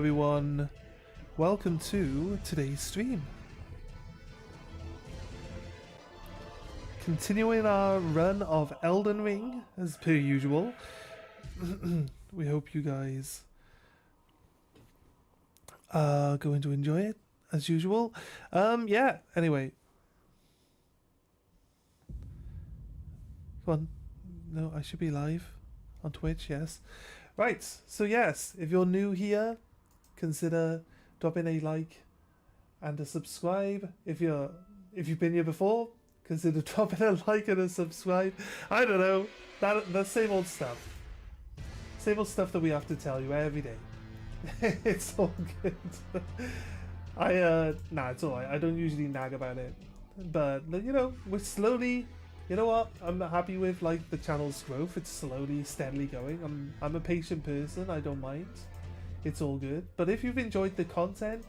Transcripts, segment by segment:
everyone, welcome to today's stream. Continuing our run of Elden Ring as per usual. We hope you guys are going to enjoy it as usual. Yeah, anyway. Come on. No, I should be live on Twitch, yes. Right, so yes, if you're new here, consider dropping a like and a subscribe. If you've been here before, consider dropping a like and a subscribe. I don't know, that same old stuff. Same old stuff that we have to tell you every day. It's all good. Nah, it's alright. I don't usually nag about it, but you know, we're slowly. You know what? I'm happy with like the channel's growth. It's slowly, steadily going. I'm a patient person. I don't mind. It's all good. But if you've enjoyed the content,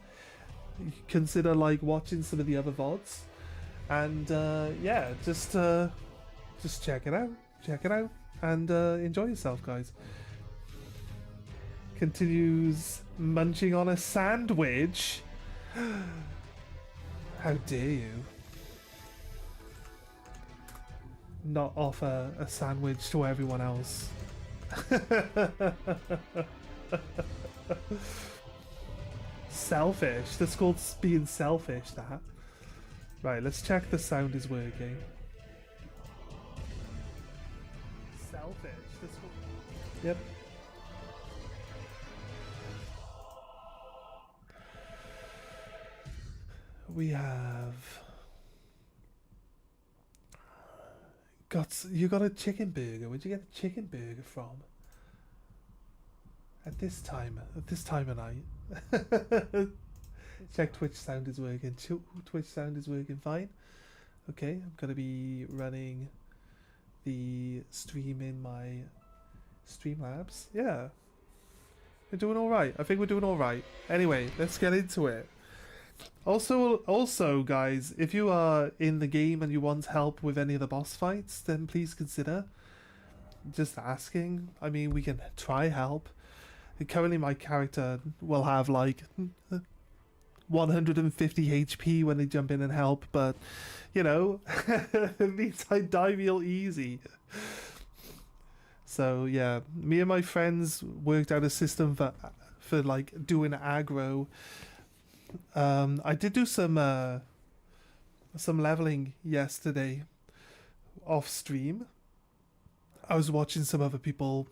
consider like watching some of the other VODs, and yeah, just check it out. Check it out and enjoy yourself, guys. Continues munching on a sandwich. How dare you? Not offer a sandwich to everyone else. Selfish. That's called being selfish, that. Right, let's check the sound is working. Selfish. That's called... Yep. We have... You got a chicken burger. Where'd you get a chicken burger from? At this time of night. Check Twitch sound is working. Twitch sound is working fine. Okay, I'm gonna be running the stream in my Streamlabs. Yeah, we're doing all right. I think we're doing all right. Anyway, let's get into it. Also, guys, if you are in the game and you want help with any of the boss fights, then please consider just asking. I mean, we can try help. Currently, my character will have like 150 HP when they jump in and help, but you know, it means I die real easy. So yeah, me and my friends worked out a system for like doing aggro. I did do some leveling yesterday off stream. I was watching some other people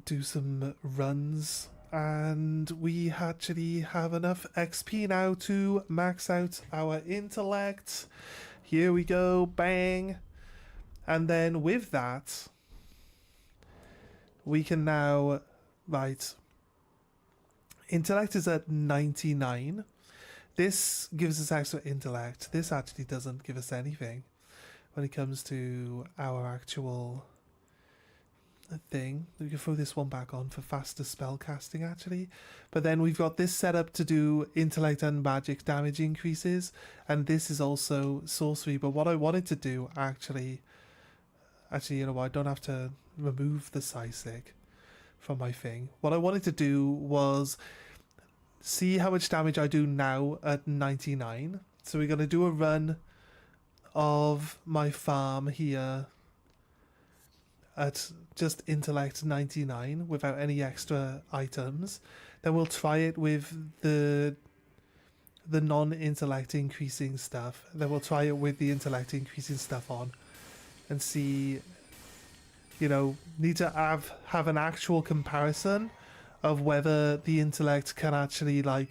do some runs, and we actually have enough XP now to max out our intellect. Here we go, bang. And then with that, we can now, right, intellect is at 99. This gives us extra intellect. This actually doesn't give us anything when it comes to our actual thing. We can throw this one back on for faster spell casting actually. But then we've got this set up to do intellect and magic damage increases. And this is also sorcery. But what I wanted to do actually, you know what, I don't have to remove the Psychic from my thing. What I wanted to do was see how much damage I do now at 99. So we're going to do a run of my farm here at just intellect 99 without any extra items. Then we'll try it with the non-intellect increasing stuff. Then we'll try it with the intellect increasing stuff on and see, you know, need to have an actual comparison of whether the intellect can actually like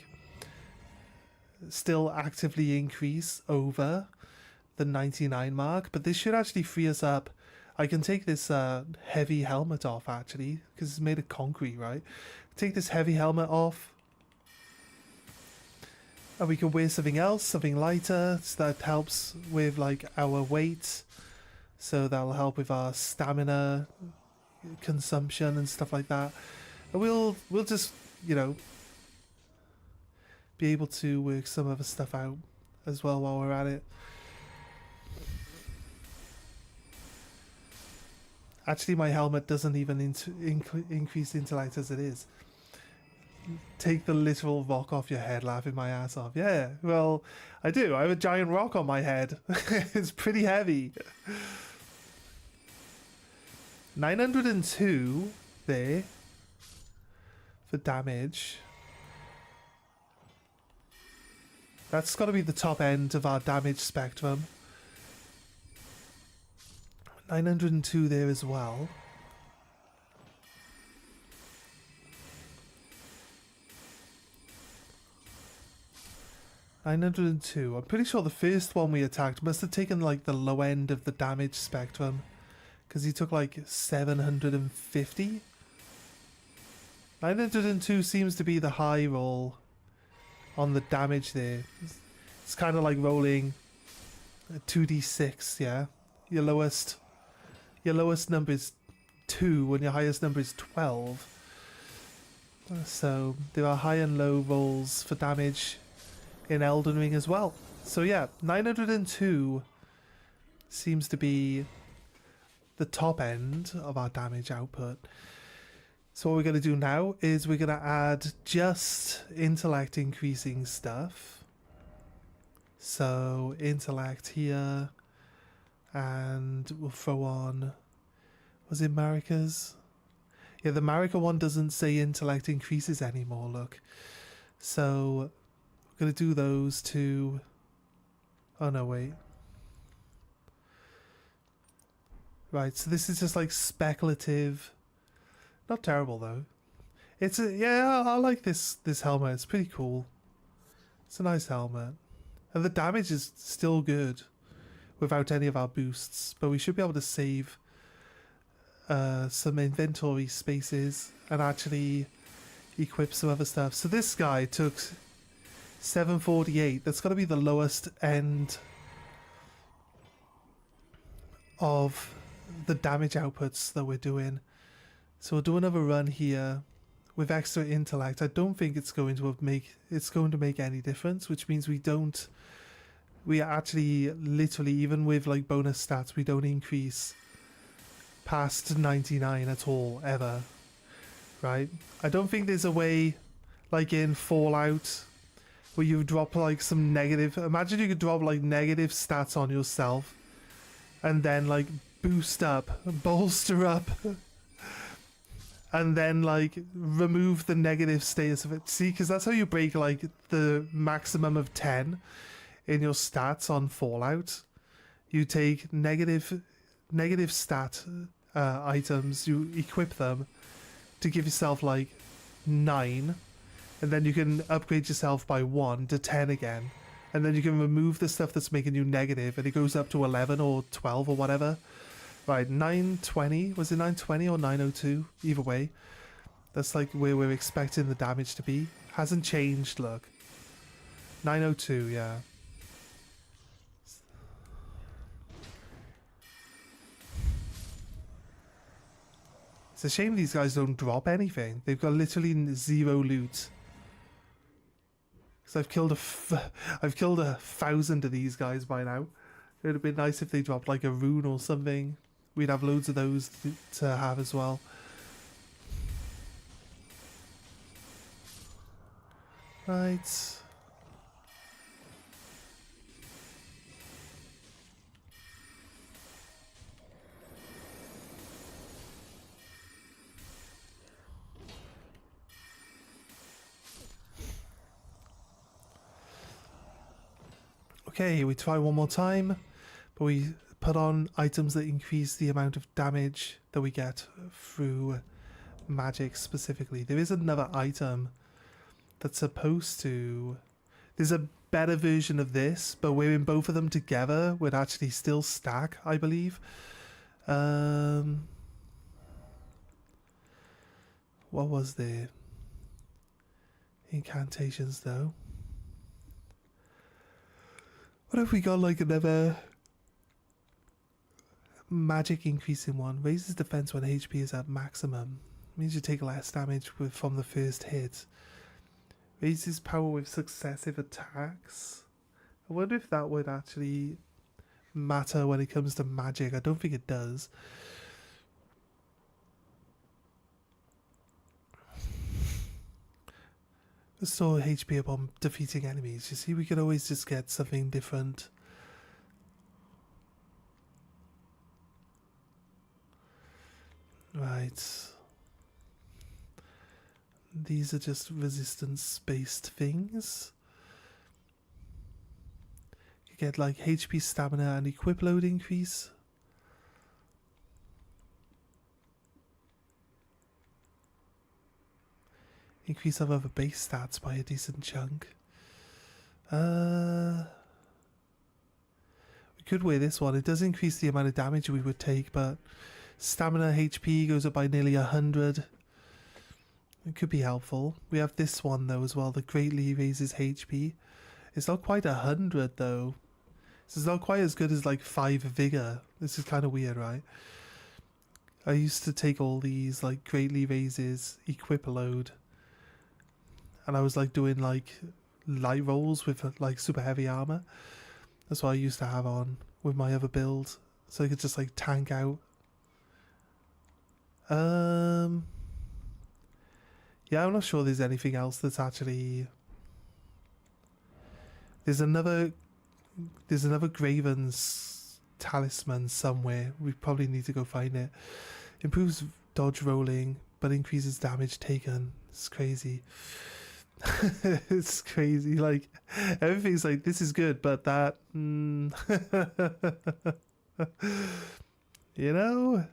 still actively increase over the 99 mark. But this should actually free us up. I can take this heavy helmet off actually, because it's made of concrete, right? Take this heavy helmet off, and we can wear something else, something lighter, so that helps with like our weight. So that'll help with our stamina consumption and stuff like that. And we'll just, you know, be able to work some other stuff out as well while we're at it. Actually, my helmet doesn't even increase intellect as it is. take the literal rock off your head, laughing my ass off. Yeah, well, I do. I have a giant rock on my head. It's pretty heavy. 902 there for damage. That's got to be the top end of our damage spectrum. 902 there as well. $902. I'm pretty sure the first one we attacked must have taken like the low end of the damage spectrum, because he took like 750. 902 seems to be the high roll on the damage there. It's kind of like rolling a 2d6, yeah? Your lowest number is 2 and your highest number is 12. So there are high and low rolls for damage in Elden Ring as well. So yeah, 902 seems to be the top end of our damage output. So what we're going to do now is we're going to add just intellect increasing stuff. So intellect here, and we'll throw on, was it Marika's? Yeah, the Marika one doesn't say intellect increases anymore, look. So we're going to do those two. Oh no, wait. Right, so this is just like speculative. Not terrible though. It's a, yeah, I like this helmet. It's pretty cool. It's a nice helmet. And the damage is still good without any of our boosts, but we should be able to save some inventory spaces and actually equip some other stuff. So this guy took 748. That's got to be the lowest end of the damage outputs that we're doing. So we'll do another run here with extra intellect. I don't think it's going to make any difference, which means we actually literally, even with like bonus stats, we don't increase past 99 at all, ever. Right? I don't think there's a way like in Fallout where you drop like some negative, imagine you could drop like negative stats on yourself and then like boost up, bolster up, and then like remove the negative status of it. See, because that's how you break like the maximum of 10 in your stats on Fallout. You take negative stat items, you equip them to give yourself like 9, and then you can upgrade yourself by 1 to 10 again, and then you can remove the stuff that's making you negative, and it goes up to 11 or 12 or whatever. Right, 920, was it 920 or 902? Either way, that's like where we're expecting the damage to be. Hasn't changed, look. 902, yeah. It's a shame these guys don't drop anything. They've got literally 0 loot. Because I've killed 1,000 of these guys by now. It would have been nice if they dropped like a rune or something. We'd have loads of those to have as well. Right. Okay, we try one more time, but we put on items that increase the amount of damage that we get through magic specifically. There is another item that's supposed to... There's a better version of this, but wearing both of them together would actually still stack, I believe. What was there? Incantations, though. What if we got like another magic increasing one? Raises defense when HP is at maximum. Means you take less damage from the first hit. Raises power with successive attacks. I wonder if that would actually matter when it comes to magic. I don't think it does. Restore HP upon defeating enemies. You see, we could always just get something different. Right. These are just resistance-based things. You get like HP, stamina, and equip load increase. Increase of other base stats by a decent chunk. We could weigh this one. It does increase the amount of damage we would take, but stamina HP goes up by nearly 100. It could be helpful. We have this one though as well that greatly raises HP. It's not quite 100 though. This is not quite as good as like 5 vigor. This is kind of weird, right? I used to take all these like greatly raises, equip load, and I was like doing like light rolls with like super heavy armor. That's what I used to have on with my other build, so I could just like tank out. Yeah, I'm not sure there's anything else that's actually... There's another Graven's talisman somewhere. We probably need to go find it. Improves dodge rolling, but increases damage taken. It's crazy. It's crazy. Like, everything's like, this is good, but that... you know?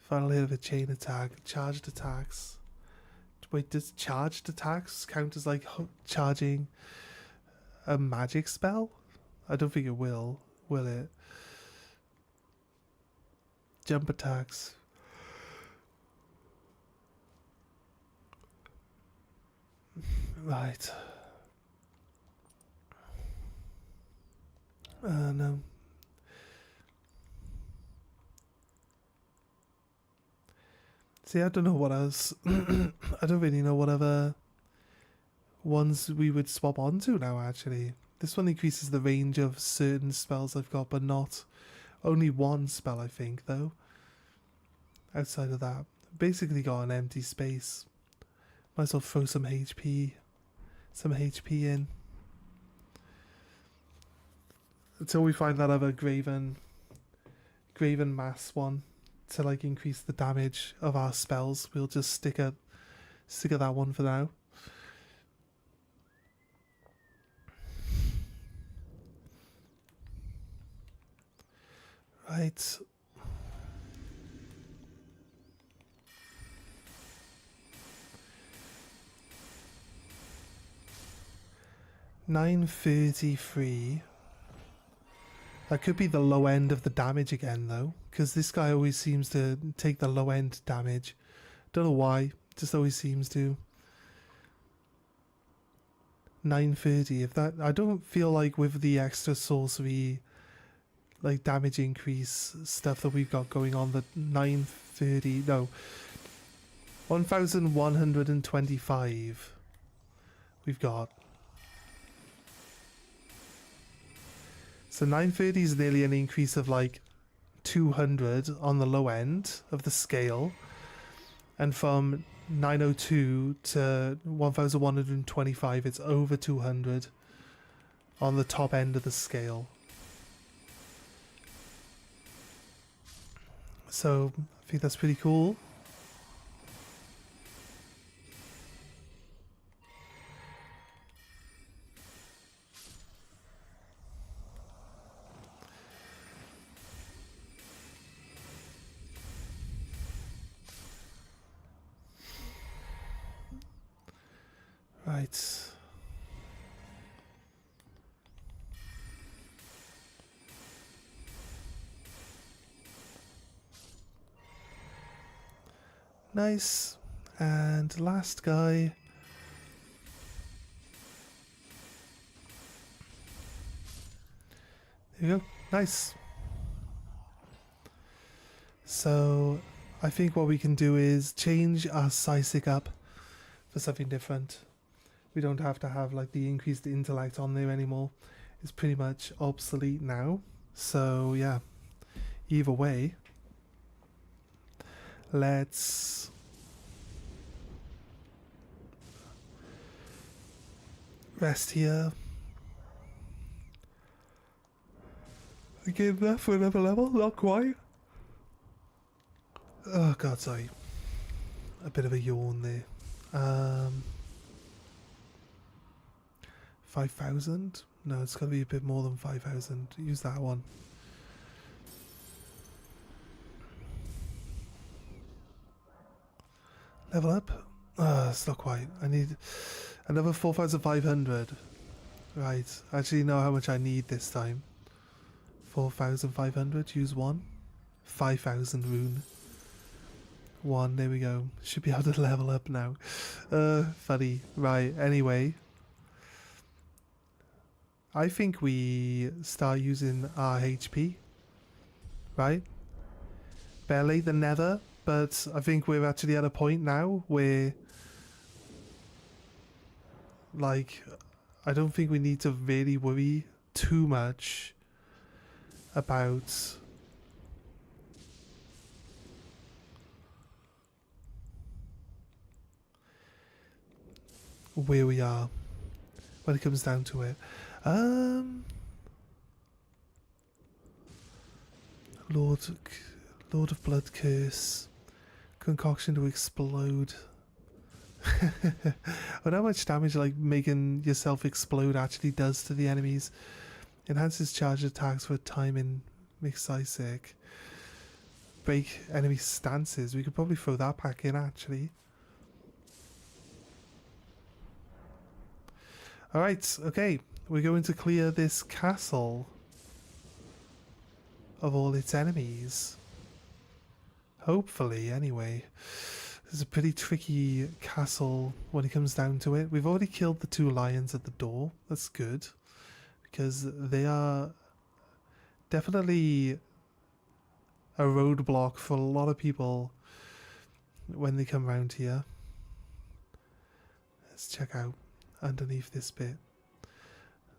Final hit of a chain attack. Charged attacks. Wait, does charged attacks count as like charging a magic spell? I don't think it will it? Jump attacks. Right. No. See, I don't know what else. I don't really know what other ones we would swap onto now, actually. This one increases the range of certain spells I've got, but not... Only one spell, I think, though. Outside of that. Basically got an empty space. Might as well throw some HP in. Until we find that other Graven mass one to like increase the damage of our spells, we'll just stick at that one for now. Right. $933. That could be the low end of the damage again, though, because this guy always seems to take the low end damage. Don't know why, just always seems to. 930. If that, I don't feel like with the extra sorcery, like damage increase stuff that we've got going on, that 930. No, 1125. We've got. So 930 is nearly an increase of like 200 on the low end of the scale. And from 902 to 1125, it's over 200 on the top end of the scale. So I think that's pretty cool. Right. Nice. And last guy. There you go. Nice. So I think what we can do is change our Psychic up for something different. We don't have to have like the increased intellect on there anymore. It's pretty much obsolete now. So yeah, either way, let's Rest here. Again there for another level, not quite. Oh god, sorry. A bit of a yawn there. 5,000? No, it's gotta be a bit more than 5,000. Use that one. Level up? It's not quite. I need another 4,500. Right, I actually know how much I need this time. 4,500, use one. 5,000 rune. One, there we go. Should be able to level up now. Funny. Right, anyway. I think we start using our HP. Right? Barely the nether, but I think we're actually at a point now where, like, I don't think we need to really worry too much about where we are when it comes down to it. Lord of Blood Curse. Concoction to explode. I wonder how much damage like making yourself explode actually does to the enemies. Enhances charge attacks for timing. Makes eye sick. Break enemy stances. We could probably throw that back in actually. Alright, okay. We're going to clear this castle of all its enemies. Hopefully, anyway. This is a pretty tricky castle when it comes down to it. We've already killed the 2 lions at the door. That's good. Because they are definitely a roadblock for a lot of people when they come round here. Let's check out underneath this bit.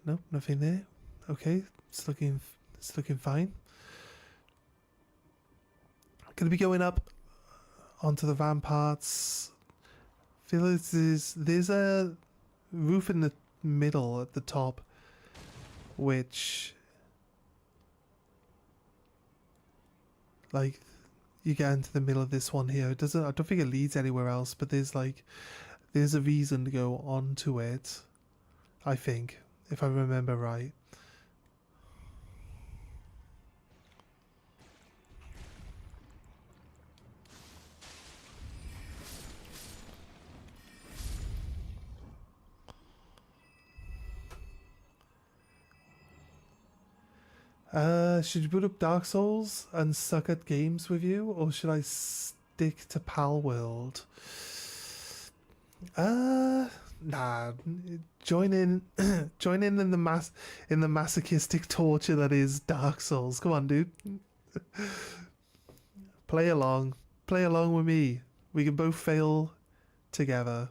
Nope, nothing there. Okay, it's looking fine. Gonna be going up onto the ramparts. Feel there's a roof in the middle at the top, which, like, you get into the middle of this one here. It doesn't. I don't think it leads anywhere else, but there's a reason to go onto it. I think, if I remember right. Should you boot up Dark Souls and suck at games with you, or should I stick to Pal World? Nah. Join in in the masochistic torture that is Dark Souls. Come on, dude. Play along with me. We can both fail together.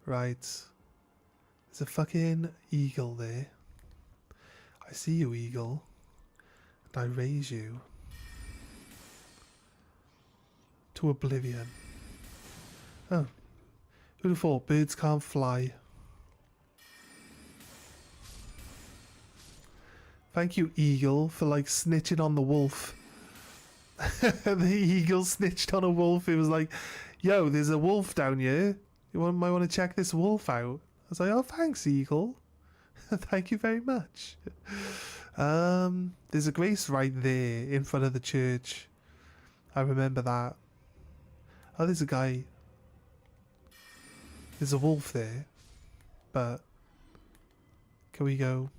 Right. There's a fucking eagle there. I see you, eagle. And I raise you to oblivion. Oh. Who'd have thought birds can't fly? Thank you, eagle, for like snitching on the wolf. The eagle snitched on a wolf. It was like, yo, there's a wolf down here. Might want to check this wolf out. I was like, oh, thanks, eagle. Thank you very much. There's a grace right there in front of the church. I remember that. Oh, there's a guy. There's a wolf there. But can we go?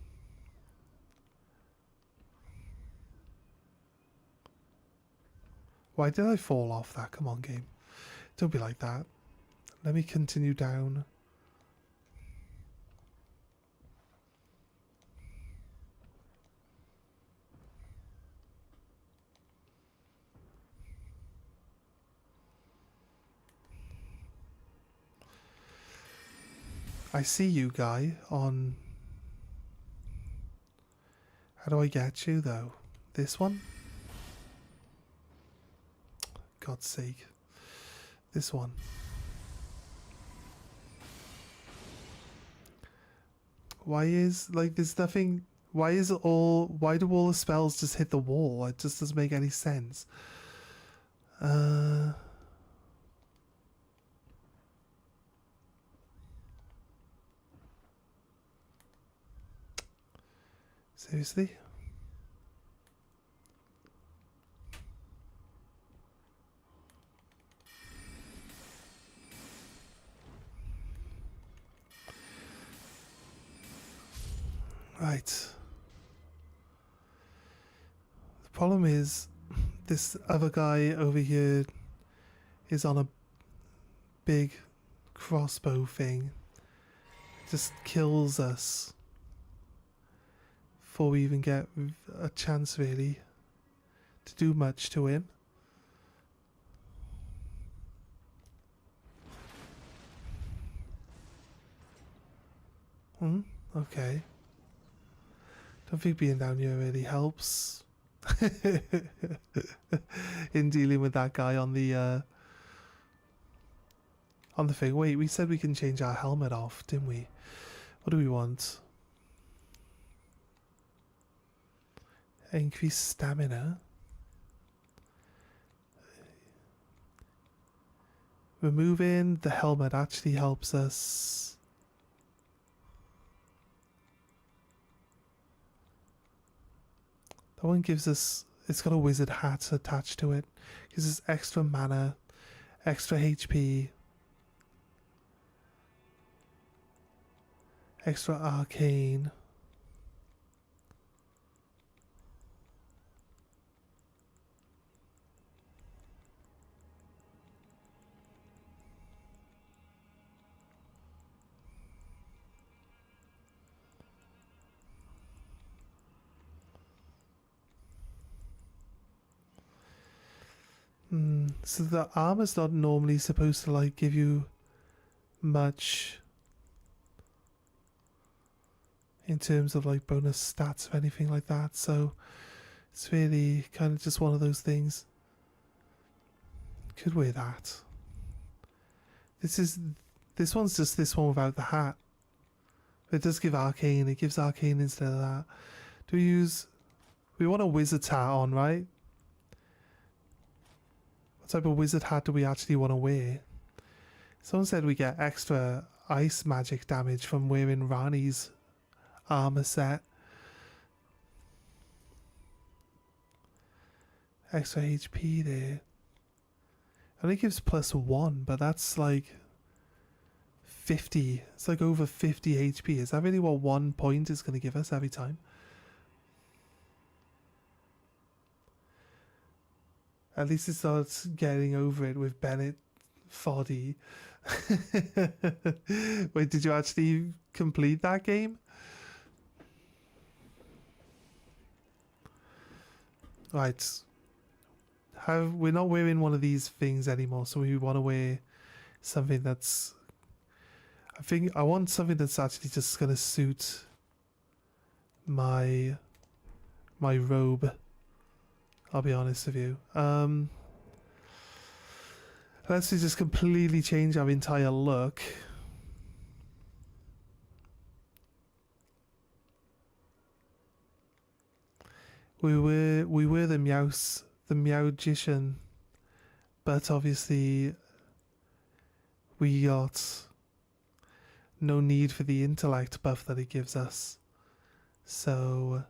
Why did I fall off that? Come on, game. Don't be like that. Let me continue down. I see you, guy, on... How do I get you, though? This one? God's sake. This one. Why is, like, there's nothing... Why do all the spells just hit the wall? It just doesn't make any sense. Seriously? Right. The problem is, this other guy over here is on a big crossbow thing. Just kills us before we even get a chance, really, to do much to him. Okay. Don't think being down here really helps in dealing with that guy on the thing. Wait, we said we can change our helmet off, didn't we? What do we want? Increase stamina. Removing the helmet actually helps us. That one gives us, it's got a wizard hat attached to it. Gives us extra mana, extra HP, extra arcane. So the armor's not normally supposed to like give you much in terms of like bonus stats or anything like that, so it's really kind of just one of those things. Could wear that. This one's just this one without the hat. But it does give arcane, it gives arcane instead of that. We want a wizard's hat on, right? What type of wizard hat do we actually want to wear? Someone said we get extra ice magic damage from wearing Rani's armor set. Extra HP there. Only gives +1, but that's like 50. It's like over 50 HP. Is that really what 1 point is going to give us every time? At least it starts getting over it with Bennett Foddy. Wait, did you actually complete that game? Right. We're not wearing one of these things anymore, so we want to wear something that's... I want something that's actually just going to suit my robe. I'll be honest with you. Let's just completely change our entire look. We were the Meowgician, but obviously we got no need for the intellect buff that it gives us. So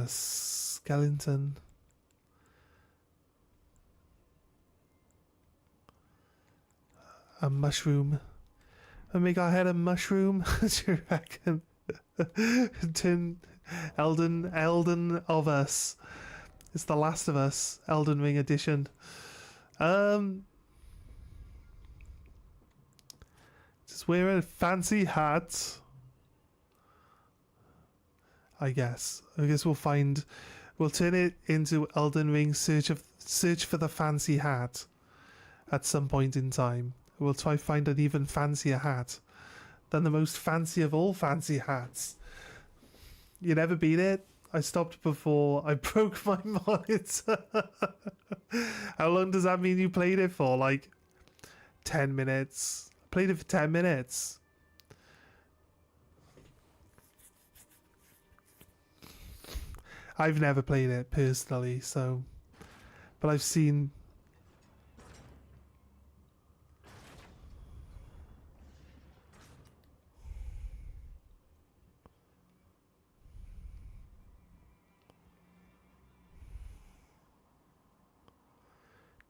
skeleton. A mushroom. And make our head a mushroom? Do you reckon? Turn Elden of us. It's the Last of Us, Elden Ring edition. Just wear a fancy hat. I guess we'll turn it into Elden Ring search for the fancy hat at some point in time. We'll try to find an even fancier hat than the most fancy of all fancy hats. You never beat it? I stopped before I broke my monitor. How long does that mean you played it for? Like 10 minutes. Played it for 10 minutes. I've never played it personally, so... But I've seen...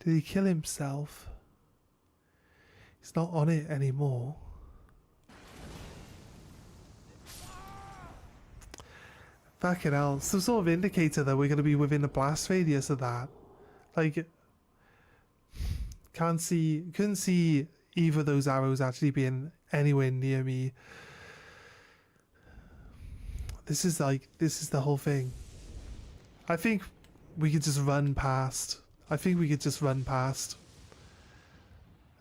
Did he kill himself? He's not on it anymore. Fucking hell. Some sort of indicator that we're going to be within a blast radius of that. Like, couldn't see either of those arrows actually being anywhere near me. This is the whole thing. I think we could just run past.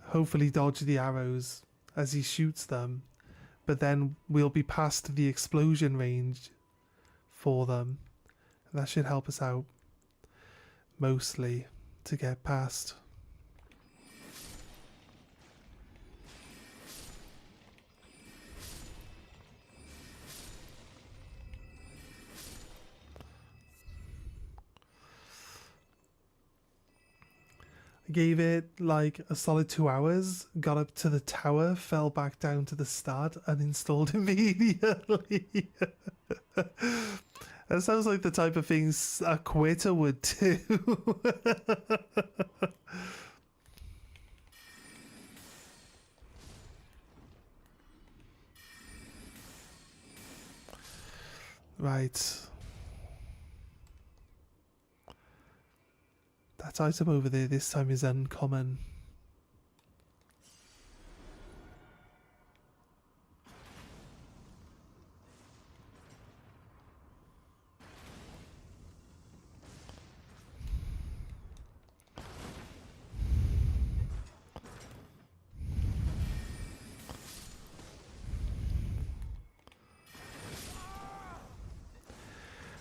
Hopefully dodge the arrows as he shoots them. But then we'll be past the explosion range for them. And that should help us out mostly to get past. I gave it like a solid 2 hours, got up to the tower, fell back down to the start, uninstalled immediately. That sounds like the type of things a quitter would do. Right. That item over there this time is uncommon.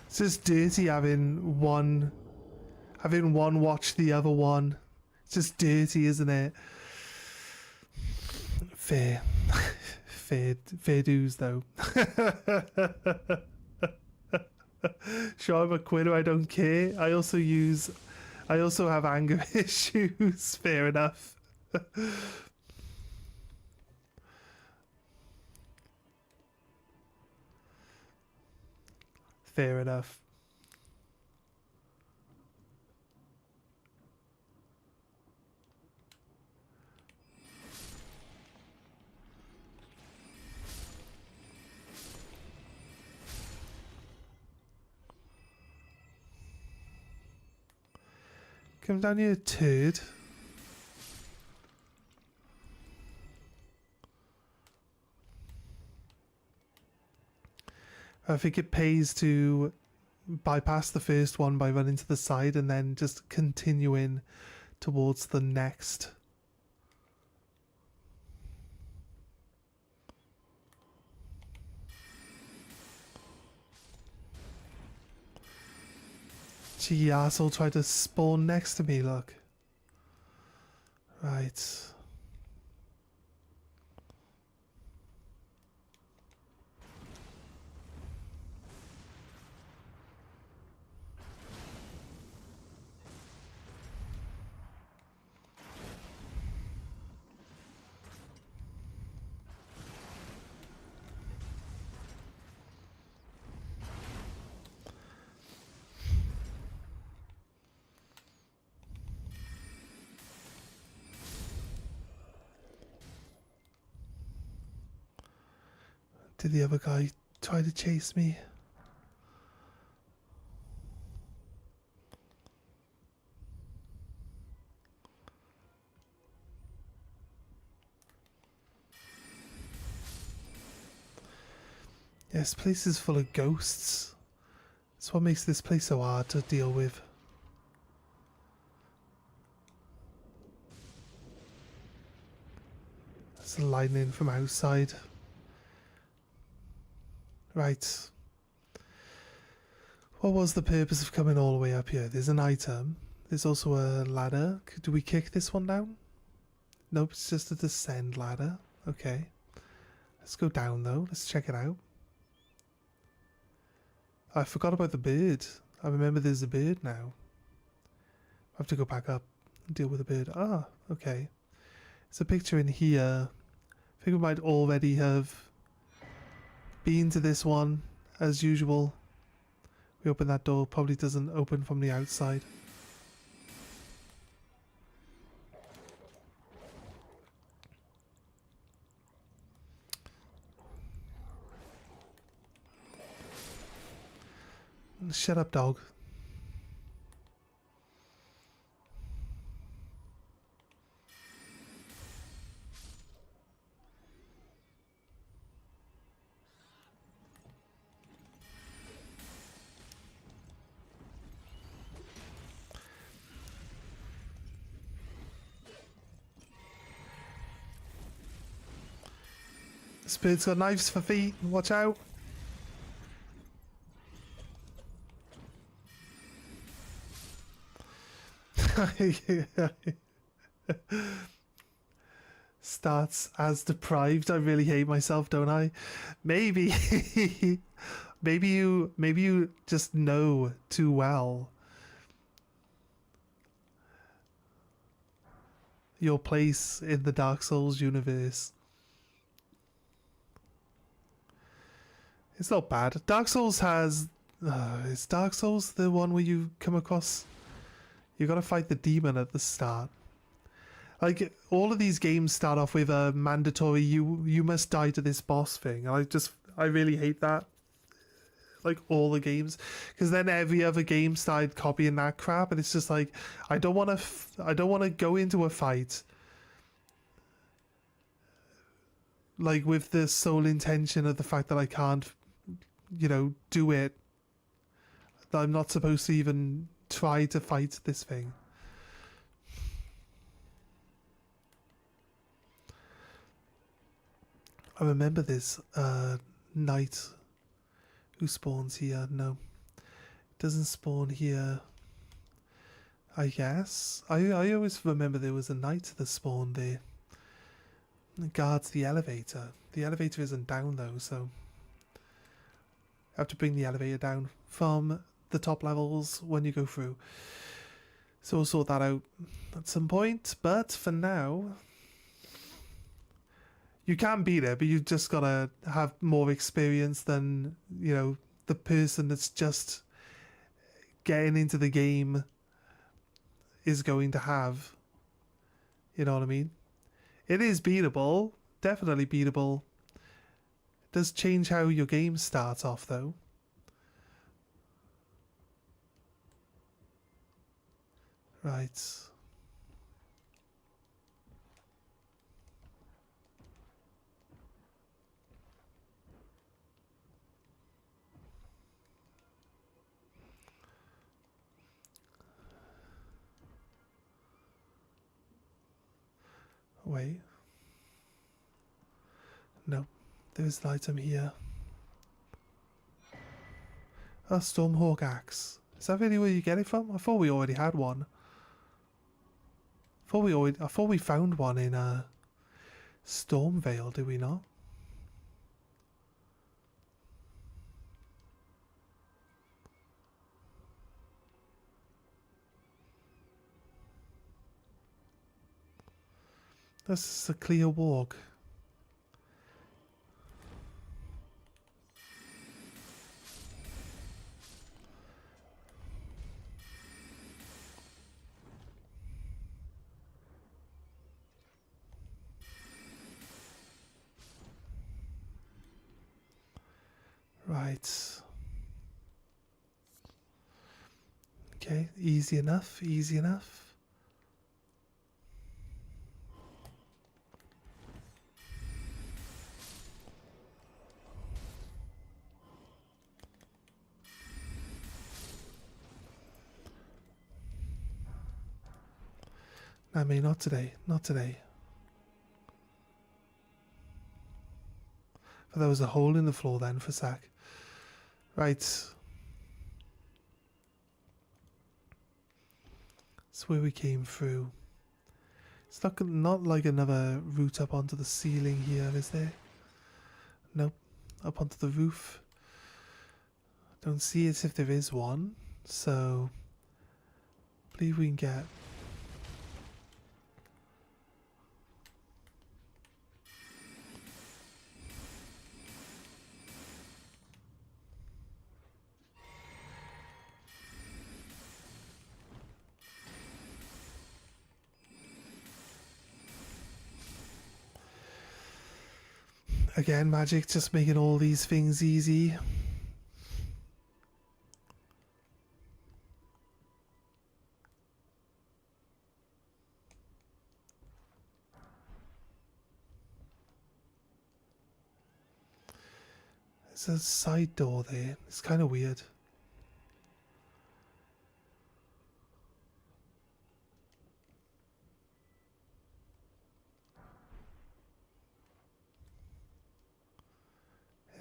It's just dirty having one watch the other one. It's just dirty, isn't it? Fair dues though. Sure, I'm a quitter, I don't care. I also have anger issues. Fair enough. Fair enough. Come down here, turd. I think it pays to bypass the first one by running to the side and then just continuing towards the next. Gee, asshole tried to spawn next to me, look. Right. Did the other guy try to chase me? Yes, this place is full of ghosts. That's what makes this place so hard to deal with. That's the lightning from outside. Right. What was the purpose of coming all the way up here? There's an item. There's also a ladder. Do we kick this one down? Nope, it's just a descend ladder. Okay. Let's go down though. Let's check it out. I forgot about the bird. I remember there's a bird now. I have to go back up and deal with the bird. Ah, okay. There's a picture in here. I think we might already have been to this one as usual. We open that door. Probably doesn't open from the outside. Shut up, dog. This bird's got knives for feet. Watch out. Starts as deprived. I really hate myself, don't I? Maybe maybe you just know too well your place in the Dark Souls universe. It's not bad. Dark Souls has is Dark Souls the one where you come across, you gotta fight the demon at the start? Like, all of these games start off with a mandatory you must die to this boss thing, and I really hate that. Like, all the games, because then every other game started copying that crap, and it's just like, I don't want to go into a fight like with the sole intention of the fact that I can't, do it. That I'm not supposed to even try to fight this thing. I remember this knight who spawns here. No, doesn't spawn here. I guess. I always remember there was a knight that spawned there. It guards the elevator. The elevator isn't down though, so I have to bring the elevator down from the top levels when you go through. So we'll sort that out at some point. But for now, you can beat it, but you just gotta have more experience than, the person that's just getting into the game is going to have. You know what I mean? It is beatable, definitely beatable. It does change how your game starts off though. Right. Wait. No, there's an item here. A Stormhawk axe. Is that really where you get it from? I thought we already had one. I thought we found one in Stormvale, did we not? This is a clear walk. Right. Okay, easy enough, easy enough. I mean, not today, not today. But there was a hole in the floor then for Sack. Right. That's where we came through. There's It's not like another route up onto the ceiling here, is there? Nope. Up onto the roof. Don't see it if there is one. So, I believe we can get... Again, magic just making all these things easy. There's a side door there. It's kind of weird.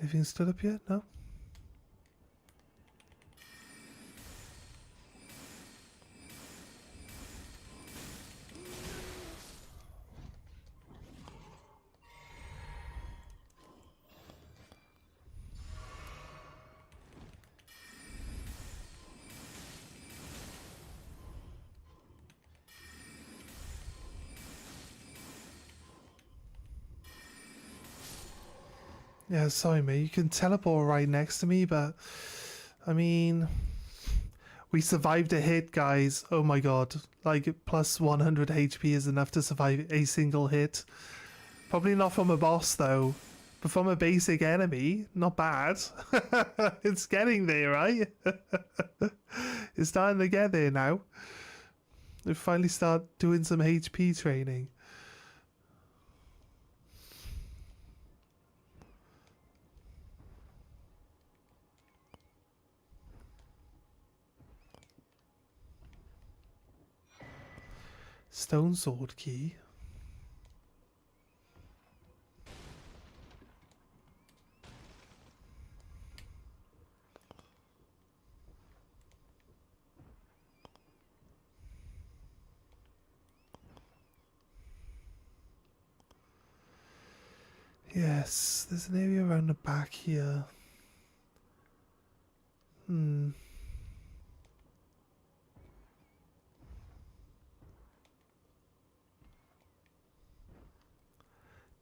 Anything stood up yet? No? Yeah, sorry mate, you can teleport right next to me, but I mean, we survived a hit, guys. Oh my god, like plus 100 HP is enough to survive a single hit. Probably not from a boss though, but from a basic enemy, not bad. It's getting there, right? It's starting to get there now. We finally start doing some HP training. Stone sword key. Yes, there's an area around the back here.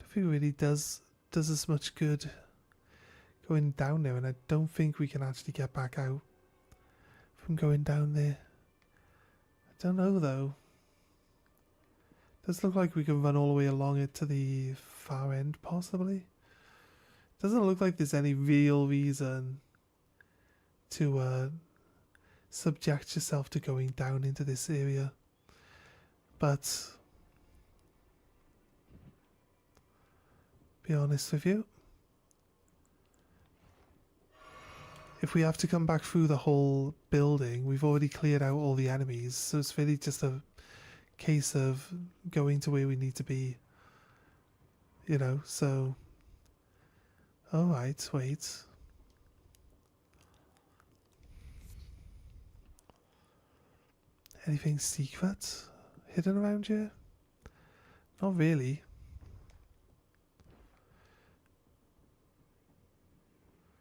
I think it really does as much good going down there, and I don't think we can actually get back out from going down there. I don't know though. Does look like we can run all the way along it to the far end, possibly. Doesn't look like there's any real reason to subject yourself to going down into this area. But be honest with you, if we have to come back through the whole building, we've already cleared out all the enemies, so it's really just a case of going to where we need to be, you know. So alright, wait, anything secret hidden around here? Not really.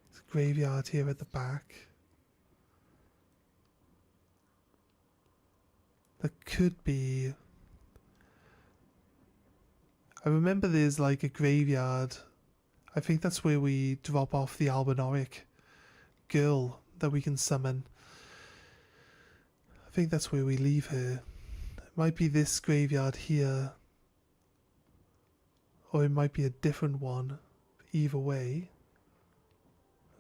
There's a graveyard here at the back. There could be... I remember there's like a graveyard. I think that's where we drop off the albinoric girl that we can summon. I think that's where we leave her. It might be this graveyard here, or it might be a different one. Either way.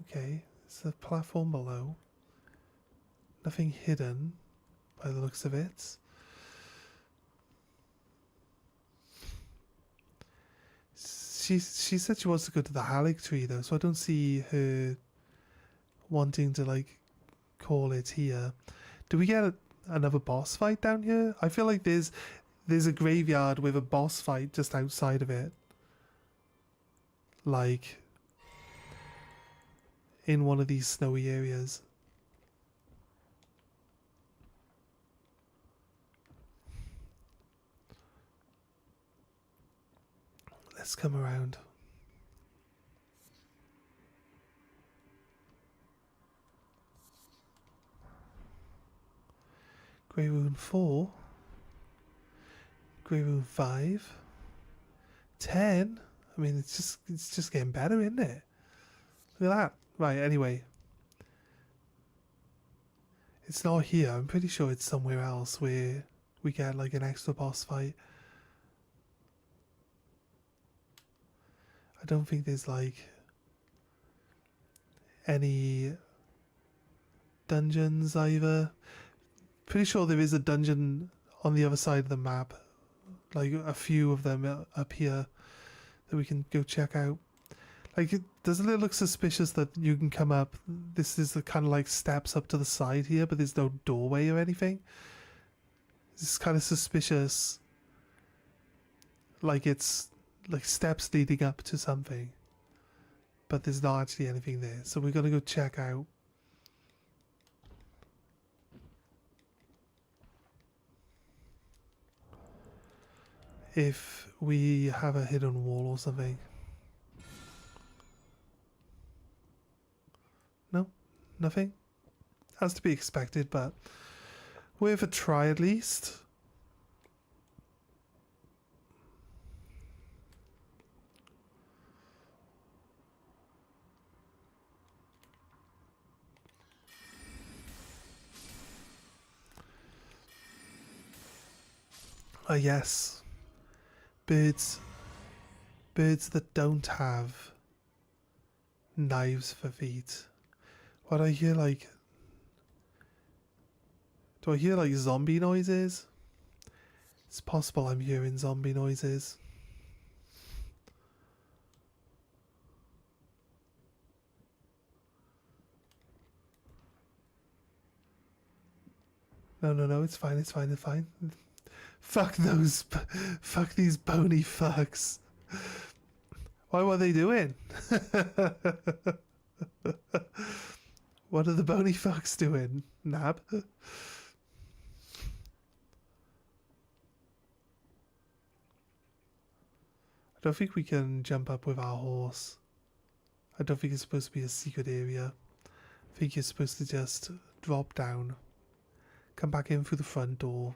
Okay, it's a platform below. Nothing hidden by the looks of it. She said she wants to go to the Halleck tree though, so I don't see her wanting to like call it here. Do we get another boss fight down here? I feel like there's a graveyard with a boss fight just outside of it, like in one of these snowy areas. Let's come around. Grey Rune 4. Grey Rune 5. 10. I mean, it's just getting better, isn't it? Look at that. Right, anyway. It's not here. I'm pretty sure it's somewhere else where we get like an extra boss fight. I don't think there's like any dungeons either. Pretty sure there is a dungeon on the other side of the map. Like a few of them up here that we can go check out. Like, doesn't it look suspicious that you can come up? This is the kind of like steps up to the side here, but there's no doorway or anything. It's kind of suspicious. Like it's like steps leading up to something, but there's not actually anything there. So we're gonna go check out. If we have a hidden wall or something. No, nothing. Has to be expected, but worth a try at least. Ah, yes. Birds that don't have knives for feet. What I hear like... Do I hear like zombie noises? It's possible I'm hearing zombie noises. No, it's fine, it's fine, it's fine. Fuck these bony fucks. What are they doing? What are the bony fucks doing, Nab? I don't think we can jump up with our horse. I don't think it's supposed to be a secret area. I think you're supposed to just drop down, come back in through the front door,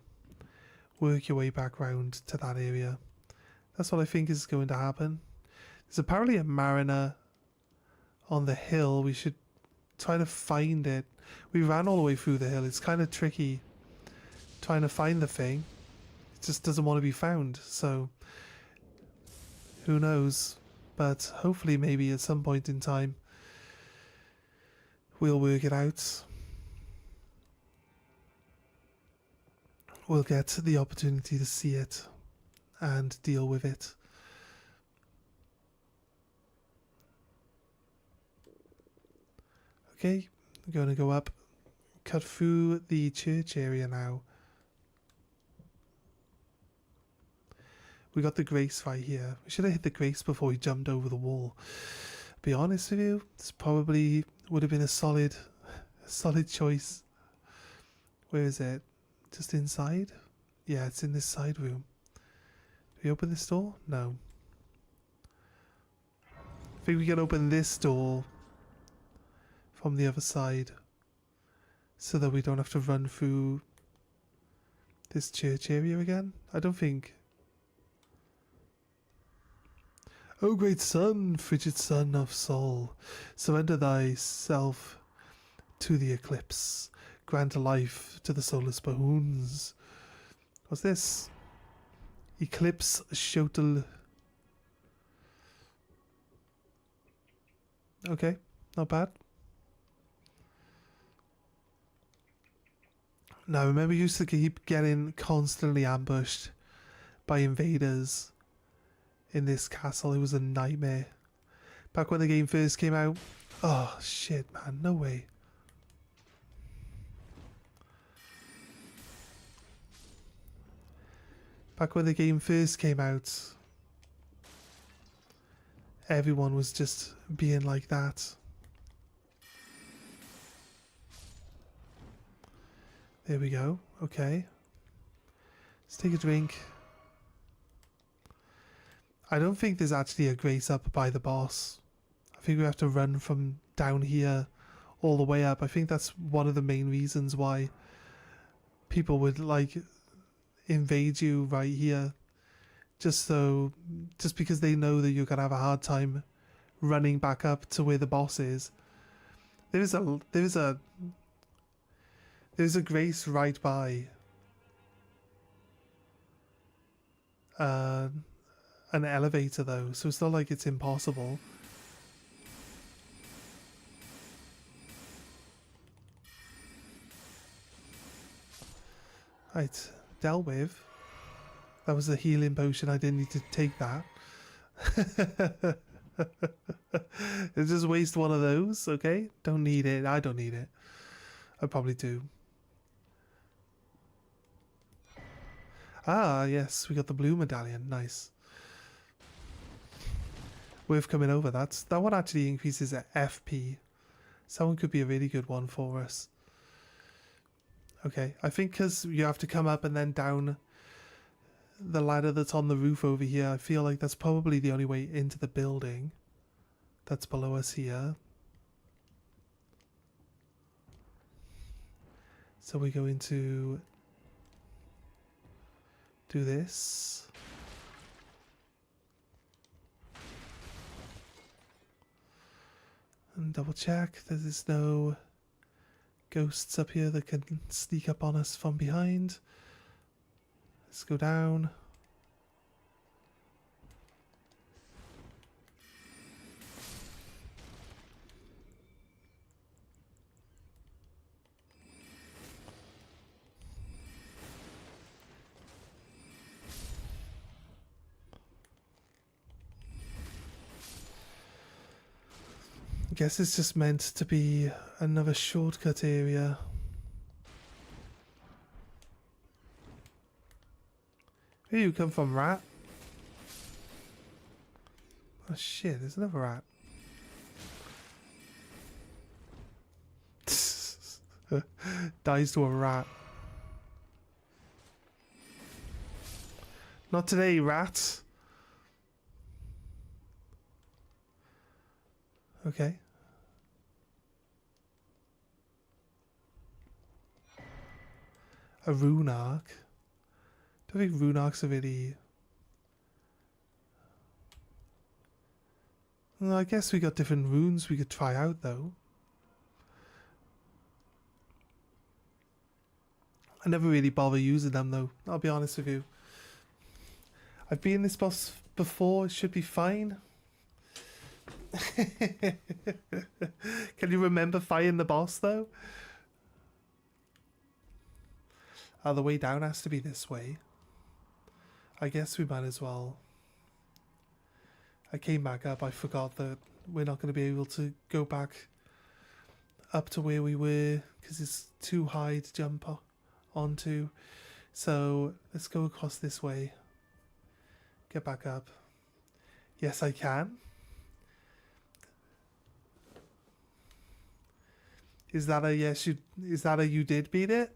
work your way back round to that area. That's what I think is going to happen. There's apparently a mariner on the hill. We should try to find it. We ran all the way through the hill. It's kind of tricky trying to find the thing. It just doesn't want to be found. So who knows? But hopefully maybe at some point in time we'll work it out. We'll get the opportunity to see it and deal with it. Okay, I'm going to go up, cut through the church area now. We got the grace right here. We should have hit the grace before we jumped over the wall. Be honest with you, this probably would have been a solid choice. Where is it? Just inside? Yeah, it's in this side room. Do we open this door? No. I think we can open this door from the other side so that we don't have to run through this church area again. I don't think... O great sun, frigid son of Sol, surrender thyself to the eclipse. Grant life to the soulless bones. What's this? Eclipse Shotel. Okay, not bad. Now remember, you used to keep getting constantly ambushed by invaders in this castle. It was a nightmare. Back when the game first came out. Oh shit, man, no way. Back when the game first came out, everyone was just being like that. There we go. Okay. Let's take a drink. I don't think there's actually a grace up by the boss. I think we have to run from down here all the way up. I think that's one of the main reasons why people would like invade you right here. Just because they know that you're gonna have a hard time running back up to where the boss is. There's a grace right by an elevator though, so it's not like it's impossible. Right, dealt with. That was a healing potion, I didn't need to take that. Just waste one of those, okay? Don't need it, I don't need it. I probably do. Ah, yes, we got the blue medallion, nice. Worth coming over, that one actually increases FP. So that one could be a really good one for us. Okay, I think because you have to come up and then down the ladder that's on the roof over here, I feel like that's probably the only way into the building that's below us here. So we're going to do this. And double check that there's no ghosts up here that can sneak up on us from behind. Let's go down. I guess it's just meant to be another shortcut area. Where you come from, rat? Oh shit, there's another rat. Dies to a rat. Not today, rat. Okay. A rune arc. I don't think rune arcs are really... Well, I guess we got different runes we could try out though. I never really bother using them though, I'll be honest with you. I've been this boss before, it should be fine. Can you remember fighting the boss though? Oh, the way down has to be this way. I guess we might as well. I came back up, I forgot that we're not going to be able to go back up to where we were because it's too high to jump onto. So let's go across this way. Get back up. Yes, I can. Is that a yes? Is that a you did beat it?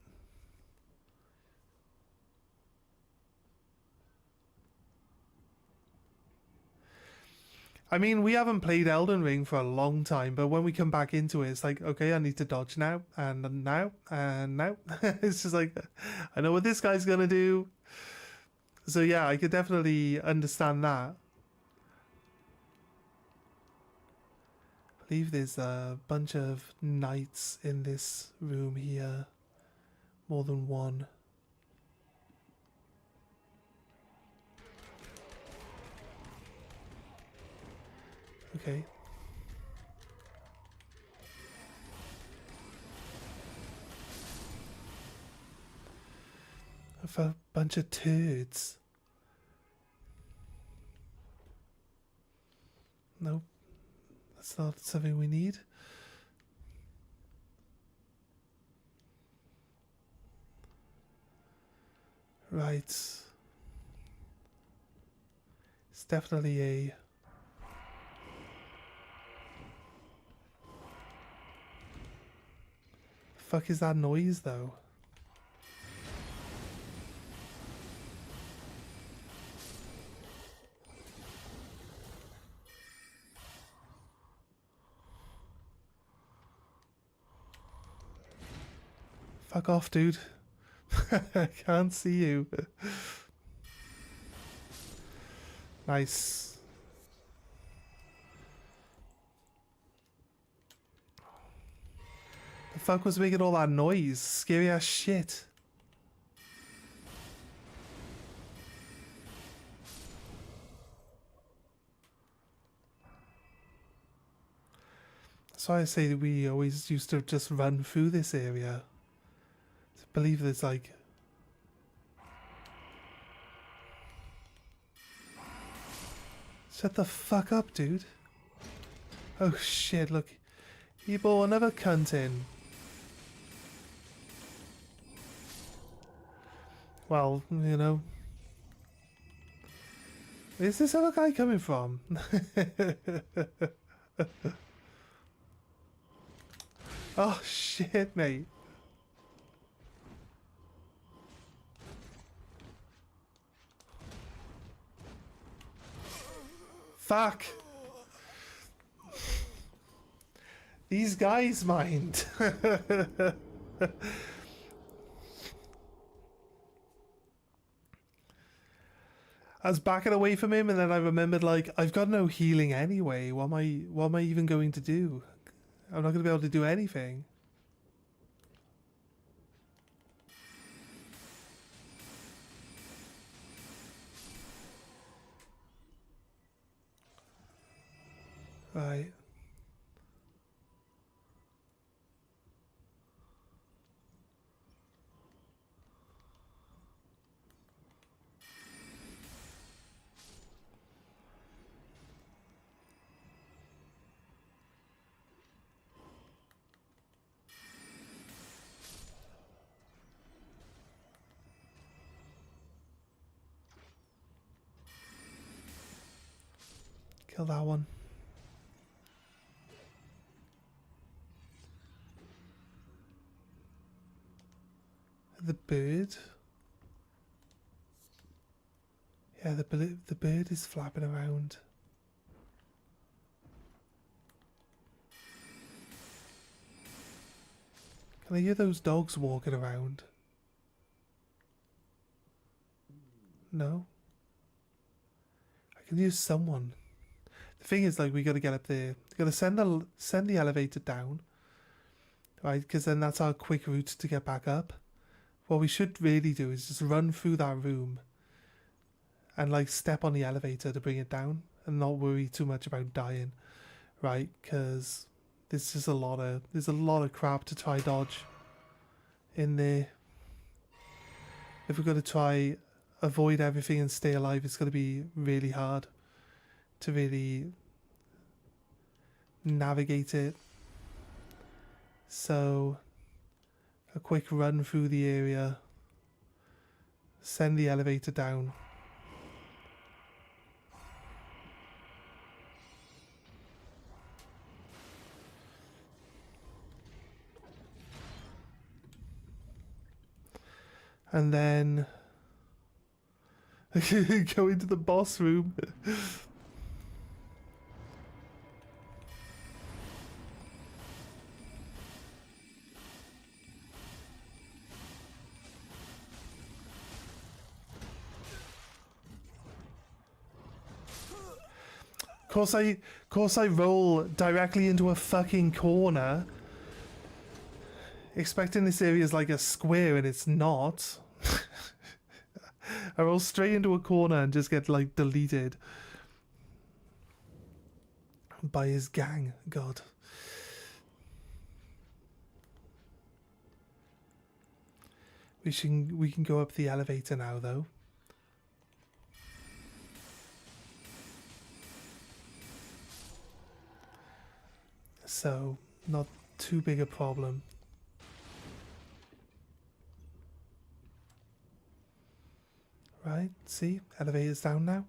I mean, we haven't played Elden Ring for a long time, but when we come back into it, it's like, okay, I need to dodge now, and now, and now. It's just like, I know what this guy's gonna do. So yeah, I could definitely understand that. I believe there's a bunch of knights in this room here. More than one. Okay. Of a bunch of turds. Nope. That's not something we need. Right. It's definitely a... Fuck is that noise though? Fuck off, dude. I can't see you. Nice. The fuck was making all that noise? Scary ass shit. That's why I say that we always used to just run through this area. I believe there's like... Shut the fuck up, dude. Oh shit, look. He bought another cunt in. Well, you know. Where's this other guy coming from? Oh shit, mate. Fuck. These guys mind. I was backing away from him and then I remembered, like, I've got no healing anyway. What am I even going to do? I'm not going to be able to do anything. Right. Kill that one. The bird. Yeah, the bird is flapping around. Can I hear those dogs walking around? No. I can hear someone. The thing is, like, we gotta get up there. We gotta send the elevator down, right? Because then that's our quick route to get back up. What we should really do is just run through that room and, like, step on the elevator to bring it down and not worry too much about dying, right? Because there's just a lot of crap to try dodge in there. If we're gonna try avoid everything and stay alive, it's gonna be really hard to really navigate it. So a quick run through the area, send the elevator down. And then go into the boss room. Of course I roll directly into a fucking corner, expecting this area is like a square and it's not. I roll straight into a corner and just get, like, deleted by his gang. God. We can go up the elevator now, though. So, not too big a problem. Right, see? Elevator's down now.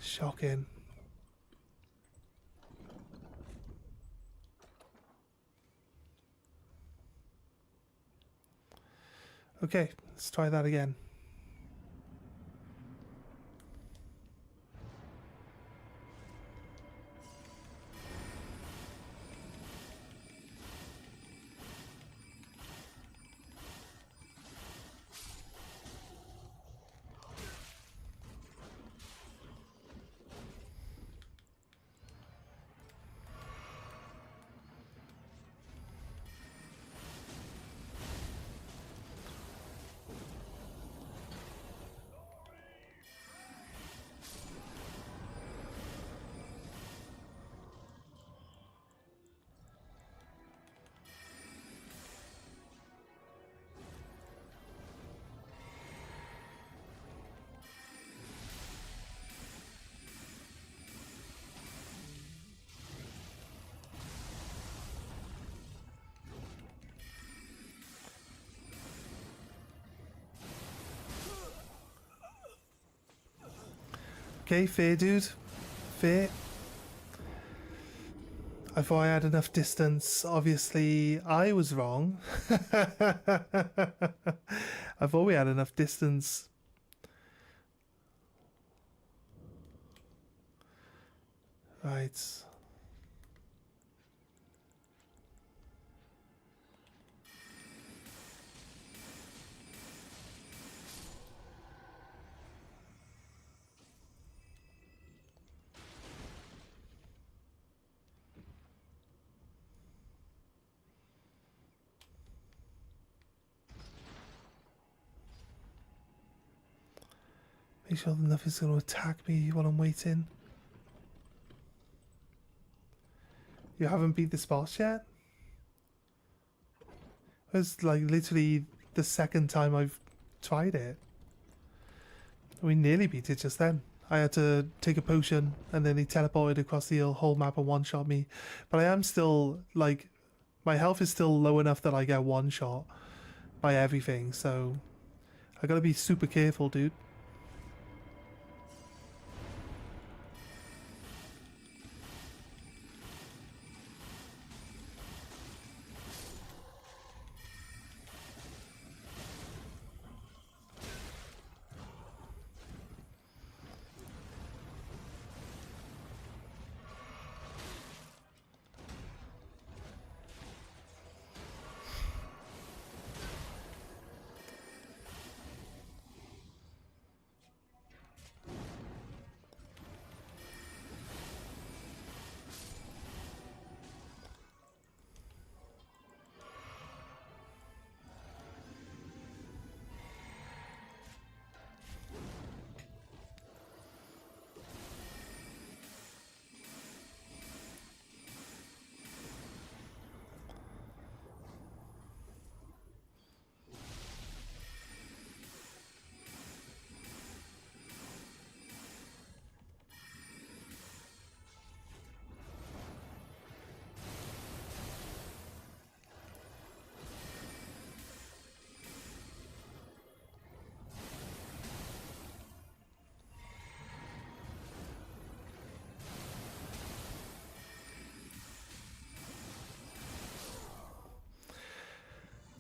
Shocking. Okay, let's try that again. Okay, fair, dude. Fair. I thought I had enough distance. Obviously, I was wrong. I thought we had enough distance. Right. Make sure that nothing's going to attack me while I'm waiting. You haven't beat this boss yet? It's like literally the second time I've tried it. We nearly beat it just then. I had to take a potion and then he teleported across the whole map and one-shot me. But I am still, like, my health is still low enough that I get one-shot by everything, so I gotta be super careful, dude.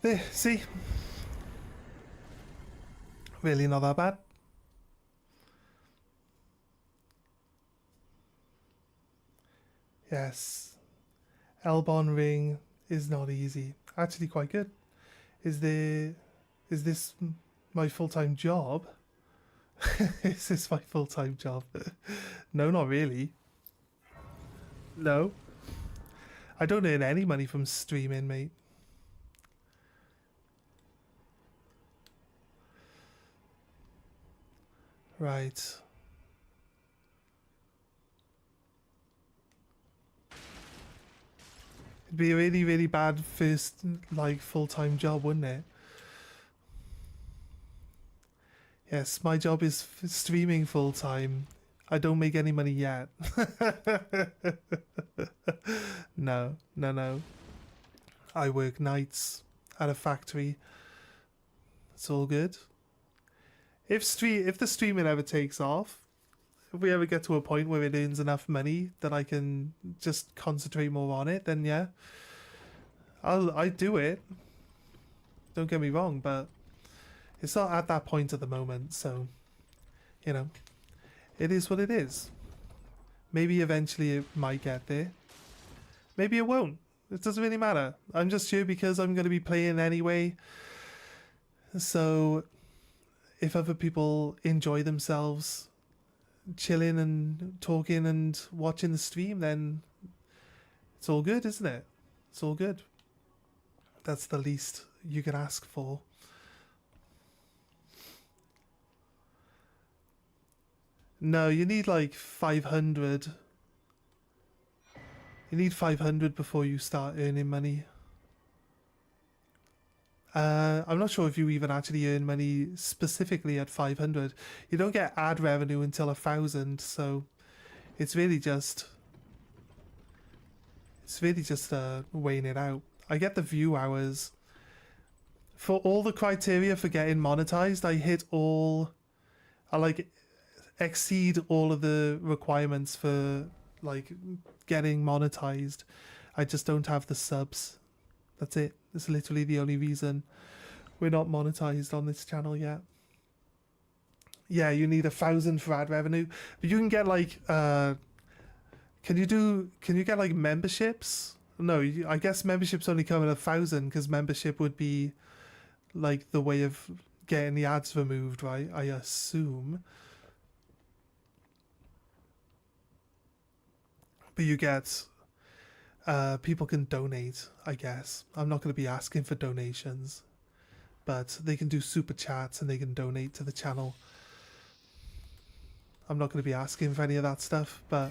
There, see? Really not that bad. Yes. Elbon ring is not easy. Actually quite good. Is this my full-time job? Is this my full-time job? No, not really. No. I don't earn any money from streaming, mate. Right. It'd be a really, really bad first, like, full-time job, wouldn't it? Yes, my job is streaming full-time. I don't make any money yet. No, no, no. I work nights at a factory. It's all good. If the streaming ever takes off, if we ever get to a point where it earns enough money that I can just concentrate more on it, then yeah, I do it. Don't get me wrong, but it's not at that point at the moment, so you know, it is what it is. Maybe eventually it might get there. Maybe it won't. It doesn't really matter. I'm just here because I'm going to be playing anyway. So if other people enjoy themselves chilling and talking and watching the stream, then it's all good, isn't it? It's all good. That's the least you can ask for. No, you need like 500. You need 500 before you start earning money. I'm not sure if you even actually earn money specifically at 500. You don't get ad revenue until 1,000, so it's really just weighing it out. I get the view hours for all the criteria for getting monetized. I hit all. I like exceed all of the requirements for like getting monetized. I just don't have the subs. That's it. That's literally the only reason we're not monetized on this channel yet. Yeah, you need 1,000 for ad revenue, but you can get like can you get like memberships? No, I guess memberships only come at 1,000 because membership would be like the way of getting the ads removed, right? I assume. But you get people can donate, I guess. I'm not going to be asking for donations, but they can do super chats and they can donate to the channel. I'm not going to be asking for any of that stuff, but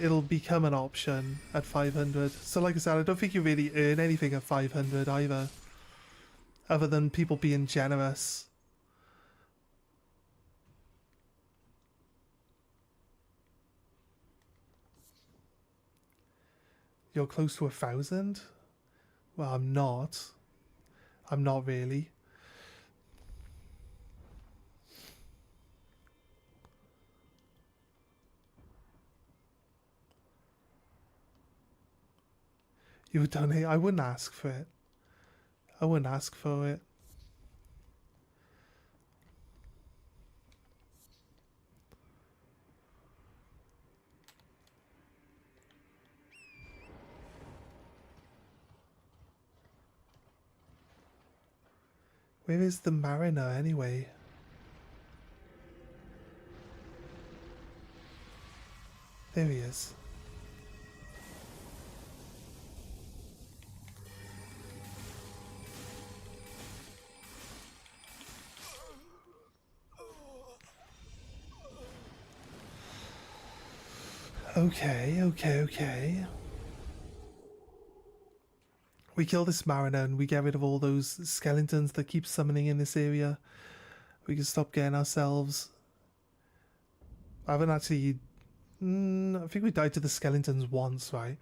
it'll become an option at 500. So like I said, I don't think you really earn anything at 500 either, other than people being generous. You're close to 1,000? Well, I'm not. I'm not really. You would donate? I wouldn't ask for it. I wouldn't ask for it. Where is the mariner anyway? There he is. Okay. We kill this mariner and we get rid of all those skeletons that keep summoning in this area. We can stop getting ourselves... I haven't actually... I think we died to the skeletons once, right?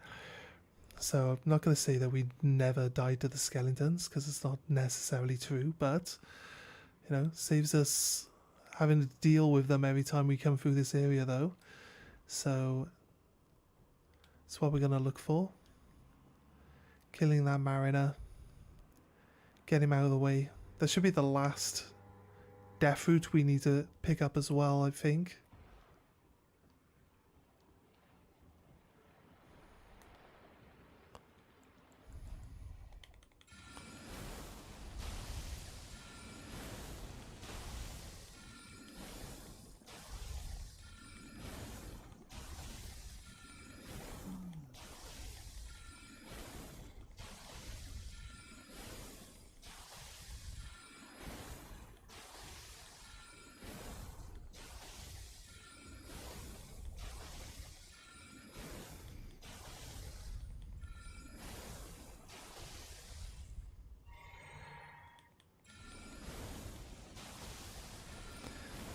So I'm not going to say that we never died to the skeletons, because it's not necessarily true, but, you know, saves us having to deal with them every time we come through this area, though. So that's what we're going to look for. Killing that mariner. Get him out of the way. That should be the last death route we need to pick up as well, I think.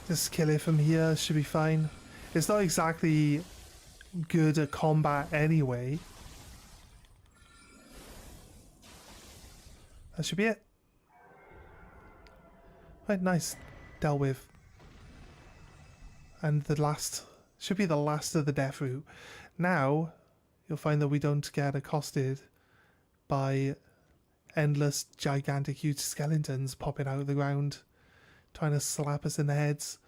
Just kill it from here, should be fine. It's not exactly good at combat anyway. That should be it. Right, nice. Dealt with. And the last, should be the last of the death route. Now, you'll find that we don't get accosted by endless, gigantic, huge skeletons popping out of the ground, trying to slap us in the heads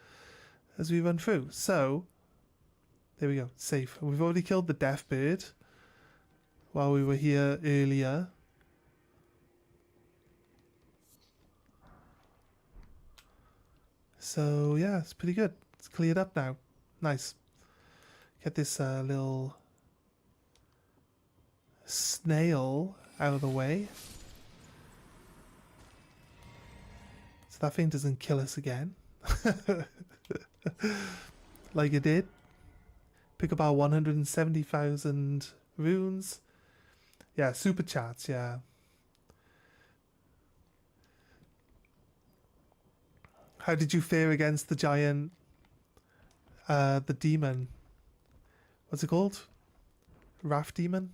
as we run through. So, there we go, safe. We've already killed the death bird while we were here earlier. So yeah, it's pretty good. It's cleared up now. Nice. Get this little snail out of the way, so that thing doesn't kill us again. Like it did. Pick up our 170,000 runes. Yeah, super chats, yeah. How did you fare against the giant, the demon? What's it called? Wrath demon?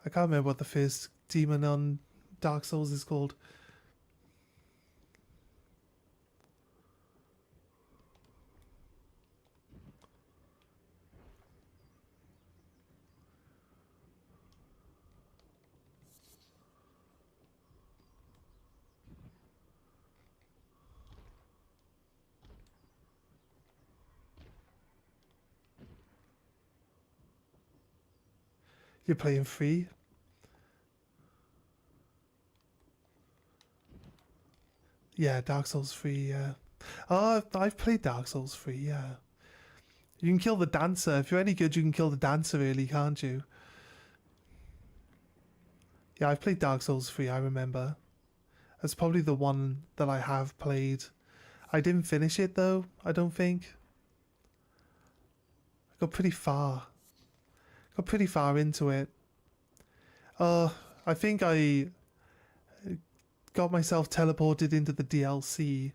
I can't remember what the first demon on Dark Souls is called. You're playing free? Yeah, Dark Souls free, yeah. Oh, I've played Dark Souls free, yeah. You can kill the dancer. If you're any good, you can kill the dancer early, can't you? Yeah, I've played Dark Souls free, I remember. That's probably the one that I have played. I didn't finish it though, I don't think. I got pretty far. Got pretty far into it. I think I got myself teleported into the DLC.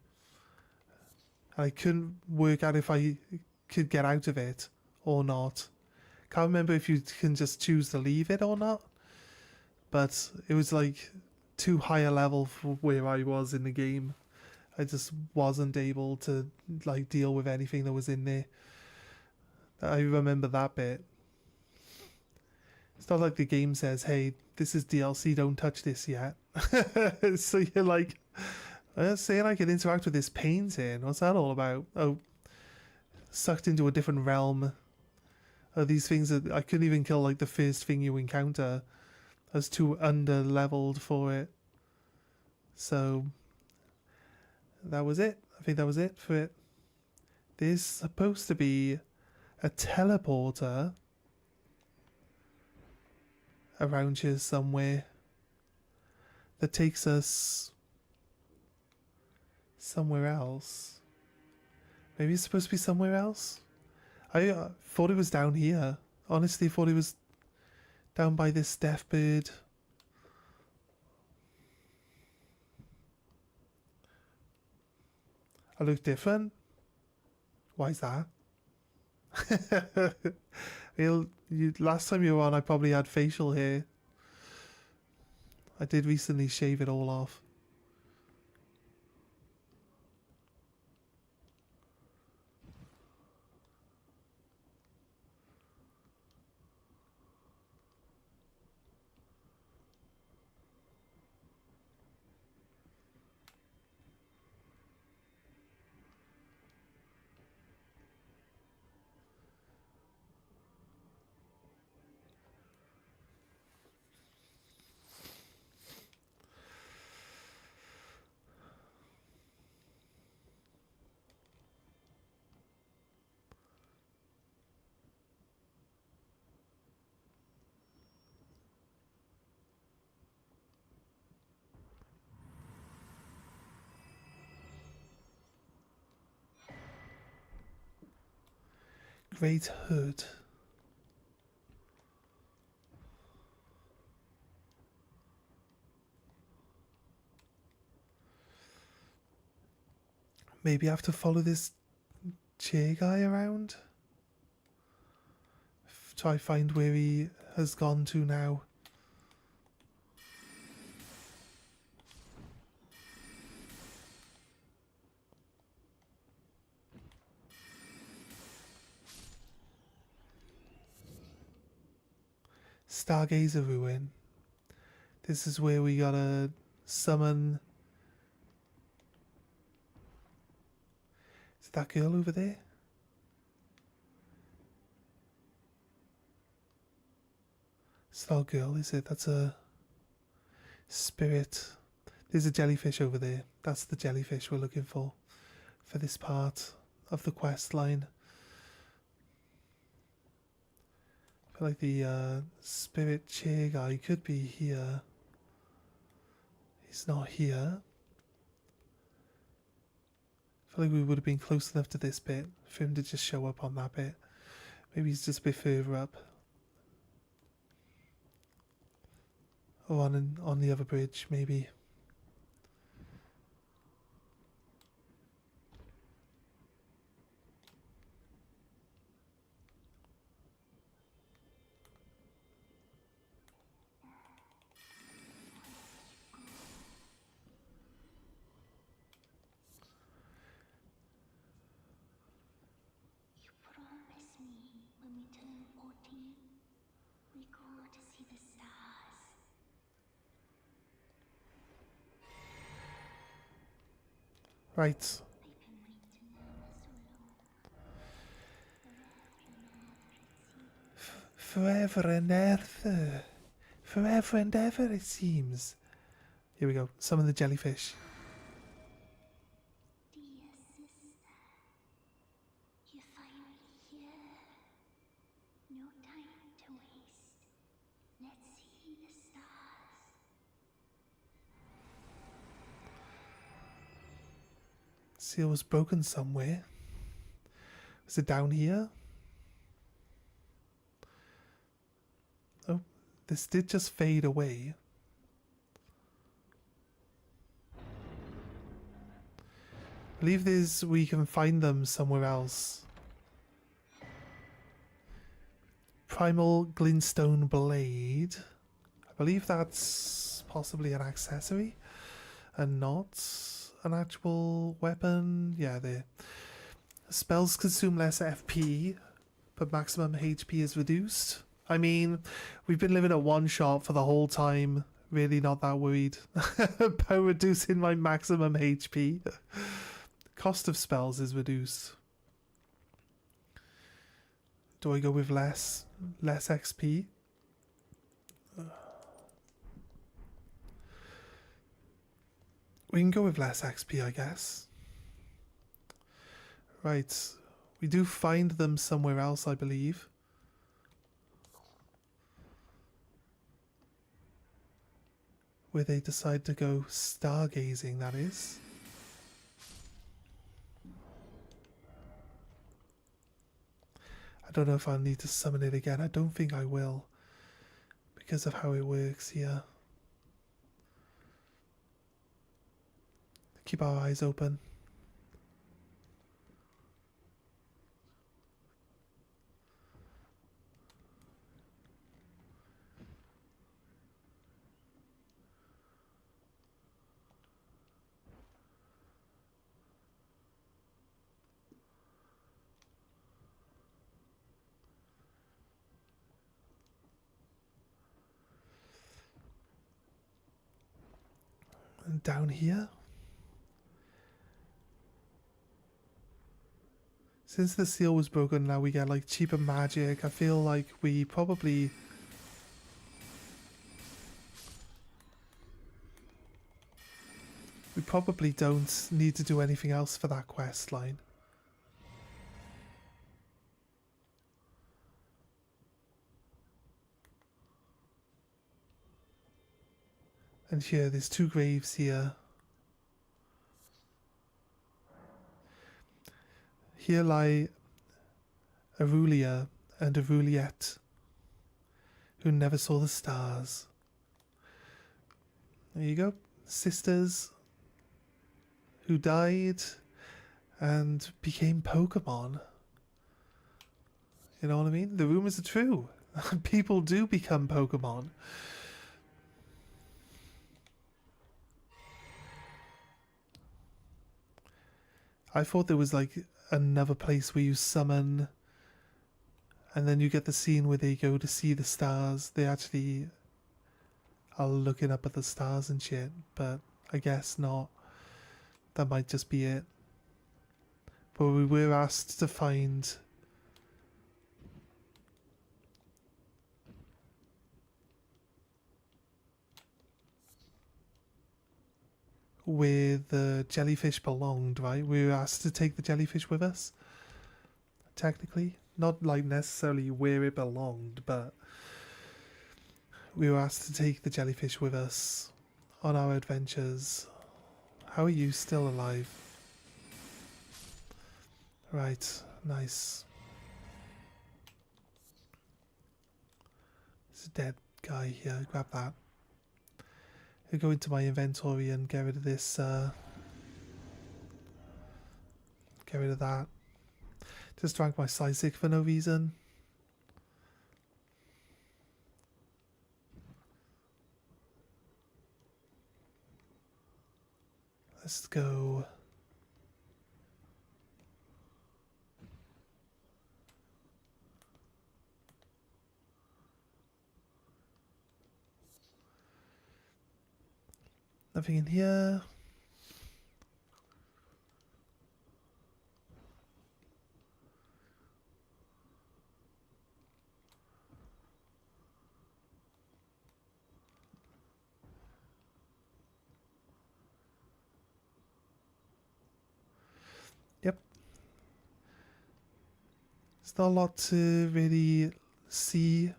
I couldn't work out if I could get out of it or not. Can't remember if you can just choose to leave it or not. But it was like too high a level for where I was in the game. I just wasn't able to like deal with anything that was in there. I remember that bit. It's not like the game says, "Hey, this is DLC. Don't touch this yet." So you're like, saying I can interact with this painting. What's that all about? Oh, sucked into a different realm. Oh, these things that I couldn't even kill. Like the first thing you encounter, I was too under leveled for it. So that was it. I think that was it for it. There's supposed to be a teleporter around here somewhere that takes us somewhere else. Maybe it's supposed to be somewhere else? I thought it was down here. Honestly, thought it was down by this death bird. I look different? Why is that? Last time you were on, I probably had facial hair. I did recently shave it all off. Great hood. Maybe I have to follow this chair guy around? Try find where he has gone to now. Stargazer Ruin. This is where we gotta summon... Is that girl over there? It's not a girl, is it? That's a spirit. There's a jellyfish over there. That's the jellyfish we're looking for this part of the quest line. I feel like the spirit chair guy could be here. He's not here. I feel like we would have been close enough to this bit for him to just show up on that bit. Maybe he's just a bit further up. Or on the other bridge, maybe. Right. forever and ever. Forever and ever, it seems. Here we go. Summon the jellyfish. Dear sister, you're finally here. No time to waste. Let's see the stars. Seal was broken somewhere. Was it down here? Oh, this did just fade away. I believe we can find them somewhere else. Primal glintstone blade. I believe that's possibly an accessory and not an actual weapon. Yeah, there. Spells consume less FP, but maximum HP is reduced. I mean, we've been living at one shot for the whole time. Really not that worried about reducing my maximum HP. Cost of spells is reduced. Do I go with less XP? We can go with less XP, I guess. Right. We do find them somewhere else, I believe. Where they decide to go stargazing, that is. I don't know if I'll need to summon it again. I don't think I will, because of how it works here. Keep our eyes open. And down here, since the seal was broken, now we get like cheaper magic. I feel like we probably don't need to do anything else for that quest line. And here, there's two graves here. Here lie Aurelia and Aureliette, who never saw the stars. There you go. Sisters who died and became Pokemon. You know what I mean? The rumors are true. People do become Pokemon. I thought there was like another place where you summon and then you get the scene where they go to see the stars. They actually are looking up at the stars and shit, but I guess not. That might just be it. But we were asked to find where the jellyfish belonged, right? We were asked to take the jellyfish with us. Technically. Not like necessarily where it belonged, but we were asked to take the jellyfish with us on our adventures. How are you still alive? Right, nice. There's a dead guy here, grab that. I'll go into my inventory and get rid of this, get rid of that. Just drank my Sizik for no reason. Let's go. Nothing in here. Yep. There's not a lot to really see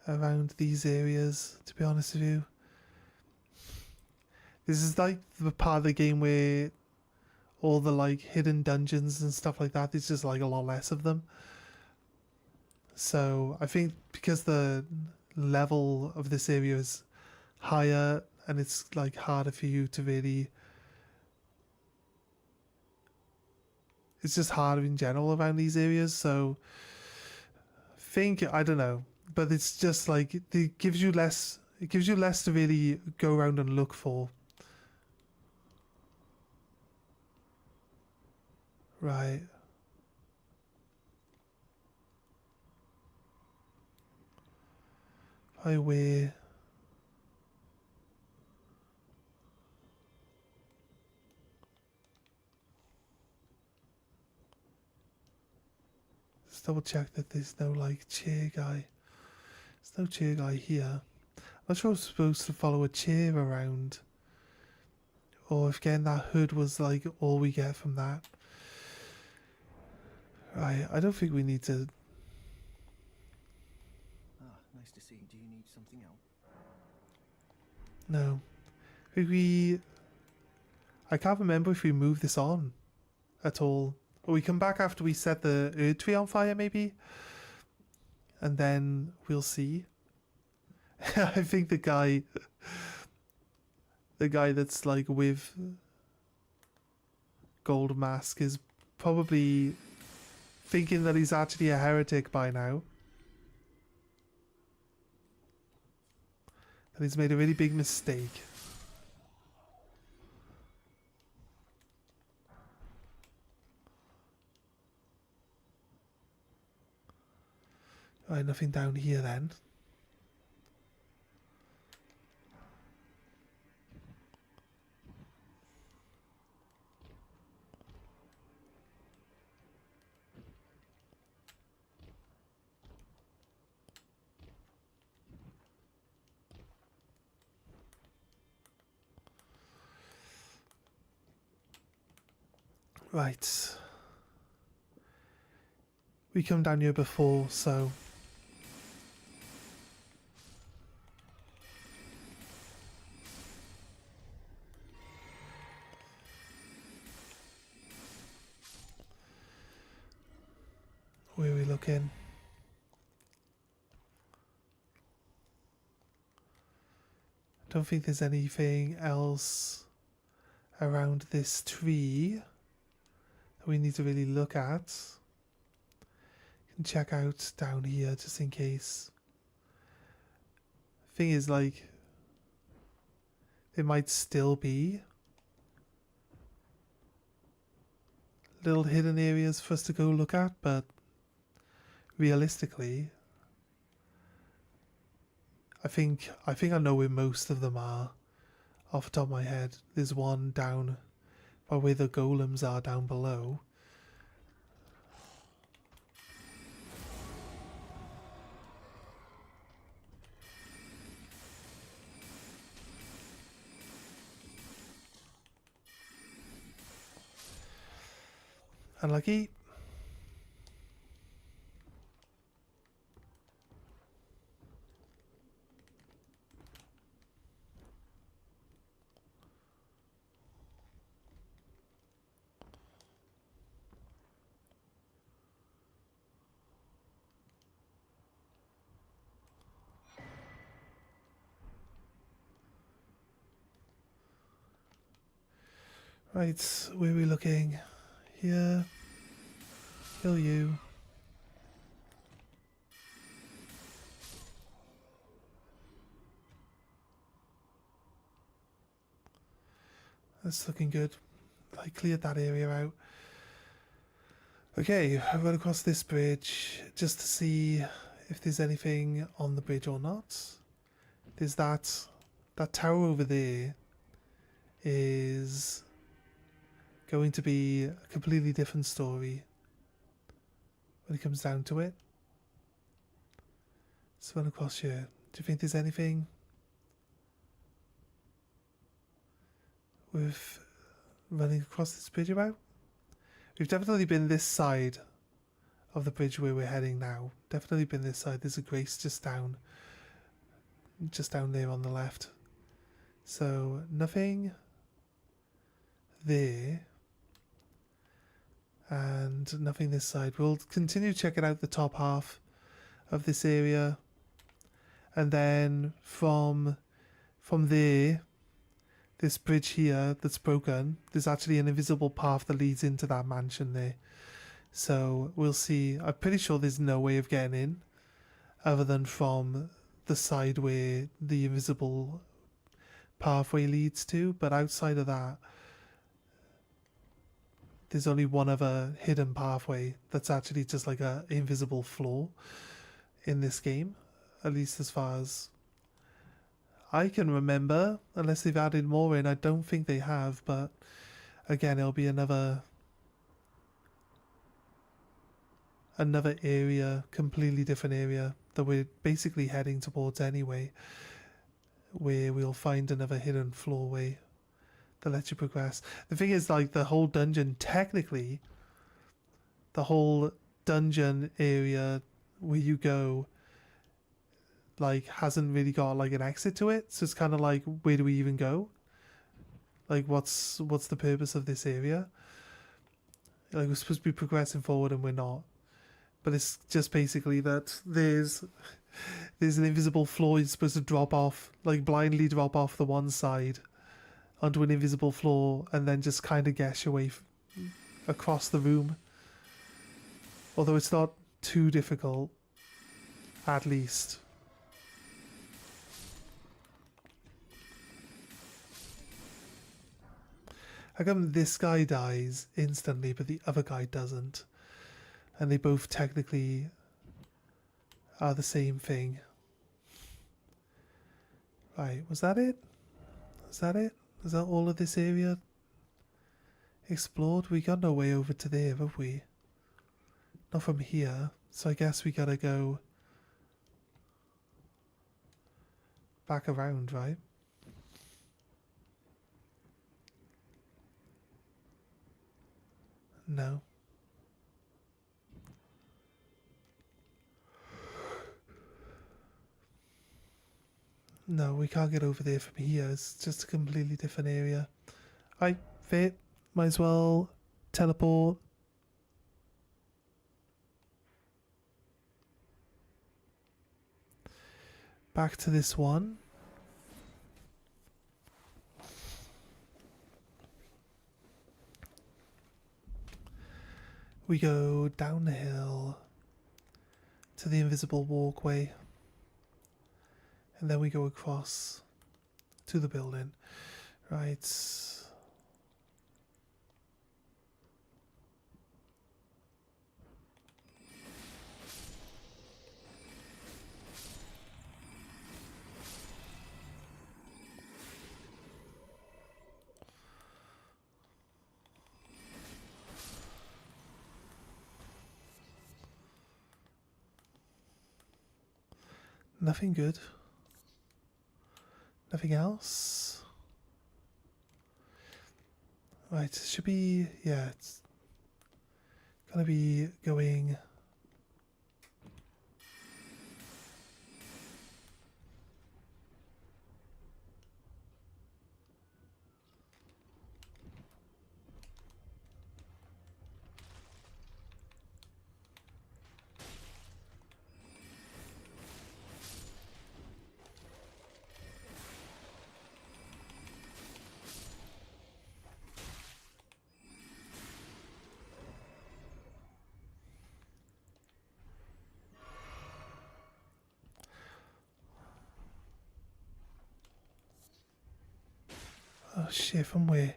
around these areas, to be honest with you. This is like the part of the game where all the like hidden dungeons and stuff like that, there's just like a lot less of them. So I think because the level of this area is higher and it's like harder for you to really, it's just harder in general around these areas. So I think, I don't know, but it's just like it gives you less to really go around and look for. Right. Highway. Let's double check that there's no like chair guy. There's no chair guy here. I'm not sure I'm supposed to follow a chair around, or if getting that hood was like all we get from that. Right, I don't think we need to. Ah, nice to see you. Do you need something else? No. I think I can't remember if we move this on at all. Or we come back after we set the Erd tree on fire, maybe? And then we'll see. I think the guy that's like with gold mask is probably thinking that he's actually a heretic by now. And he's made a really big mistake. Right, nothing down here then. Right. We come down here before, so where are we looking? I don't think there's anything else around this tree that we need to really look at. Can check out down here just in case. Thing is, like, there might still be little hidden areas for us to go look at, but realistically, I think I know where most of them are off the top of my head. There's one down by where the golems are down below. Unlucky. Right, where are we looking? Here. Kill you. That's looking good. I cleared that area out. Okay, I run across this bridge just to see if there's anything on the bridge or not. There's that tower over there is going to be a completely different story when it comes down to it. Let's run across here. Do you think there's anything with running across this bridge about? We've definitely been this side of the bridge where we're heading now. Definitely been this side. There's a grace just down there on the left. So nothing there. And nothing this side. We'll continue checking out the top half of this area. And then from there, this bridge here that's broken, there's actually an invisible path that leads into that mansion there. So we'll see. I'm pretty sure there's no way of getting in other than from the side where the invisible pathway leads to. But outside of that, there's only one other hidden pathway that's actually just like a invisible floor in this game. At least as far as I can remember, unless they've added more in. I don't think they have, but again, it'll be another area, completely different area that we're basically heading towards anyway, where we'll find another hidden floorway that lets you progress. The thing is, like, the whole dungeon, technically, the whole dungeon area where you go, like, hasn't really got like an exit to it. So it's kind of like, where do we even go? Like, what's the purpose of this area? Like, we're supposed to be progressing forward and we're not. But it's just basically that there's an invisible floor you're supposed to drop off, like blindly drop off the one side onto an invisible floor and then just kind of guess your way across the room. Although it's not too difficult, at least. How come this guy dies instantly but the other guy doesn't? And they both technically are the same thing. Right, was that it? Is that it? Is that all of this area explored? We got no way over to there, have we? Not from here. So I guess we gotta go back around, right? No. No, we can't get over there from here. It's just a completely different area. Right, fair. Might as well teleport. Back to this one. We go down the hill to the invisible walkway. And then we go across to the building. Right. Nothing good. Nothing else? Right, it should be, yeah, it's gonna be going oh shit, from where?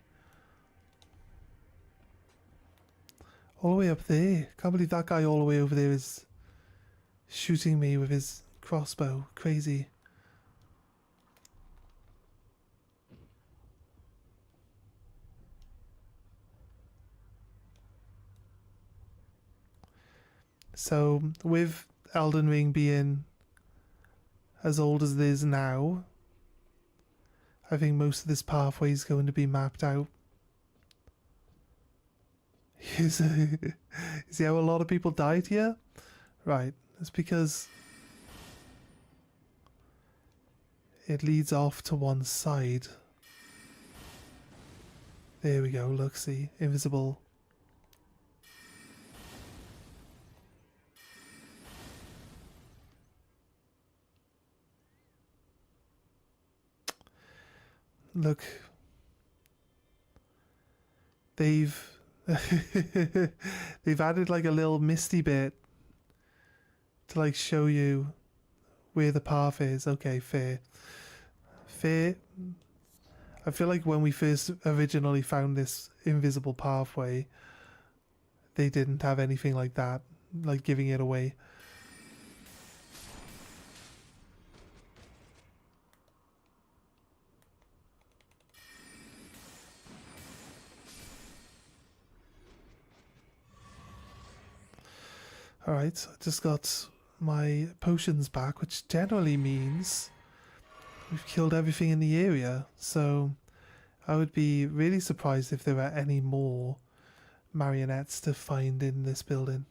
All the way up there. Can't believe that guy all the way over there is shooting me with his crossbow. Crazy. So, with Elden Ring being as old as it is now, I think most of this pathway is going to be mapped out You see how a lot of people died here? Right, it's because it leads off to one side. There we go, look, see, invisible. Look, they've they've added like a little misty bit to like show you where the path is. Okay, fair. Fair. I feel like when we first originally found this invisible pathway, they didn't have anything like that, like giving it away. Alright, I just got my potions back, which generally means we've killed everything in the area, so I would be really surprised if there were any more marionettes to find in this building.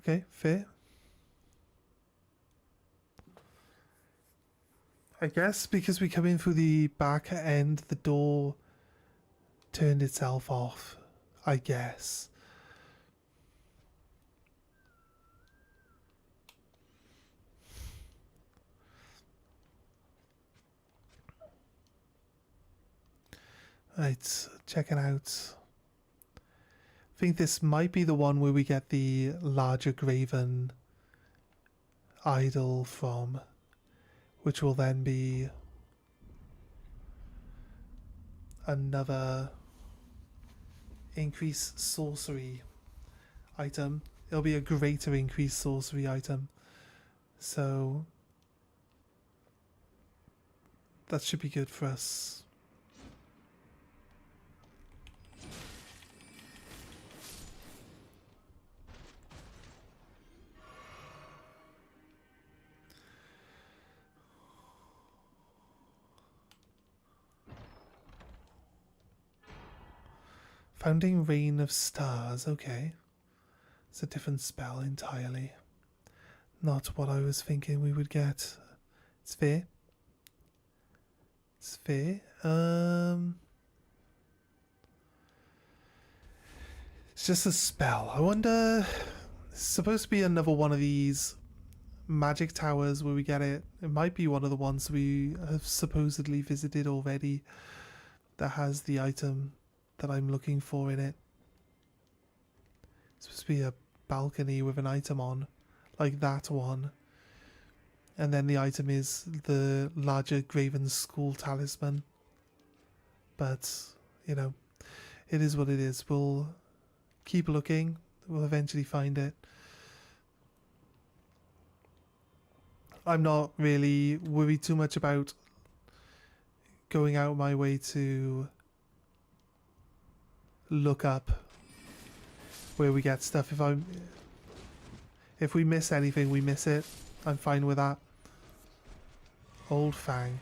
Okay, fair. I guess because we come in through the back end, the door turned itself off. I guess. Right, checking out. I think this might be the one where we get the larger graven idol from, which will then be another increase sorcery item. It'll be a greater increase sorcery item. So that should be good for us. Founding Rain of Stars, okay. It's a different spell entirely. Not what I was thinking we would get. It's fair. It's fair. It's just a spell. I wonder. It's supposed to be another one of these magic towers where we get it. It might be one of the ones we have supposedly visited already that has the item that I'm looking for in it. It's supposed to be a balcony with an item on, like that one. And then the item is the larger Graven School Talisman. But, you know, it is what it is. We'll keep looking. We'll eventually find it. I'm not really worried too much about going out my way to look up where we get stuff. If we miss anything, we miss it. I'm fine with that. Old Fang.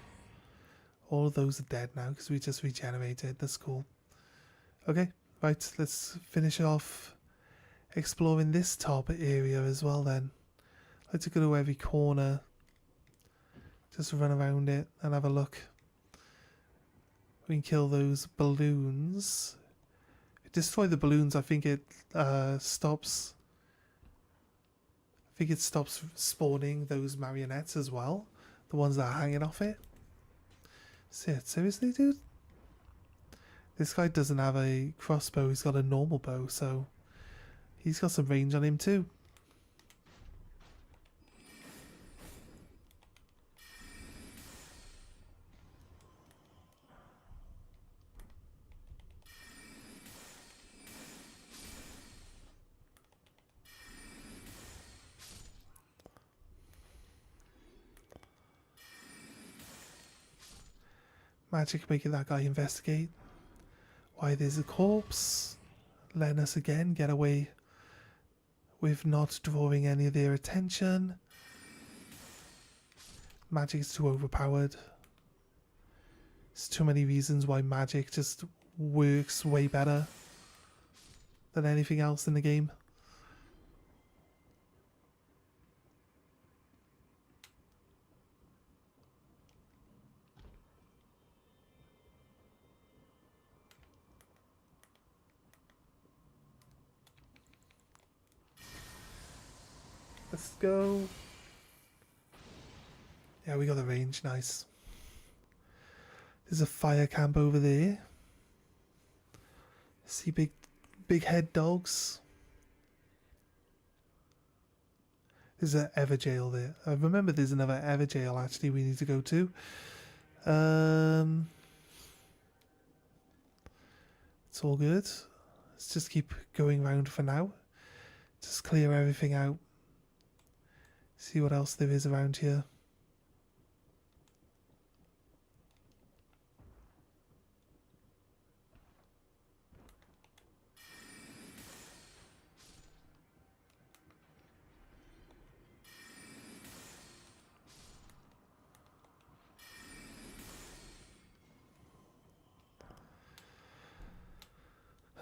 All of those are dead now because we just regenerated. That's cool. Okay, right, let's finish off exploring this top area as well then. I'd like to go to every corner. Just run around it and have a look. We can kill those balloons. Destroy the balloons, I think it stops. I think it stops spawning those marionettes as well. The ones that are hanging off it. Seriously, dude? This guy doesn't have a crossbow, he's got a normal bow, so he's got some range on him too. Magic making that guy investigate why there's a corpse, letting us again get away with not drawing any of their attention. Magic's too overpowered. There's too many reasons why magic just works way better than anything else in the game. Let's go. Yeah, we got the range. Nice. There's a fire camp over there. See big head dogs. There's an Everjail there. I remember there's another Everjail actually we need to go to. It's all good. Let's just keep going round for now. Just clear everything out. See what else there is around here.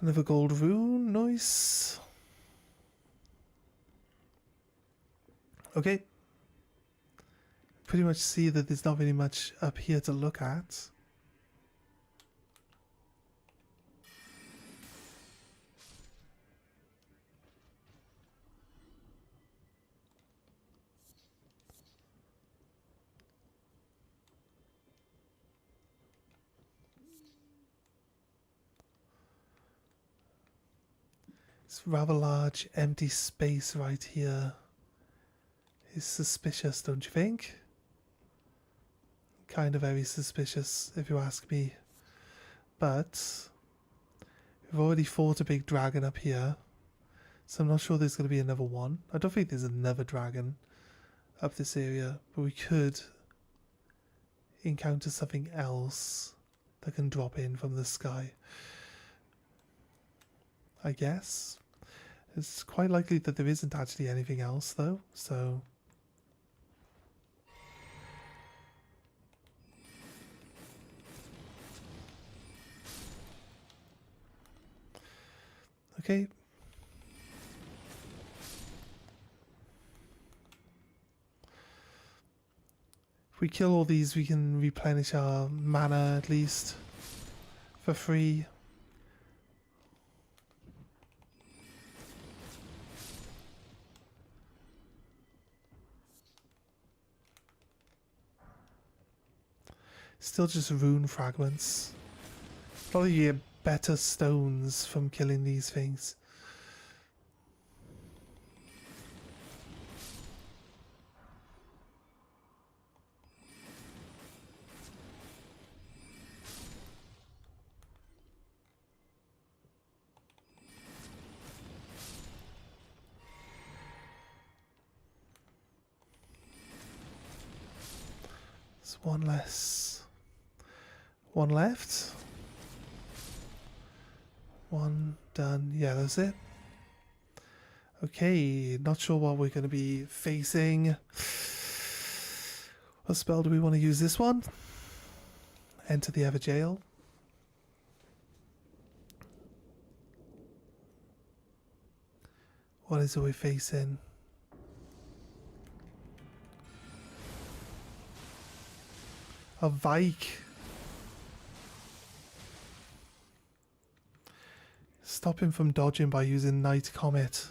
Another gold rune, nice. Okay. Pretty much see that there's not really much up here to look at. This rather large empty space right here is suspicious, don't you think? Kind of very suspicious, if you ask me. But we've already fought a big dragon up here, so I'm not sure there's going to be another one. I don't think there's another dragon up this area, but we could encounter something else that can drop in from the sky. I guess. It's quite likely that there isn't actually anything else though, so... Okay. If we kill all these, we can replenish our mana at least for free. Still just rune fragments. Probably get better stones from killing these things. There's one less. One left. One done. Yeah, that's it. Okay, not sure what we're going to be facing. What spell do we want to use this one? Enter the Everjail. What is it we're facing? A Vike. Stop him from dodging by using Night Comet.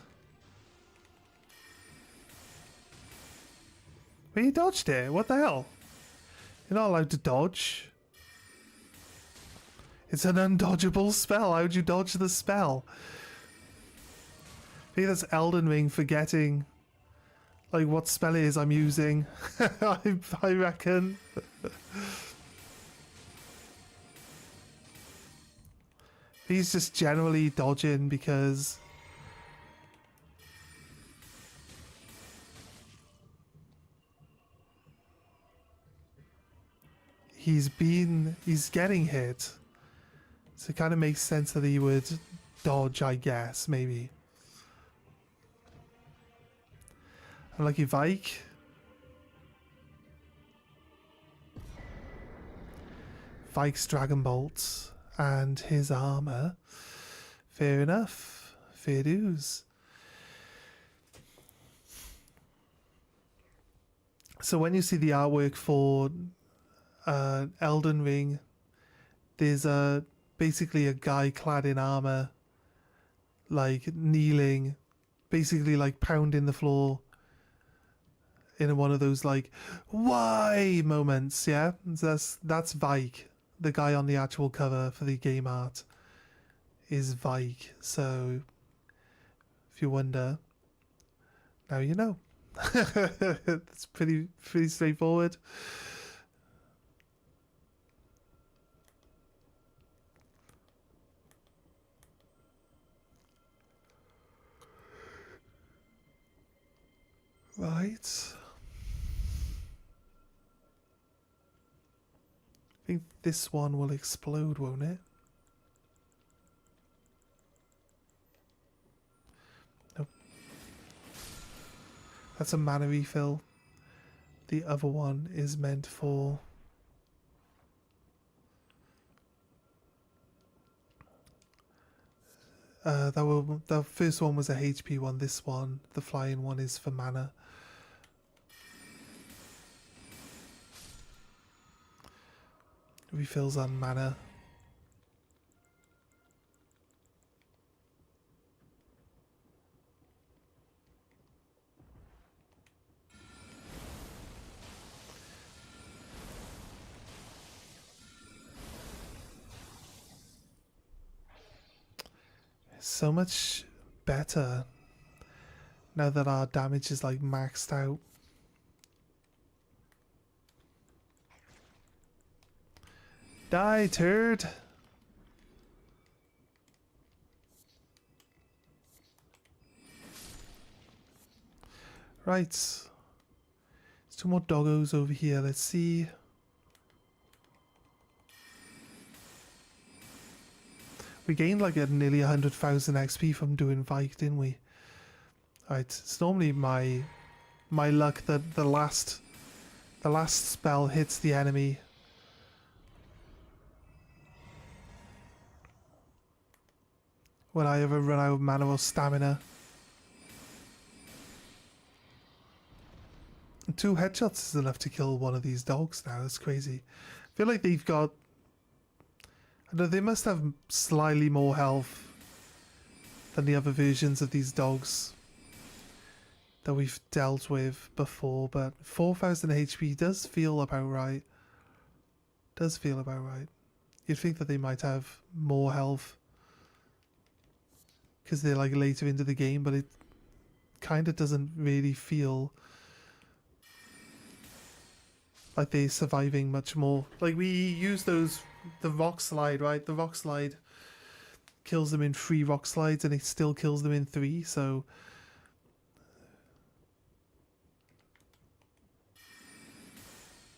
But he dodged it. What the hell? You're not allowed to dodge. It's an undodgeable spell. How would you dodge the spell? I think that's Elden Ring forgetting like what spell it is I'm using. I reckon. He's just generally dodging because he's getting hit. So it kind of makes sense that he would dodge, I guess, maybe. Unlucky Vike. Vike's Dragon Bolts and his armor. Fair enough. Fair dues. So when you see the artwork for Elden Ring, there's basically a guy clad in armor, like kneeling, basically like pounding the floor in one of those like why moments. Yeah, that's Vike. The guy on the actual cover for the game art is Vike. So if you wonder, now you know. It's pretty straightforward. Right. I think this one will explode, won't it? Nope. That's a mana refill. The other one is meant for... the first one was a HP one. This one, the flying one, is for mana. Refills on mana. So much better now that our damage is like maxed out. Die, turd! Right. There's 2 more doggos over here. Let's see. We gained like nearly 100,000 XP from doing Vike, didn't we? Right. It's normally my luck that the last spell hits the enemy. When I ever run out of mana or stamina. 2 headshots is enough to kill one of these dogs now. That's crazy. I feel like they've got... I know they must have slightly more health than the other versions of these dogs that we've dealt with before, but 4,000 HP does feel about right. Does feel about right. You'd think that they might have more health because they're like later into the game, but it kind of doesn't really feel like they're surviving much more. Like we use the rock slide, right? The rock slide kills them in 3 rock slides and it still kills them in 3, so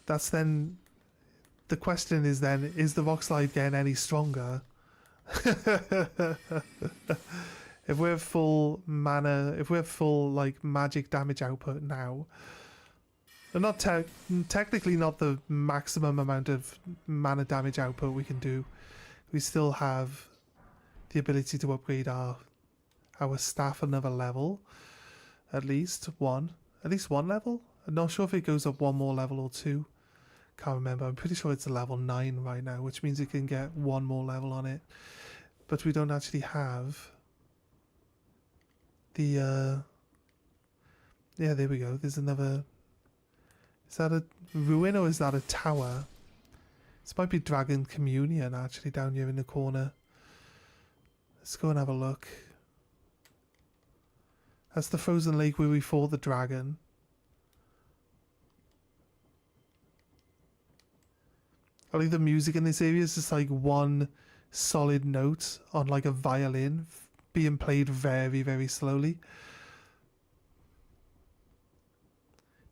that's then the question is then, is the rock slide getting any stronger? If we're full mana, if we're full like magic damage output now, and not technically not the maximum amount of mana damage output we can do, we still have the ability to upgrade our staff another level, at least one level. I'm not sure if it goes up 1 more level or 2. Can't remember. I'm pretty sure it's a level 9 right now, which means it can get 1 more level on it. But we don't actually have the yeah, there we go. There's another. Is that a ruin or is that a tower? This might be Dragon Communion actually down here in the corner. Let's go and have a look. That's the frozen lake where we fought the dragon. I think the music in this area is just like one solid note on like a violin being played very, very slowly.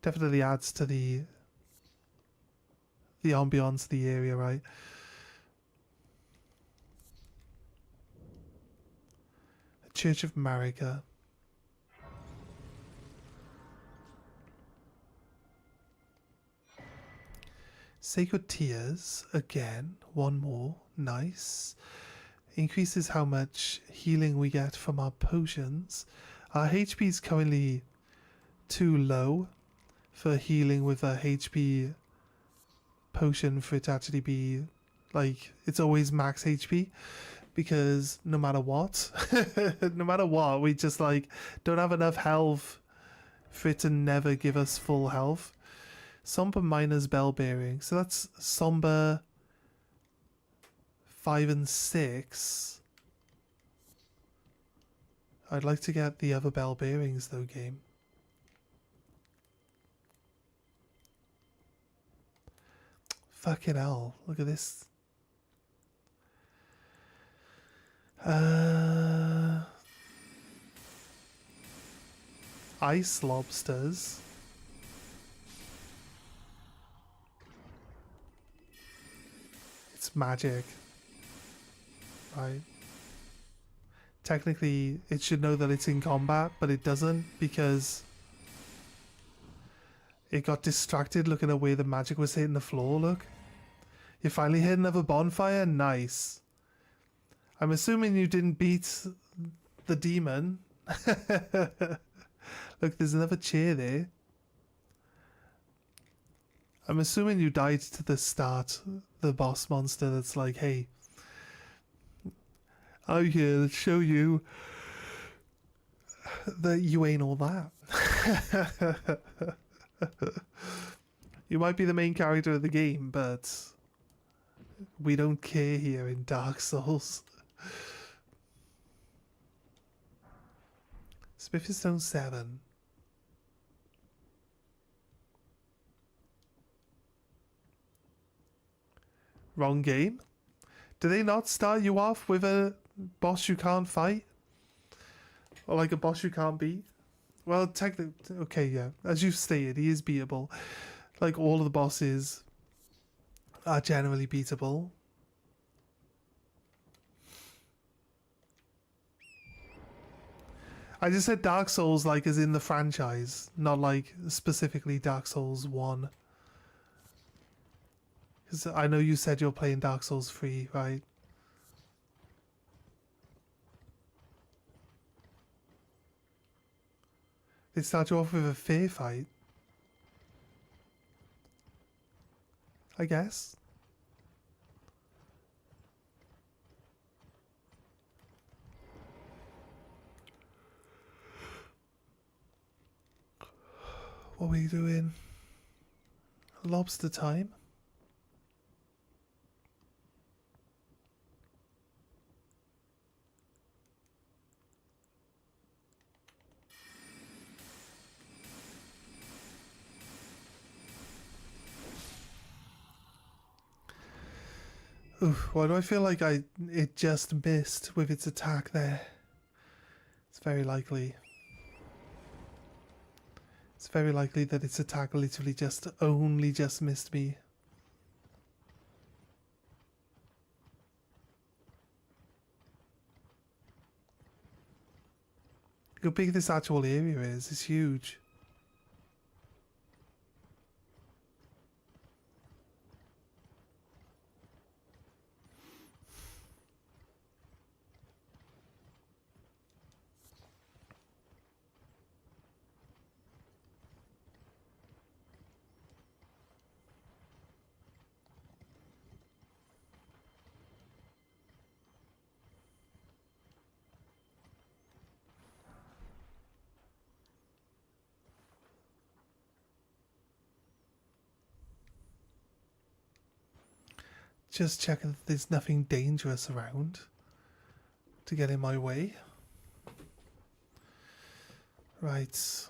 Definitely adds to the the ambiance of the area, right? Church of Mariga. Sacred Tears, again, one more, nice. Increases how much healing we get from our potions. Our HP is currently too low for healing with a HP potion for it to actually be, like, it's always max HP. Because no matter what, no matter what, we just, like, don't have enough health for it to never give us full health. Somber Miner's Bell Bearing. So that's Somber 5 and 6. I'd like to get the other Bell Bearings though, game. Fucking hell. Look at this. Ice Lobsters. It's magic. Right. Technically, it should know that it's in combat, but it doesn't because it got distracted looking at where the magic was hitting the floor, look. You finally hit another bonfire? Nice. I'm assuming you didn't beat the demon. Look, there's another chair there. I'm assuming you died to the start, the boss monster that's like, hey, I'm here to show you that you ain't all that. You might be the main character of the game, but we don't care here in Dark Souls. Smithstone 7. Wrong game? Do they not start you off with a boss you can't fight? Or like a boss you can't beat? Well, technically, okay, yeah. As you've stated, he is beatable. Like all of the bosses are generally beatable. I just said Dark Souls like as in the franchise, not like specifically Dark Souls 1. Because I know you said you're playing Dark Souls 3, right? They start you off with a fair fight. I guess. What are we doing? Lobster time? Oof, why do I feel like it just missed with its attack there? It's very likely. It's very likely that its attack literally only just missed me. Look how big this actual area is. It's huge. Just checking that there's nothing dangerous around to get in my way. Right.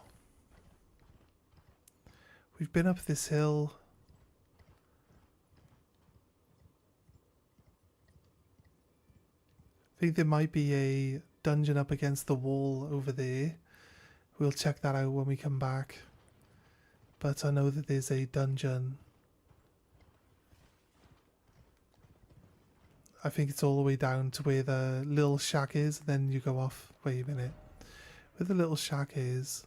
We've been up this hill. I think there might be a dungeon up against the wall over there. We'll check that out when we come back. But I know that there's a dungeon I think it's all the way down to where the little shack is. Then you go off. Wait a minute. Where the little shack is.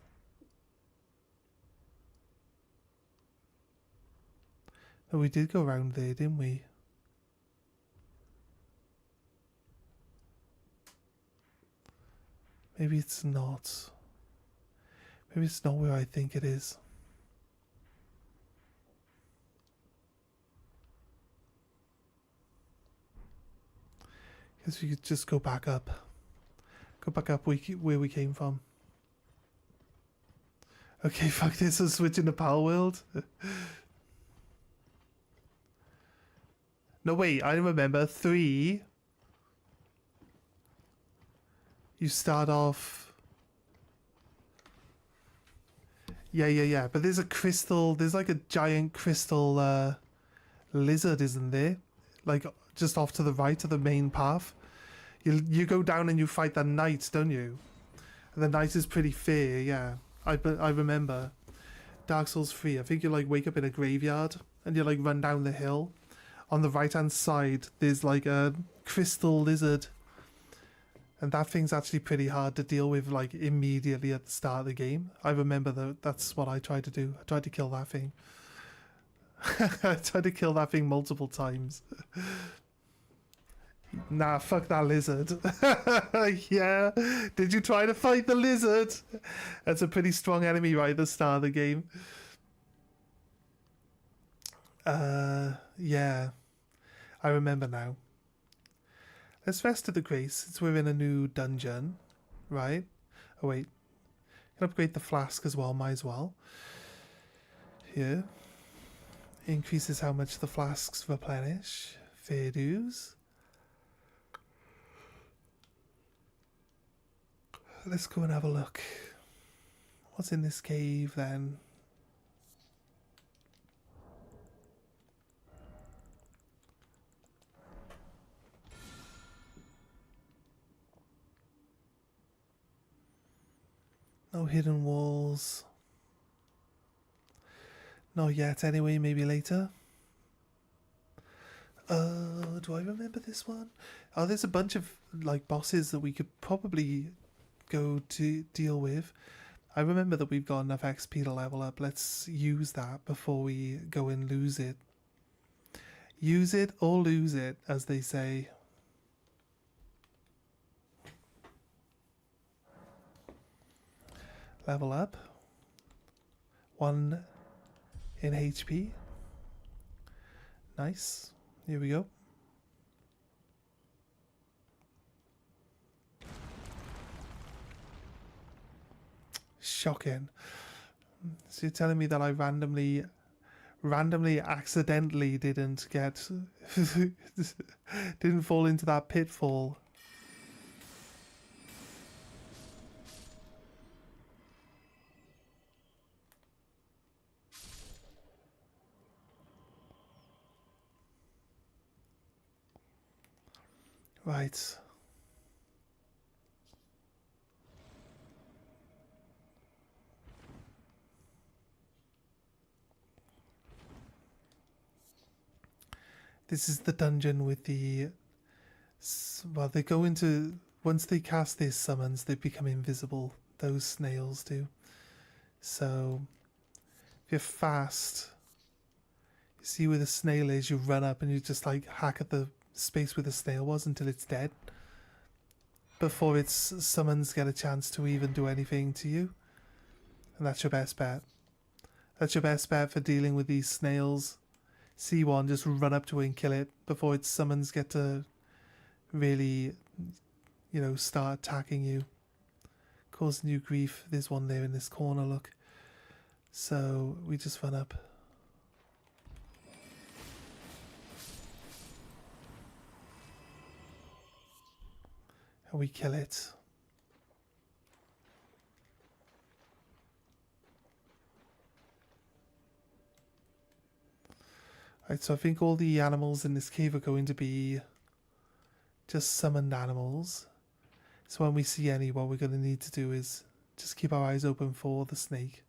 Oh, we did go around there, didn't we? Maybe it's not. Maybe it's not where I think it is. Guess we could just go back up. Go back up where we came from. Okay, fuck this. I'm switching to Pal World. No, wait. I remember 3. You start off... Yeah. But there's a crystal... There's like a giant crystal lizard, isn't there? Like, just off to the right of the main path. You go down and you fight the knight, don't you? And the knight is pretty fair, yeah. I remember. Dark Souls 3. I think you like wake up in a graveyard and you like run down the hill. On the right hand side, there's like a crystal lizard. And that thing's actually pretty hard to deal with like immediately at the start of the game. I remember that's what I tried to do. I tried to kill that thing. I tried to kill that thing multiple times. Nah, fuck that lizard. Yeah. Did you try to fight the lizard? That's a pretty strong enemy right at the start of the game. Yeah. I remember now. Let's rest of the grace since we're in a new dungeon. Right? Oh wait. Can upgrade the flask as well, might as well. Here. Increases how much the flasks replenish. Fair dues. Let's go and have a look. What's in this cave then? No hidden walls. Not yet anyway, maybe later. Do I remember this one? Oh, there's a bunch of like bosses that we could probably go to deal with. I remember that we've got enough XP to level up. Let's use that before we go and lose it. Use it or lose it, as they say. Level up. 1 in HP. Nice. Here we go. Shocking. So you're telling me that I randomly accidentally didn't get didn't fall into that pitfall. Right. This is the dungeon with the... Well, they go into... Once they cast these summons, they become invisible. Those snails do. So, if you're fast, you see where the snail is, you run up and you just like hack at the space where the snail was until it's dead. Before its summons get a chance to even do anything to you. And that's your best bet. That's your best bet for dealing with these snails. See one, just run up to it and kill it before its summons get to really, you know, start attacking you. Causing you grief. There's one there in this corner, look. So we just run up. And we kill it. Right, so I think all the animals in this cave are going to be just summoned animals. So when we see any, what we're going to need to do is just keep our eyes open for the snake.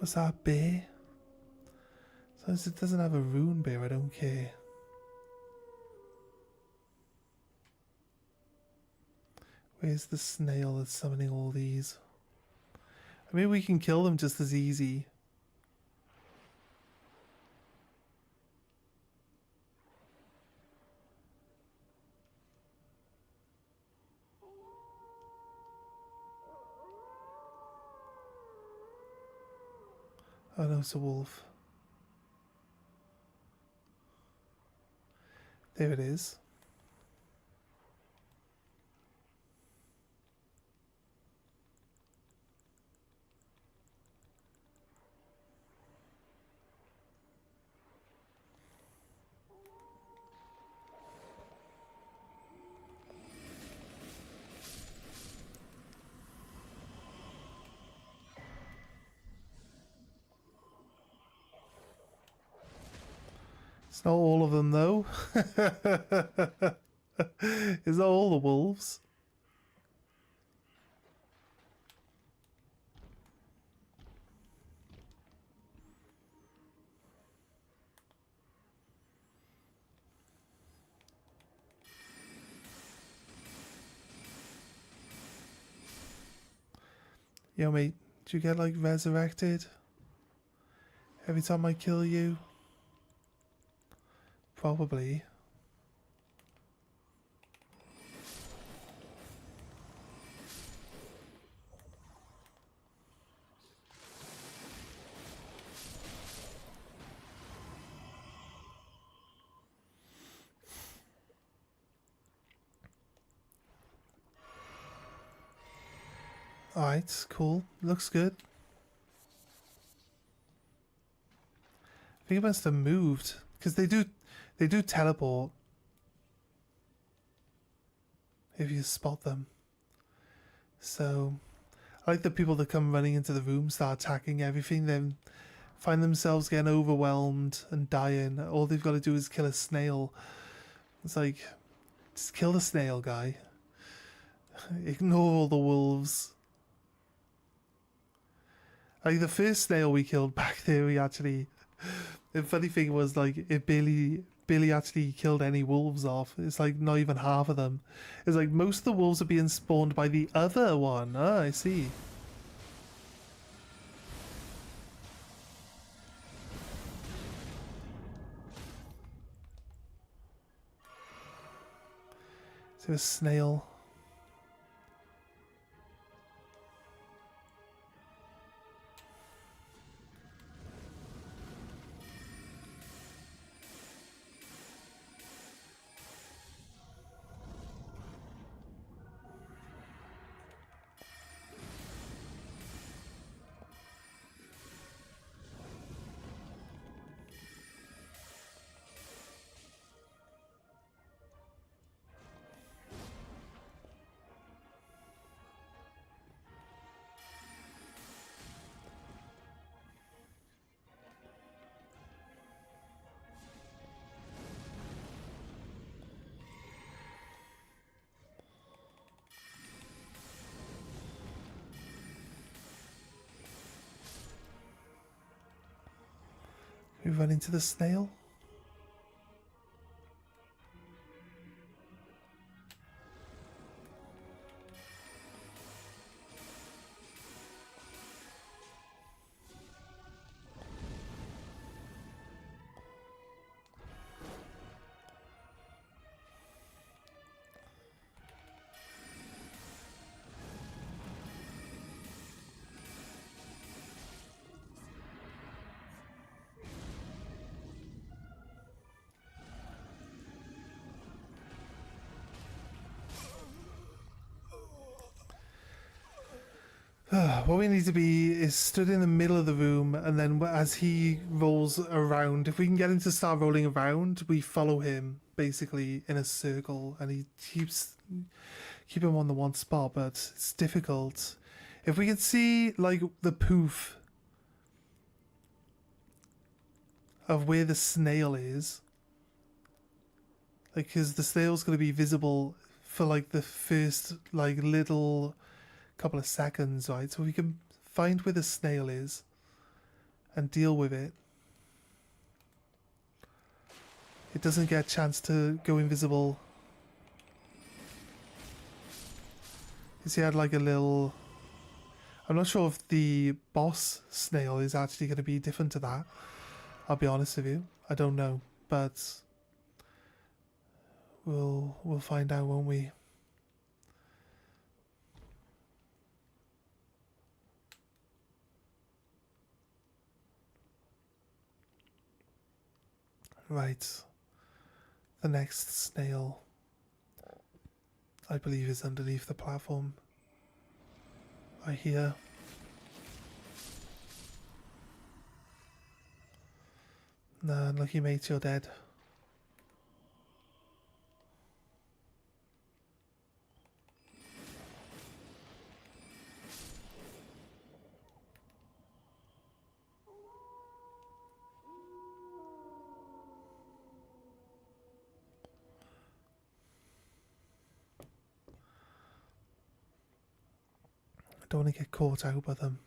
What's that, bear? As long as it doesn't have a rune bear, I don't care. Where's the snail that's summoning all these? I mean, we can kill them just as easy. Oh no, it's a wolf. There it is. It's not all of them though. It's not all the wolves. Yo mate, do you get like resurrected every time I kill you? Probably. Alright, cool. Looks good. I think it must have moved. Because they do teleport. If you spot them. So I like the people that come running into the room, start attacking everything, then find themselves getting overwhelmed and dying. All they've got to do is kill a snail. It's like, just kill the snail, guy. Ignore all the wolves. Like the first snail we killed back there, we actually... The funny thing was, like, it barely actually killed any wolves off. It's like not even half of them. It's like most of the wolves are being spawned by the other one. Ah, I see. So a snail. We run into the snail. What we need to be is stood in the middle of the room, and then as he rolls around, if we can get him to start rolling around, we follow him basically in a circle, and he keep him on the one spot, but it's difficult. If we can see like the poof of where the snail is, like, because the snail's going to be visible for like the first like little couple of seconds, right? So we can find where the snail is, and deal with it. It doesn't get a chance to go invisible. You see, I had like a little... I'm not sure if the boss snail is actually going to be different to that. I'll be honest with you. I don't know. But we'll find out, won't we? Right. The next snail, I believe, is underneath the platform. I hear. No, unlucky mate, you're dead. I don't want to get caught out by them.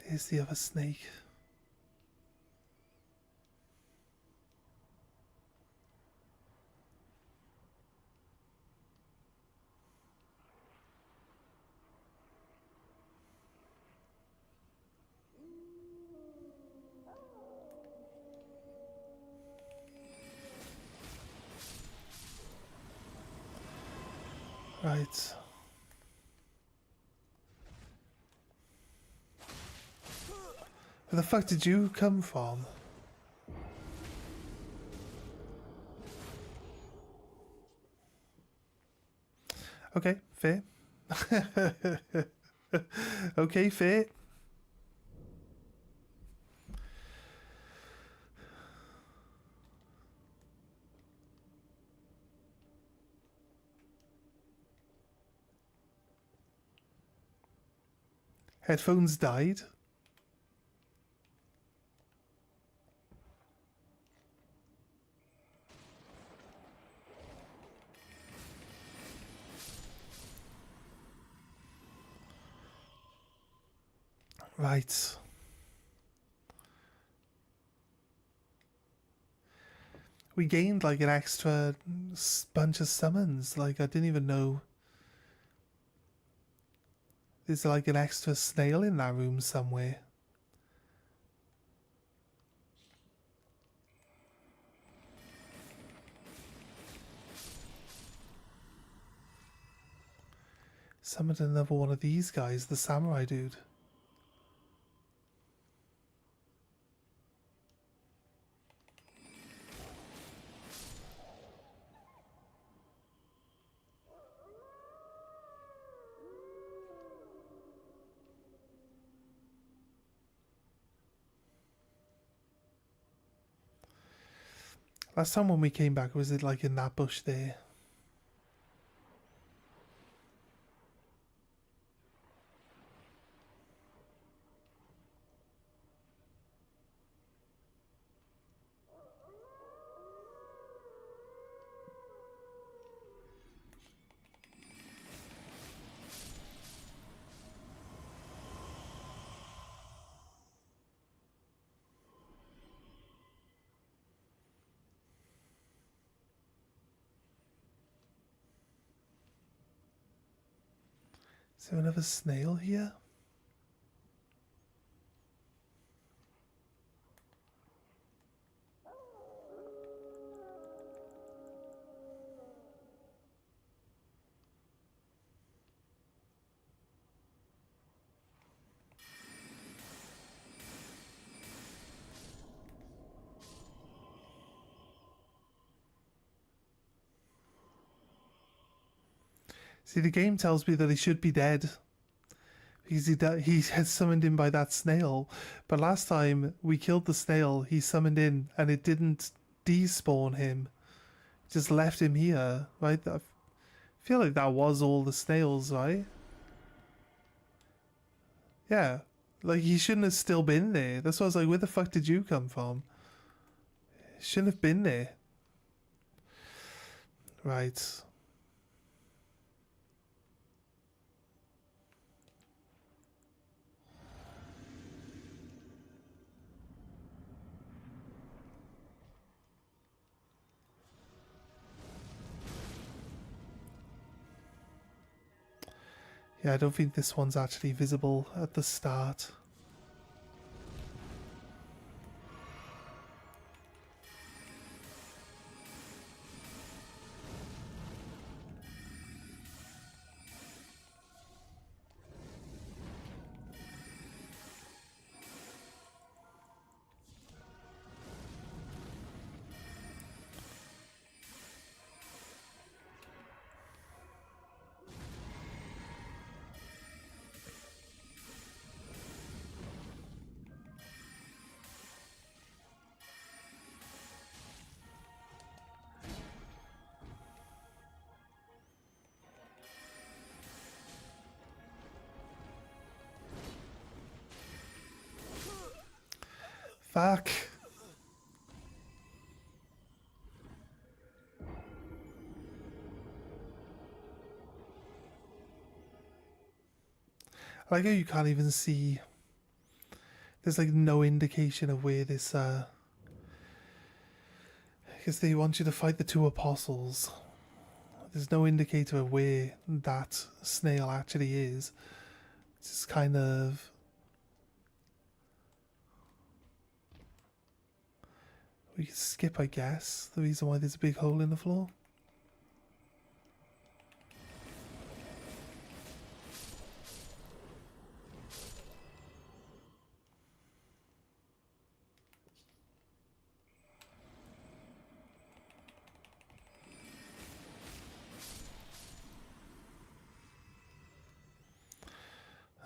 Here's the other snake. Right. Where the fuck did you come from? Okay, fair. Okay, fair. Headphones died. Right. We gained like an extra bunch of summons. Like, I didn't even know. There's like an extra snail in that room somewhere. Summoned another one of these guys, the samurai dude. Last time when we came back, was it like in that bush there? Is there another snail here? See, the game tells me that he should be dead. Because he had summoned in by that snail. But last time we killed the snail, he summoned in and it didn't despawn him. Just left him here, right? I feel like that was all the snails, right? Yeah. Like, he shouldn't have still been there. That's why I was like, where the fuck did you come from? Shouldn't have been there. Right. Yeah, I don't think this one's actually visible at the start. Fuck. I like how you can't even see. There's like no indication of where this because they want you to fight the two apostles. There's no indicator of where that snail actually is. It's just kind of. We can skip, I guess, the reason why there's a big hole in the floor.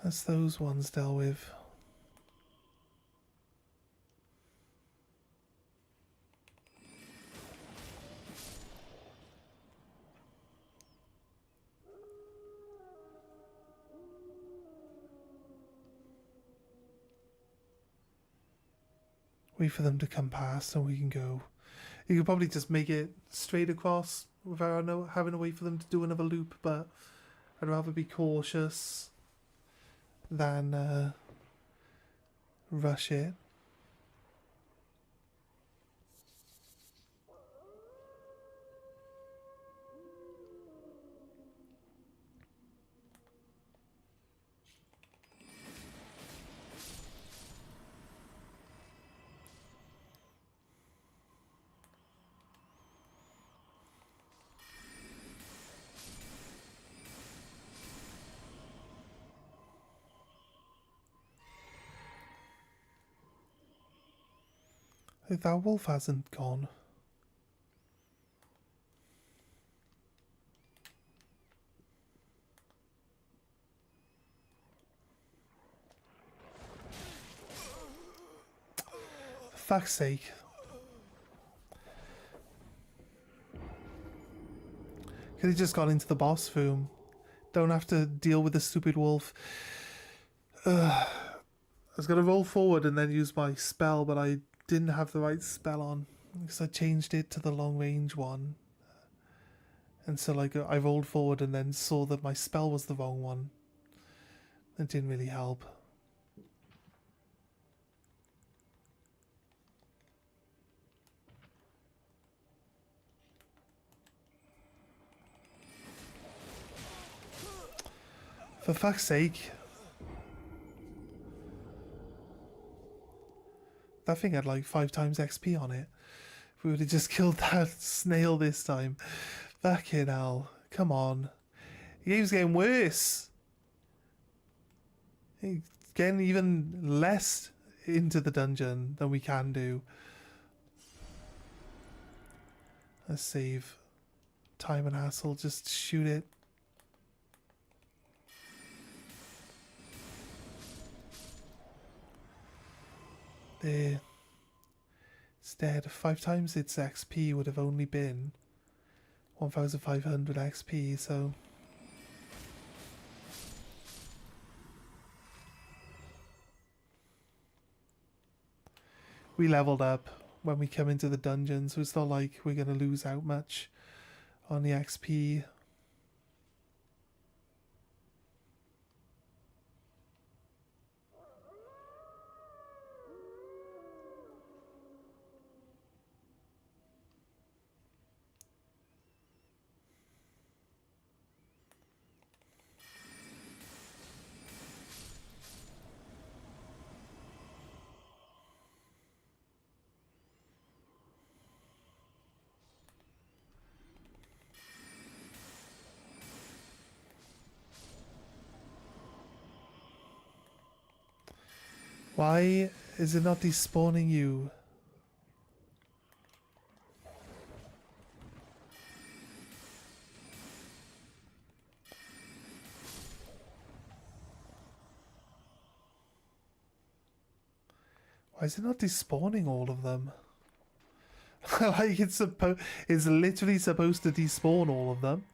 That's those ones dealt with. Wait for them to come past and we can go. You could probably just make it straight across without having to wait for them to do another loop, but I'd rather be cautious than rush it. Like that wolf hasn't gone. For fuck's sake. Could have just gone into the boss room. Don't have to deal with the stupid wolf. I was going to roll forward and then use my spell, but I didn't have the right spell on because I changed it to the long range one. And so like I rolled forward and then saw that my spell was the wrong one. It didn't really help. For fuck's sake. That thing had like 5 times XP on it. If we would have just killed that snail this time. Fucking hell. Come on. The game's getting worse. It's getting even less into the dungeon than we can do. Let's save time and hassle. Just shoot it. There. It's dead. 5 times its XP would have only been 1,500 XP, so we leveled up when we come into the dungeon, so it's not like we're going to lose out much on the XP. Why is it not despawning you? Why is it not despawning all of them? Like it's literally supposed to despawn all of them.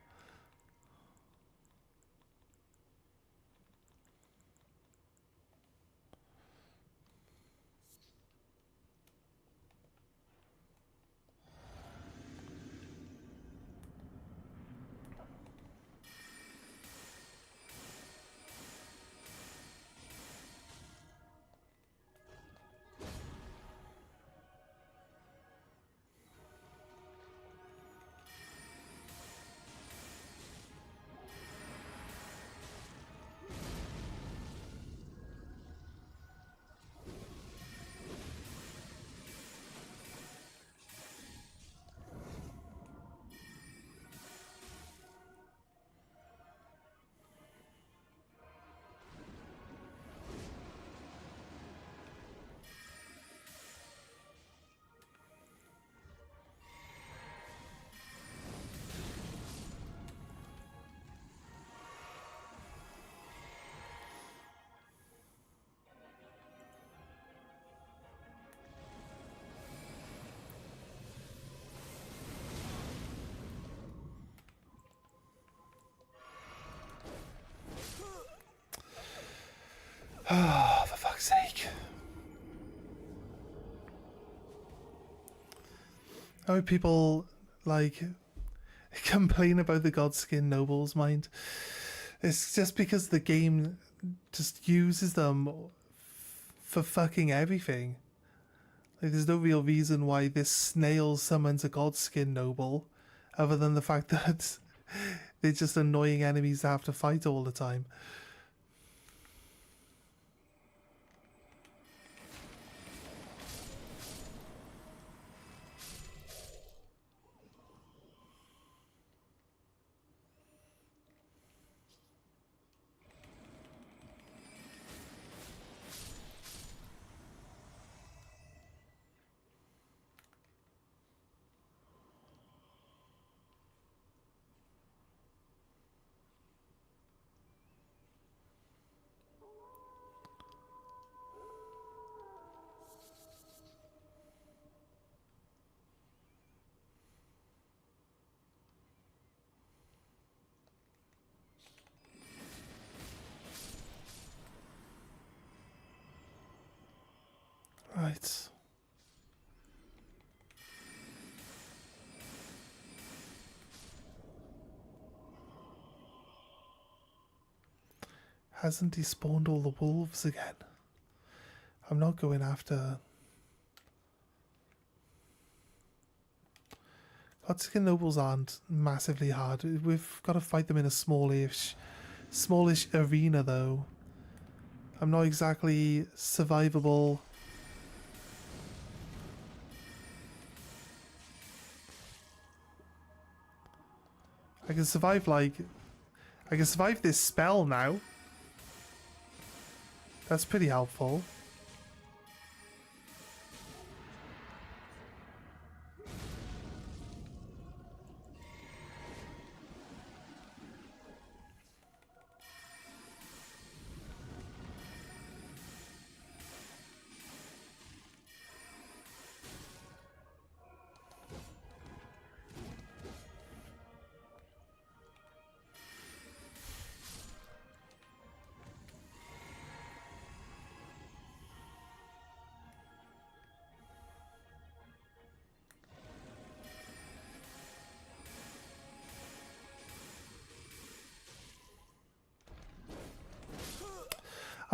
Oh, for fuck's sake. How people, like, complain about the Godskin Nobles, mind? It's just because the game just uses them for fucking everything. Like, there's no real reason why this snail summons a Godskin Noble, other than the fact that they're just annoying enemies to have to fight all the time. Right. Hasn't he spawned all the wolves again? I'm not going after... Godskin Nobles aren't massively hard. We've got to fight them in a smallish arena, though. I'm not exactly survivable. I can survive, like... I can survive this spell now. That's pretty helpful.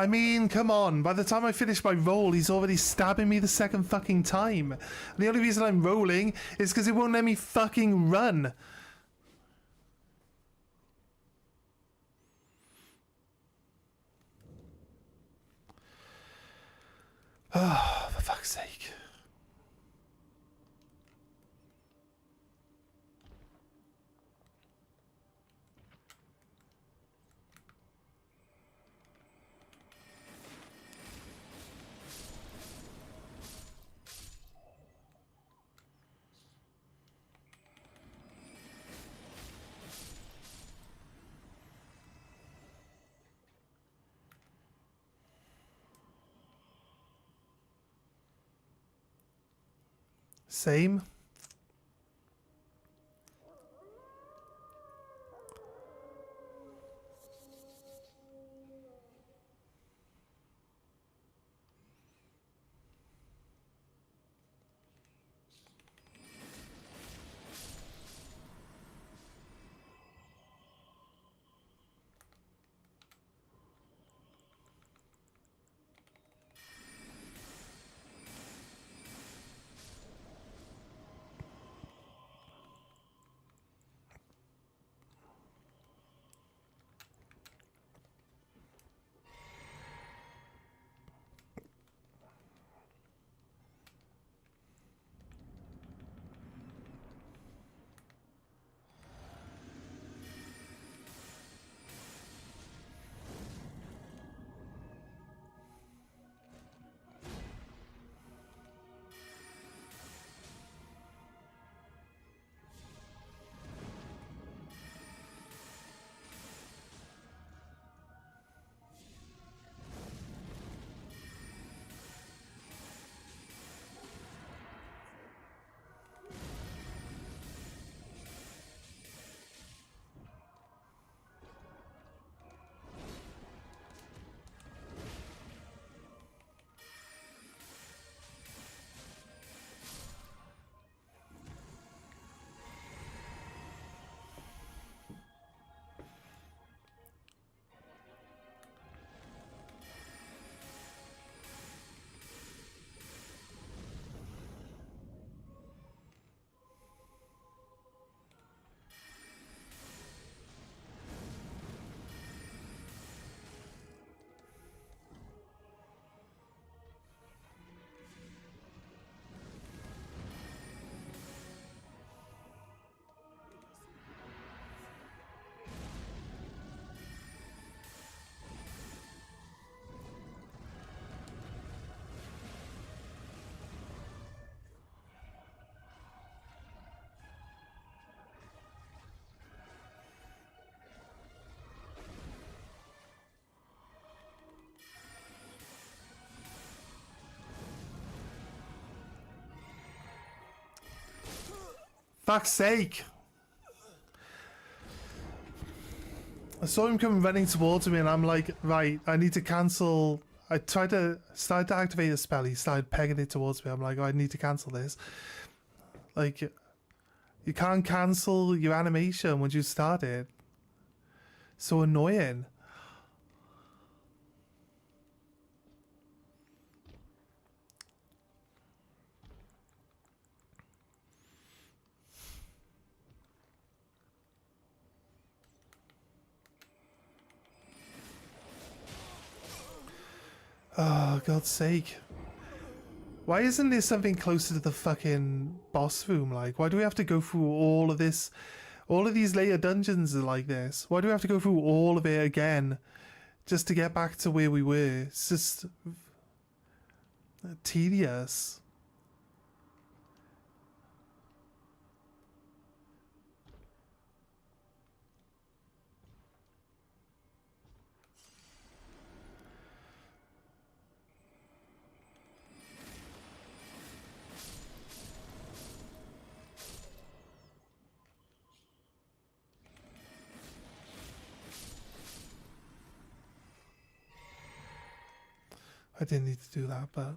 I mean, come on. By the time I finish my roll, he's already stabbing me the second fucking time. And the only reason I'm rolling is because it won't let me fucking run. Oh, for fuck's sake. Same. Fuck's sake. I saw him come running towards me and I'm like, right, I need to cancel. I tried to start to activate a spell. He started pegging it towards me. I'm like, oh, I need to cancel this. Like, you can't cancel your animation once you start it. So annoying. Oh, God's sake. Why isn't there something closer to the fucking boss room? Like, why do we have to go through all of this? All of these later dungeons are like this. Why do we have to go through all of it again just to get back to where we were? It's just tedious. I didn't need to do that, but...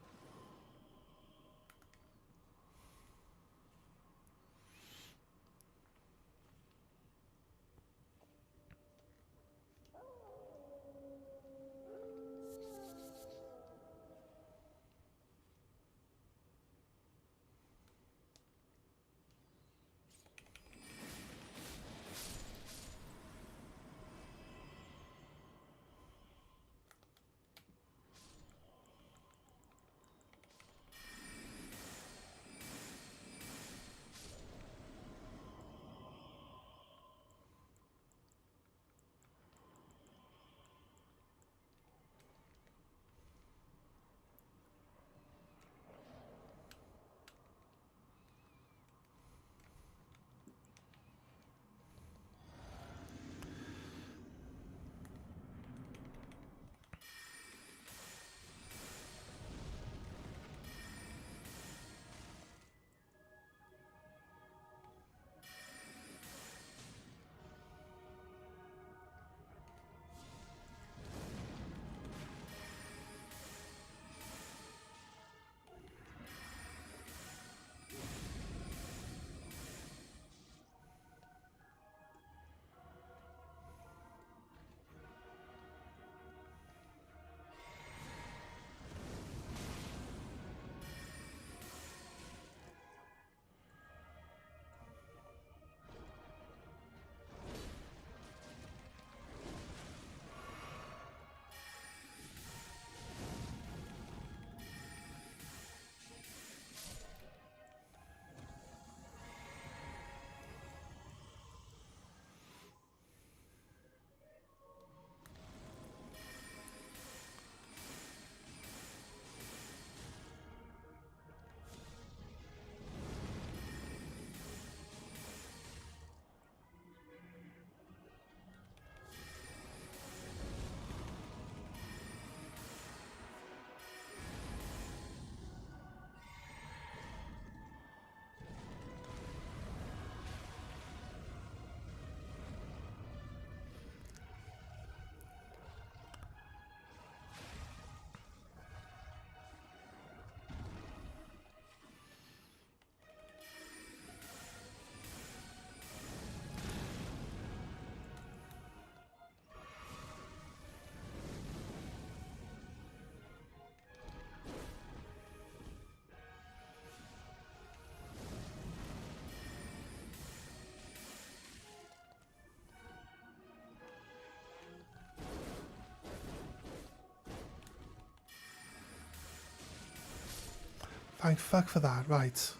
Thank fuck for that. Right.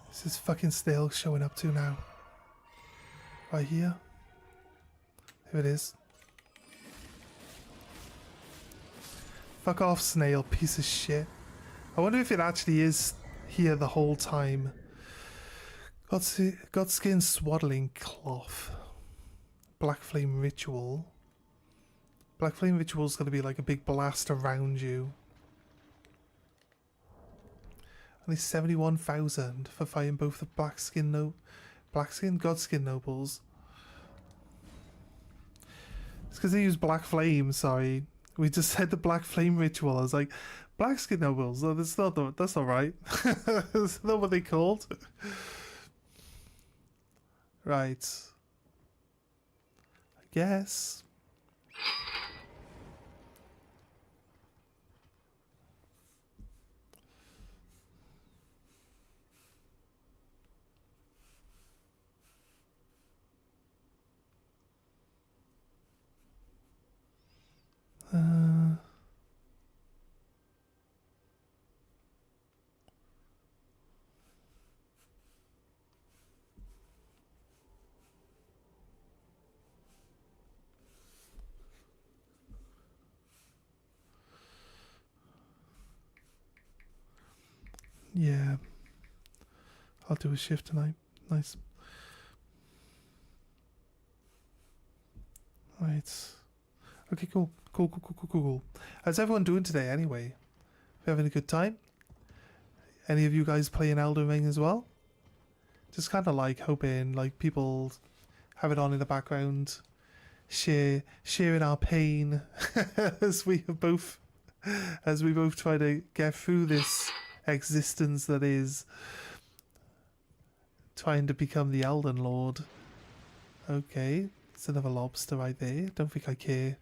What's this fucking snail showing up to now? Right here. Here it is. Fuck off, snail, piece of shit. I wonder if it actually is here the whole time. Got skin swaddling cloth. Black flame ritual. Black flame ritual is going to be like a big blast around you. Only 71,000 for fighting both the Godskin nobles. It's because they use black flame. Sorry, we just said the black flame ritual. I was like, black skin nobles. No, that's not right. That's not what they called. Right. I guess. Yeah. I'll do a shift tonight. Nice. Right. Okay, cool. Cool. How's everyone doing today anyway? We having a good time? Any of you guys playing Elden Ring as well? Just kind of like hoping like people have it on in the background, sharing our pain as we both try to get through this existence that is trying to become the Elden Lord. Okay, it's another lobster right there. Don't think I care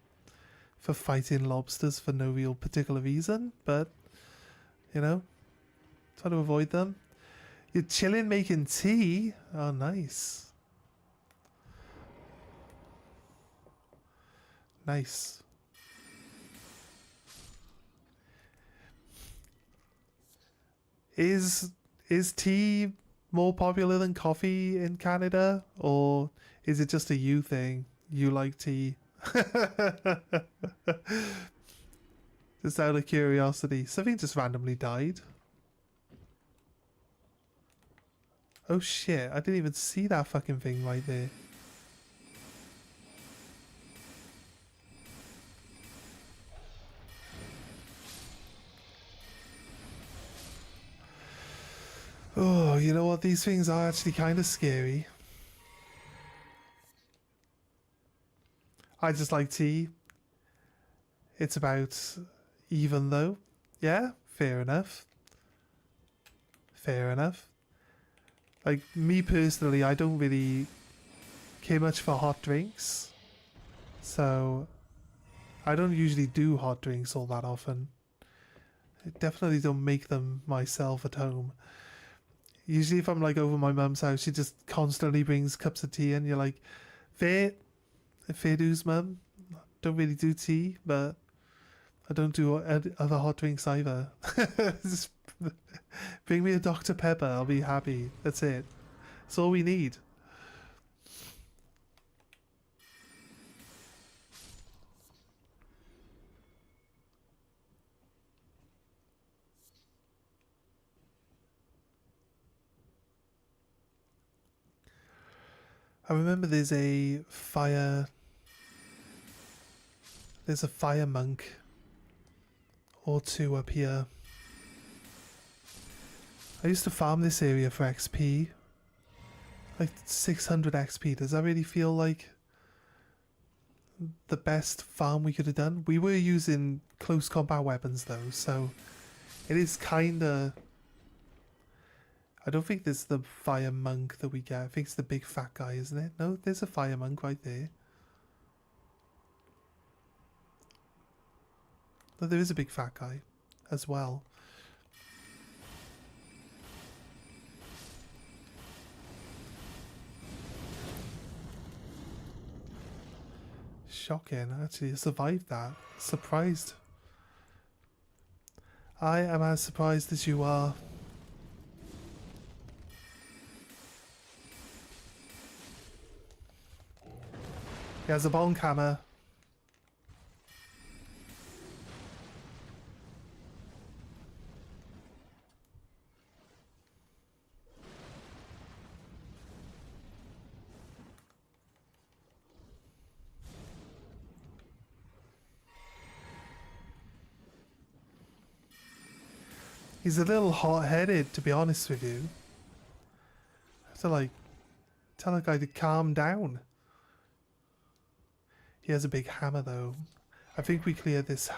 for fighting lobsters for no real particular reason, but you know, try to avoid them. You're chilling making tea? Oh, nice. Nice. Is tea more popular than coffee in Canada, or is it just a you thing? You like tea? Just out of curiosity. Something just randomly died. Oh shit, I didn't even see that fucking thing right there. Oh, you know what? These things are actually kind of scary. I just like tea. It's about even though. Yeah, fair enough. Fair enough. Like, me personally, I don't really care much for hot drinks. So, I don't usually do hot drinks all that often. I definitely don't make them myself at home. Usually if I'm like over my mum's house, she just constantly brings cups of tea and you're like, fair dues, mum. Don't really do tea, but I don't do other hot drinks either. Just bring me a Dr. Pepper, I'll be happy. That's it. That's all we need. I remember there's a fire monk or two up here. I used to farm this area for XP. Like 600 XP. Does that really feel like the best farm we could have done? We were using close combat weapons though, so it is kinda... I don't think there's the fire monk that we get. I think it's the big fat guy, isn't it? No, there's a fire monk right there. No, there is a big fat guy as well. Shocking. Actually, I survived that. Surprised. I am as surprised as you are. He has a bonk hammer. He's a little hot-headed, to be honest with you. I have to, like, tell that guy to calm down. He has a big hammer, though. I think we cleared this.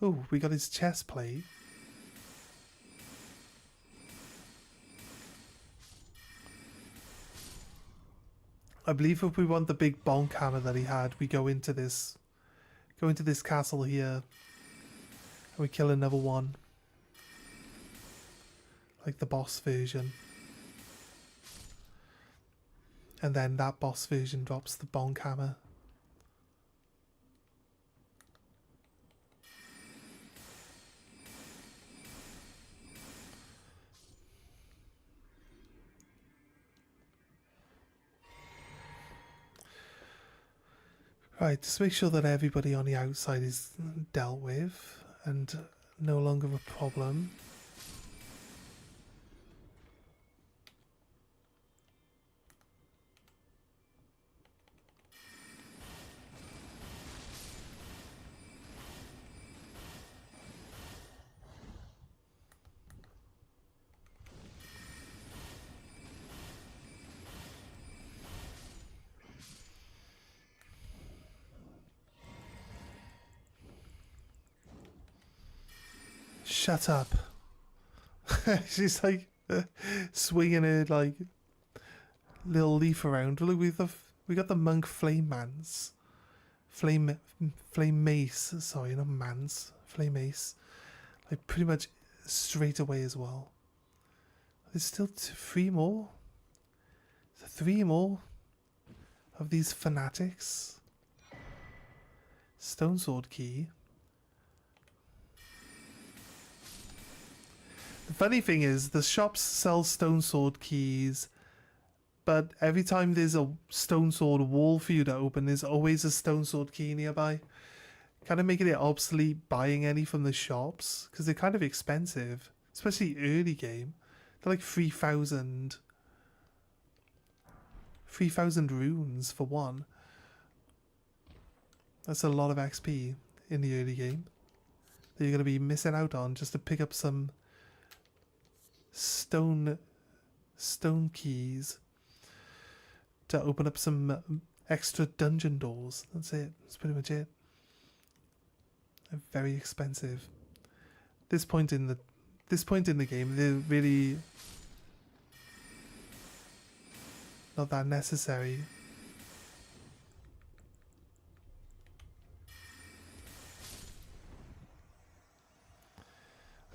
Oh, we got his chest plate. I believe if we want the big bonk hammer that he had, we go into this castle here, and we kill another one. Like the boss version. And then that boss version drops the bonk hammer. Right, just make sure that everybody on the outside is dealt with and no longer a problem. Shut up. She's like swinging her like little leaf around. Look, we got the monk flame mans, flame mace. Sorry, not mans. Flame mace. Like pretty much straight away as well. There's still three more. Three more of these fanatics. Stone sword key. The funny thing is, the shops sell stone sword keys, but every time there's a stone sword wall for you to open, there's always a stone sword key nearby. Kind of making it obsolete buying any from the shops, because they're kind of expensive, especially early game. They're like 3,000 runes for one. That's a lot of XP in the early game that you're going to be missing out on just to pick up some stone keys to open up some extra dungeon doors. That's it. That's pretty much it. They're very expensive. This point in the game, they're really not that necessary.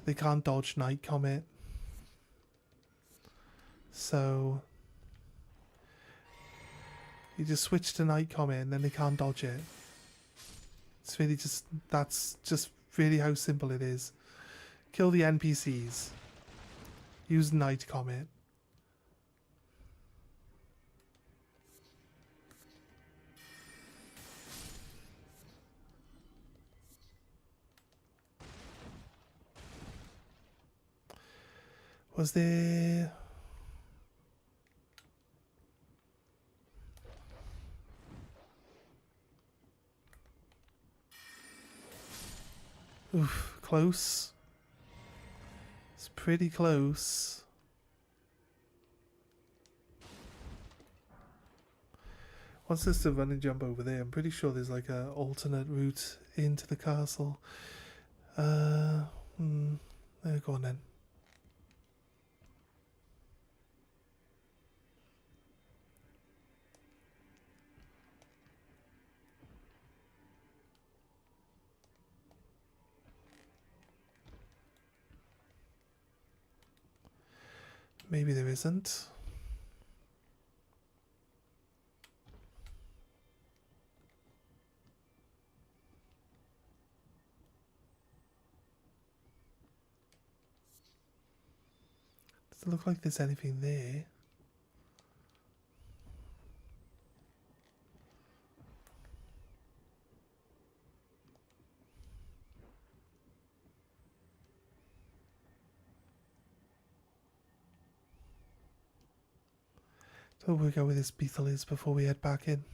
They can't dodge Night Comet. So you just switch to Night Comet and then they can't dodge it. It's really just, that's just really how simple it is. Kill the NPCs. Use Night Comet. Was there... Oof, close. It's pretty close. What's this to run and jump over there? I'm pretty sure there's like a alternate route into the castle. There, go on then. Maybe there isn't. Doesn't look like there's anything there. So we'll go where this beetle is before we head back in.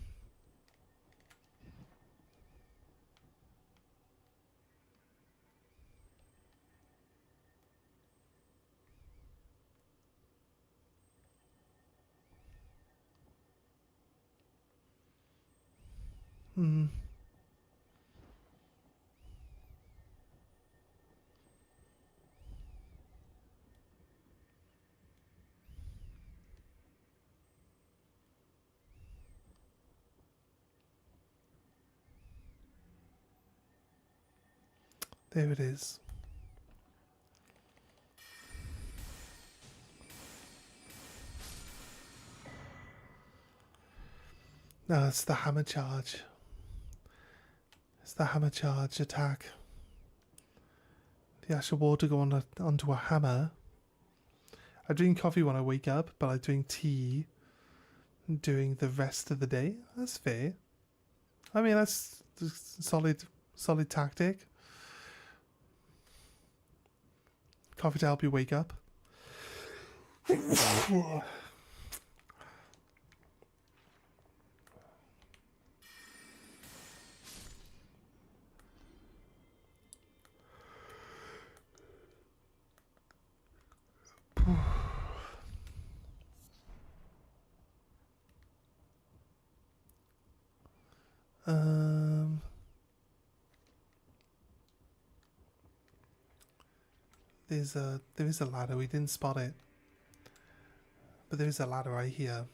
Hmm. There it is. No, it's the hammer charge. It's the hammer charge attack. The actual water going onto a hammer. I drink coffee when I wake up, but I drink tea during the rest of the day. That's fair. I mean, that's solid tactic. Coffee to help you wake up. There is a ladder. We didn't spot it, but there is a ladder right here.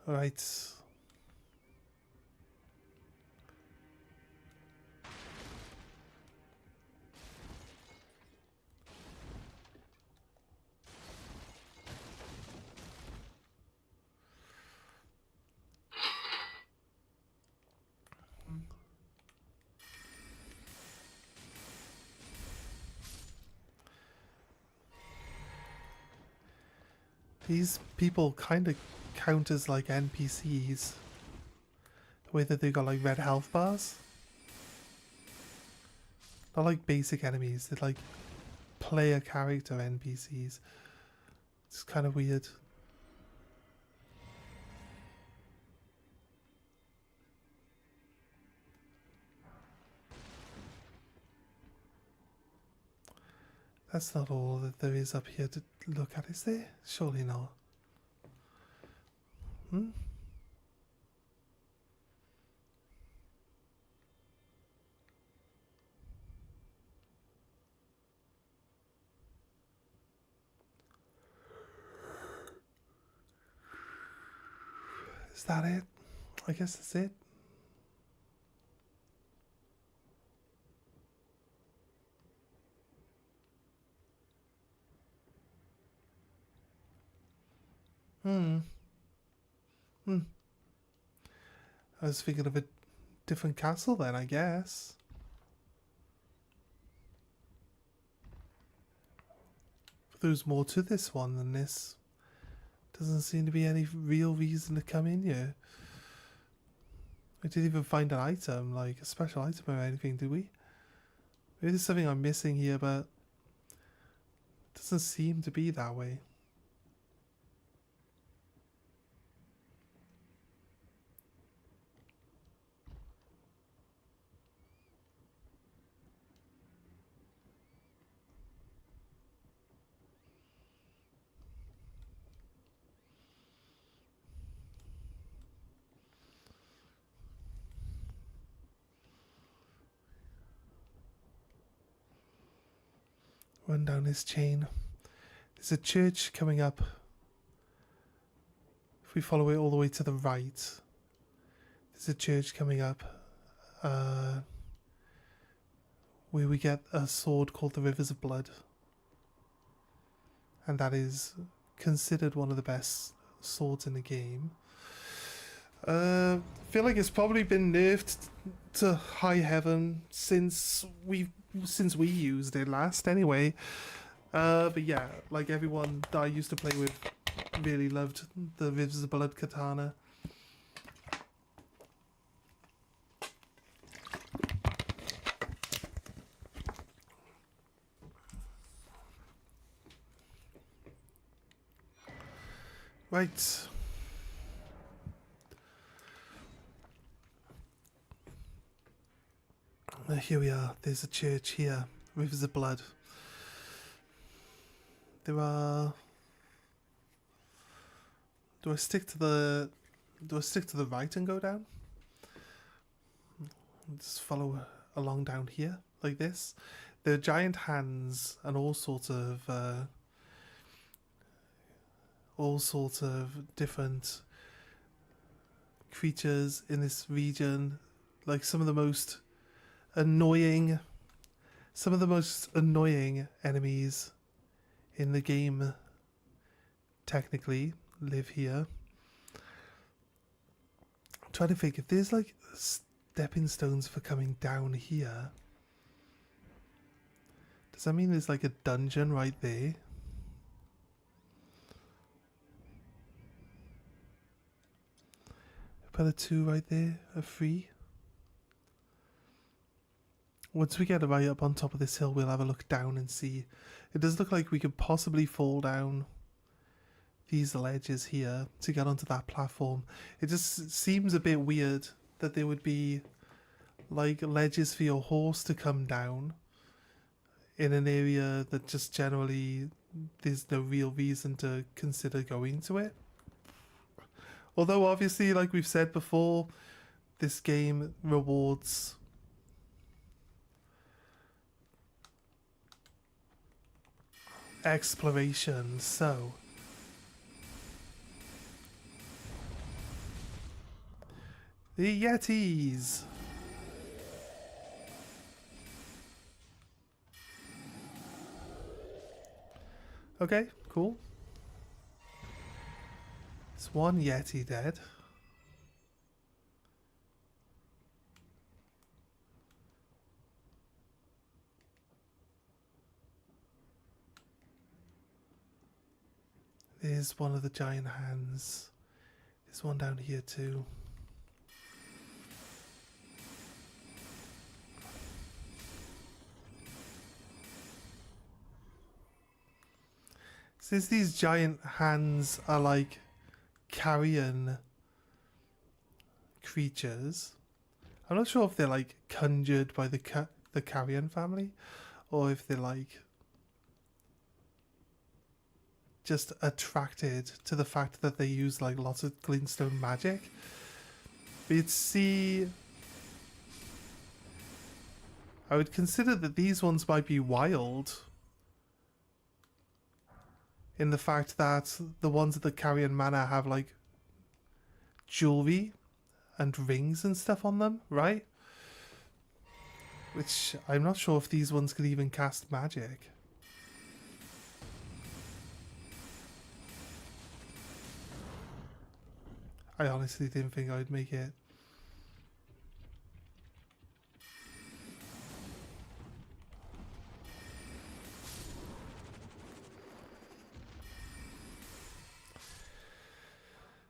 All right. These people kind of count as like NPCs. The way that they got like red health bars. Not like basic enemies, they're like player character NPCs. It's kind of weird. That's not all that there is up here to look at, is there? Surely not. Hmm? Is that it? I guess that's it. Hmm. I was thinking of a different castle then, I guess. But there's more to this one than this. Doesn't seem to be any real reason to come in here. We didn't even find an item, like a special item or anything, did we? Maybe there's something I'm missing here, but it doesn't seem to be that way. Run down this chain. There's a church coming up. If we follow it all the way to the right, there's a church coming up where we get a sword called the Rivers of Blood. And that is considered one of the best swords in the game. I feel like it's probably been nerfed to high heaven since we used it last anyway. But yeah, like everyone that I used to play with really loved the Rivers of Blood katana. Right. Here we are. There's a church here. Rivers of Blood. There are... Do I stick to the right and go down? Just follow along down here like this. There are giant hands and all sorts of different creatures in this region. Like some of the most annoying enemies in the game technically live here. I'm trying to think if there's like stepping stones for coming down here. Does that mean there's like a dungeon right there? Put a 2 right there, a 3. Once we get right up on top of this hill, we'll have a look down and see. It does look like we could possibly fall down these ledges here to get onto that platform. It just seems a bit weird that there would be like ledges for your horse to come down in an area that just generally there's no real reason to consider going to it. Although obviously, like we've said before, this game rewards exploration, so the Yetis. Okay, cool. It's one Yeti dead. There's one of the giant hands. There's one down here too. Since these giant hands are like carrion creatures, I'm not sure if they're like conjured by the carrion family, or if they're like just attracted to the fact that they use like lots of glintstone magic. But see, I would consider that these ones might be wild, in the fact that the ones at the Carrion Manor have like jewelry and rings and stuff on them, right? Which I'm not sure if these ones could even cast magic. I honestly didn't think I'd make it.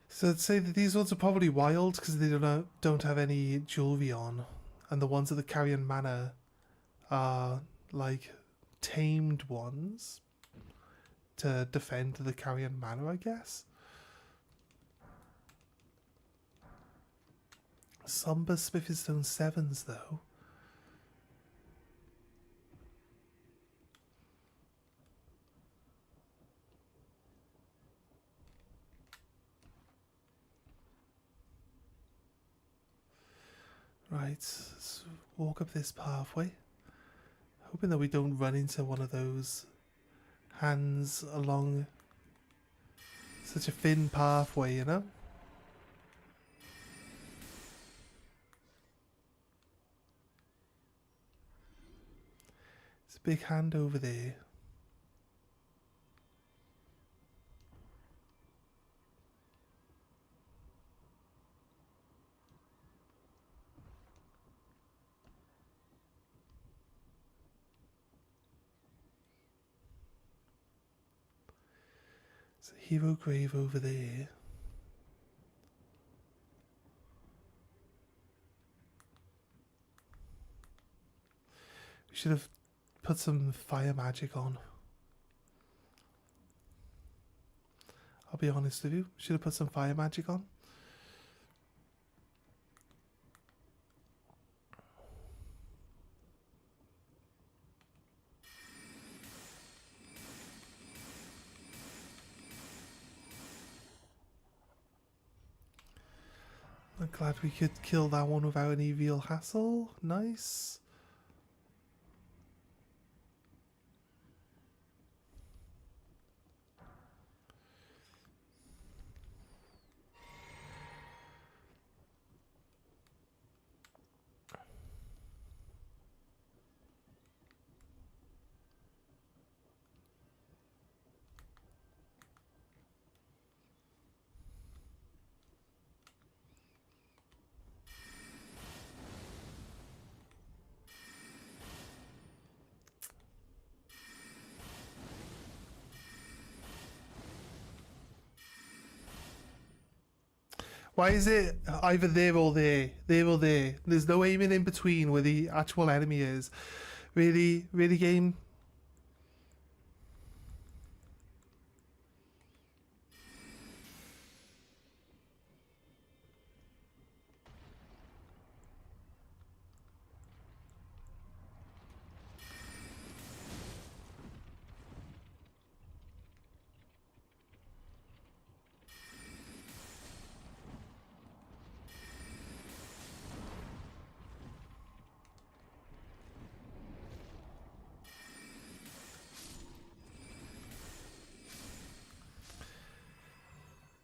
So I'd say that these ones are probably wild because they don't have any jewelry on, and the ones at the Carrion Manor are like tamed ones to defend the Carrion Manor, I guess. Somber Smithing Stone 7s though. Right, let's walk up this pathway. Hoping that we don't run into one of those hands along such a thin pathway, you know? There's a big hand over there. There's a hero grave over there. We should have put some fire magic on. I'll be honest with you. Should have put some fire magic on. I'm glad we could kill that one without any real hassle. Nice. Why is it either there or there? There or there? There's no aiming in between where the actual enemy is. Really? Really, game?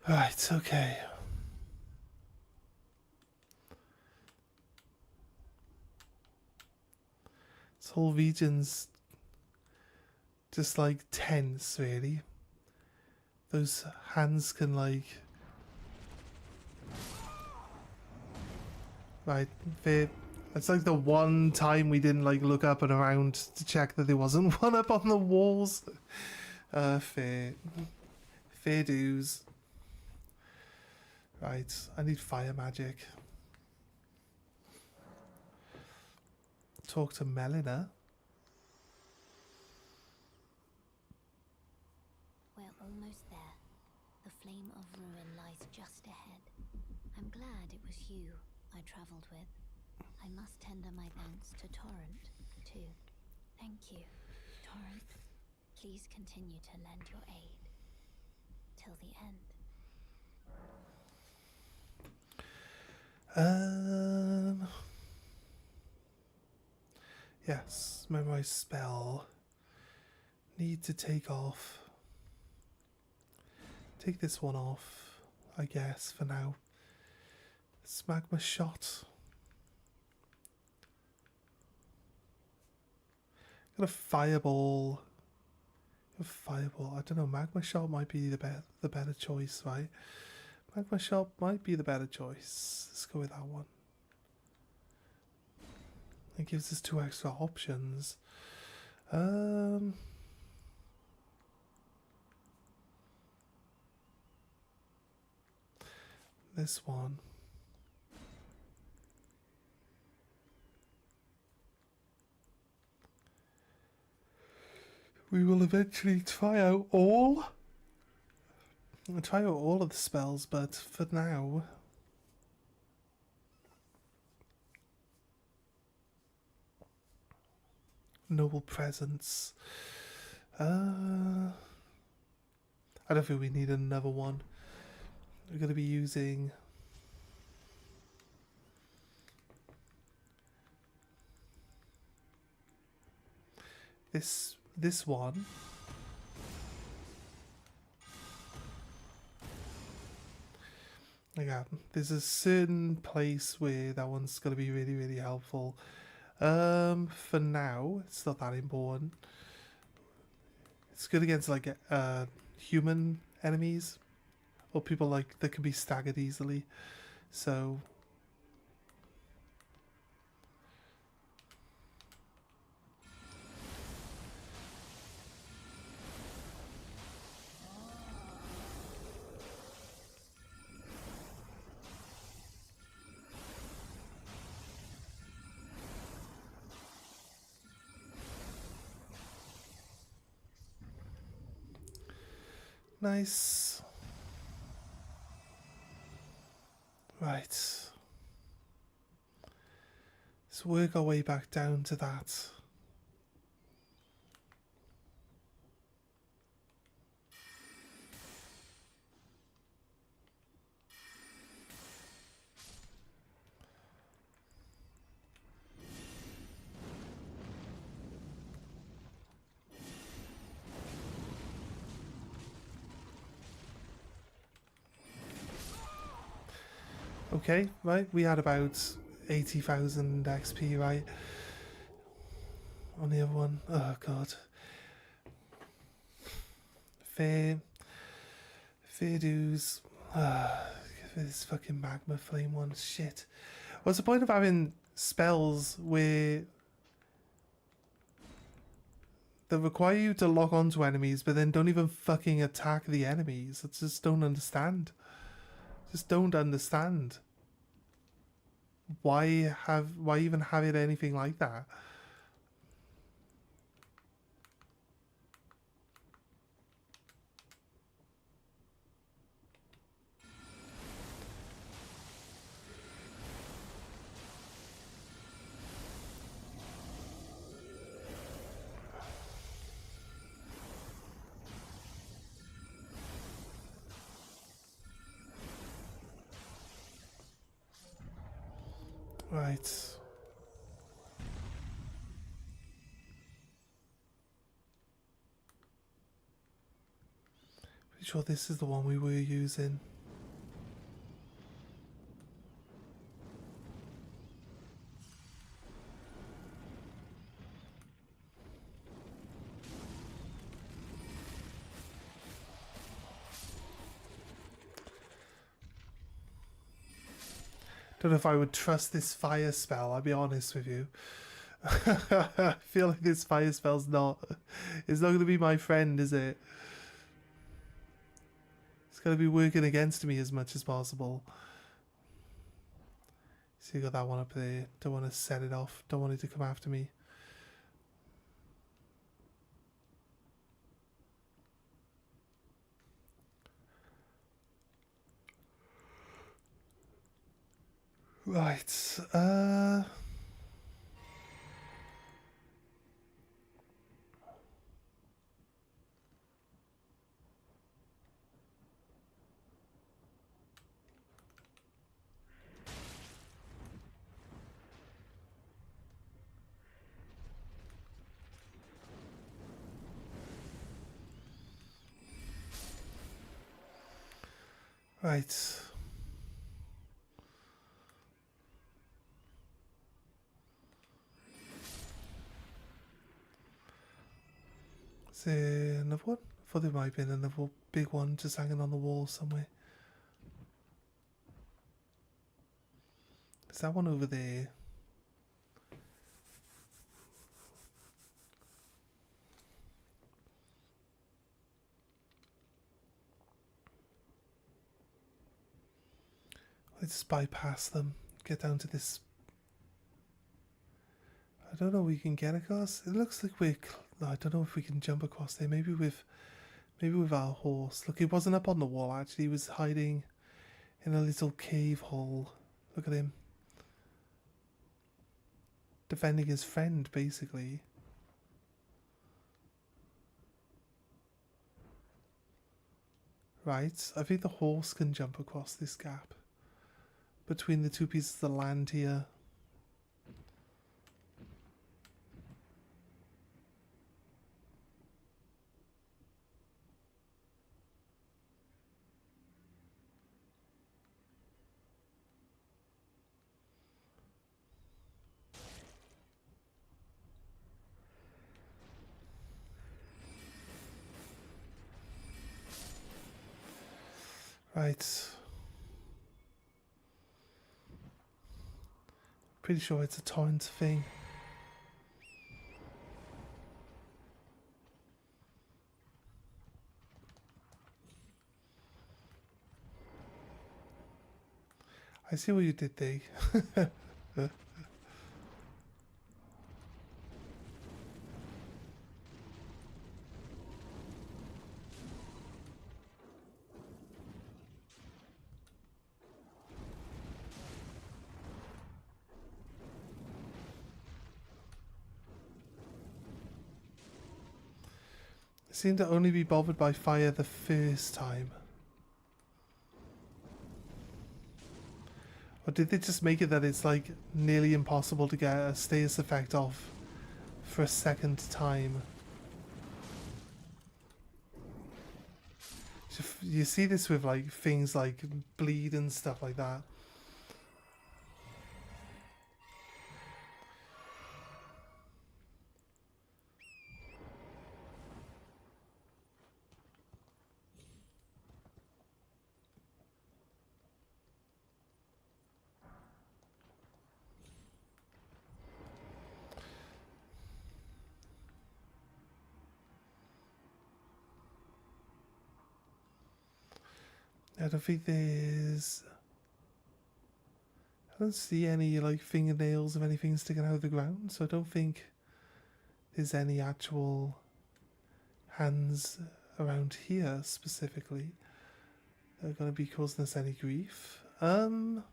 Right, okay. This whole region's just like tense, really. Those hands can like... Right, fair. It's like the one time we didn't like look up and around to check that there wasn't one up on the walls. Fair. Fair dues. Right, I need fire magic. Talk to Melina. We're almost there. The flame of ruin lies just ahead. I'm glad it was you I travelled with. I must tender my thanks to Torrent, too. Thank you, Torrent. Please continue to lend your aid. Till the end. Yes, memorize spell. Need to take off. Take this one off, I guess, for now. It's magma shot. Got a fireball. A fireball. I don't know. Magma shot might be the better choice, right? Magma shot might be the better choice. Let's go with that one. It gives us 2 extra options. This one. We will eventually try out all. I'll try out all of the spells, but for now. Noble presence. I don't think we need another one. We're going to be using this one. Yeah, there's a certain place where that one's going to be really, really helpful. For now, it's not that important. It's good against like human enemies or people like that can be staggered easily. So Nice. Right. Let's work our way back down to that. Okay, right, we had about 80,000 XP, right? On the other one. Oh god. Fair dues. This fucking magma flame one. Shit. What's the point of having spells where that require you to lock onto enemies but then don't even fucking attack the enemies? I just don't understand. Just don't understand. Why even have it anything like that? Right. Pretty sure this is the one we were using. Don't know if I would trust this fire spell, I'll be honest with you. I feel like this fire spell's it's not going to be my friend, is it? It's going to be working against me as much as possible. So you got that one up there. Don't want to set it off. Don't want it to come after me. Right. Right. Is there another one? I thought there might have been another big one just hanging on the wall somewhere. Is that one over there? Let's bypass them. Get down to this. I don't know. We can get across. It looks like I don't know if we can jump across there. Maybe with our horse. Look, he wasn't up on the wall. Actually, he was hiding in a little cave hole. Look at him, defending his friend, basically. Right. I think the horse can jump across this gap between the two pieces of the land here. Right. Pretty sure it's a torrent thing. I see what you did there. seem to only be bothered by fire the first time. Or did they just make it that it's like nearly impossible to get a status effect off for a second time? You see this with like things like bleed and stuff like that. I don't think there's... I don't see any like fingernails of anything sticking out of the ground, so I don't think there's any actual hands around here specifically that are going to be causing us any grief. Fair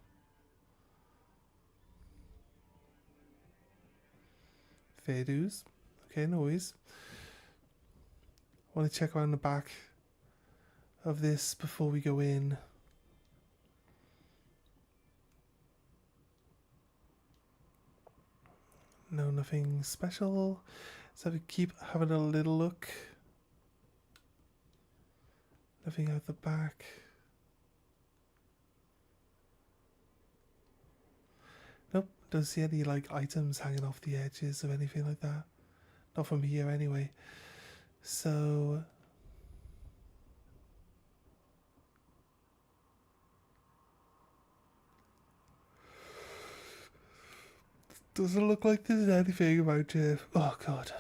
dues. Okay, no worries. Want to check around the back of this before we go in. No, nothing special. So we keep having a little look. Nothing out the back. Nope, don't see any like items hanging off the edges or anything like that. Not from here anyway. So doesn't look like there's anything about here. Oh god.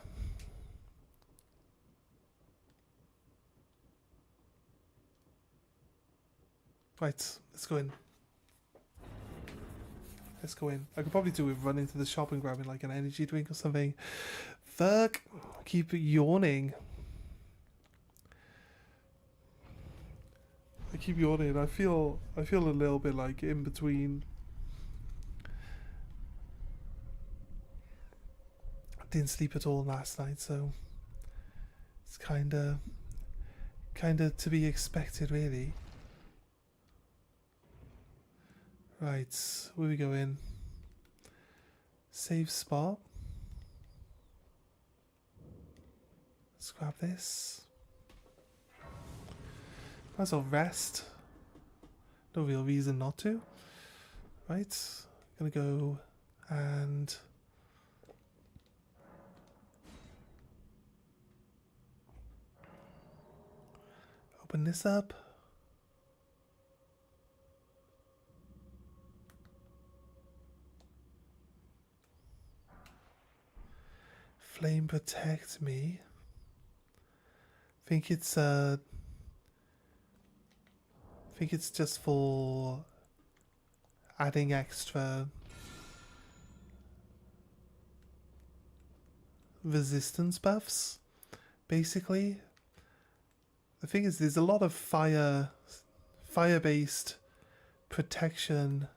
Right, let's go in. Let's go in. I could probably do with running to the shop and grabbing like an energy drink or something. Fuck. Keep yawning. I keep yawning. I feel a little bit like in between. I didn't sleep at all last night, so it's kinda to be expected, really. Right, where we go in? Save spot. Let's grab this. Might as well rest. No real reason not to. Right, gonna go and open this up. Flame protect me. Think it's just for adding extra resistance buffs, basically. The thing is, there's a lot of fire-based protection.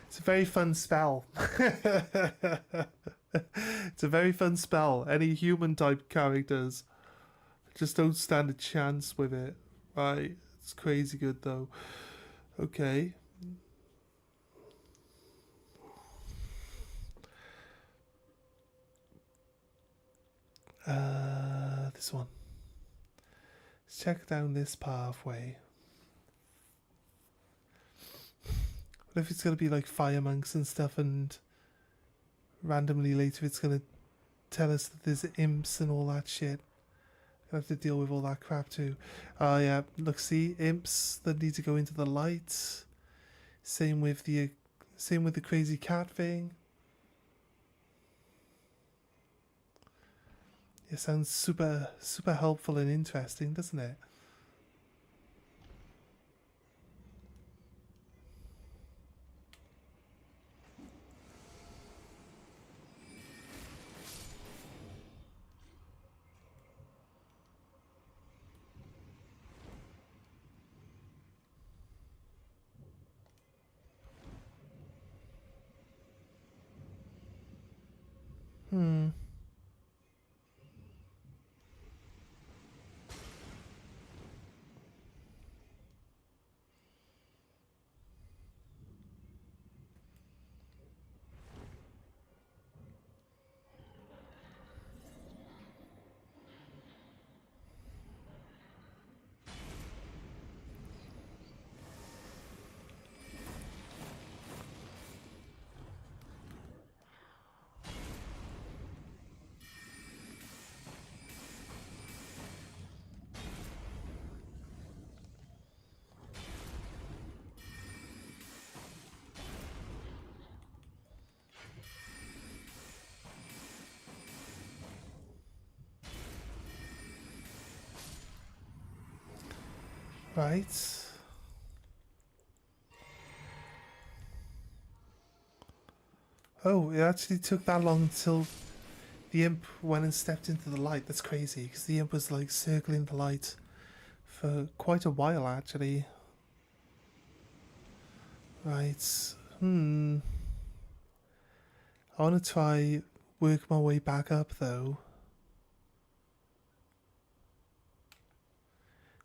It's a very fun spell. It's a very fun spell. Any human type characters just don't stand a chance with it. Right? It's crazy good though. Okay. This one. Let's check down this pathway. What if it's going to be like fire monks and stuff, and randomly later it's going to tell us that there's imps and all that shit. Gonna have to deal with all that crap too. Oh yeah, look, see, imps that need to go into the light. Same with the crazy cat thing. It sounds super, super helpful and interesting, doesn't it? Hmm. Right. Oh, it actually took that long until the imp went and stepped into the light. That's crazy, because the imp was like circling the light for quite a while, actually. Right. Hmm. I want to try work my way back up, though,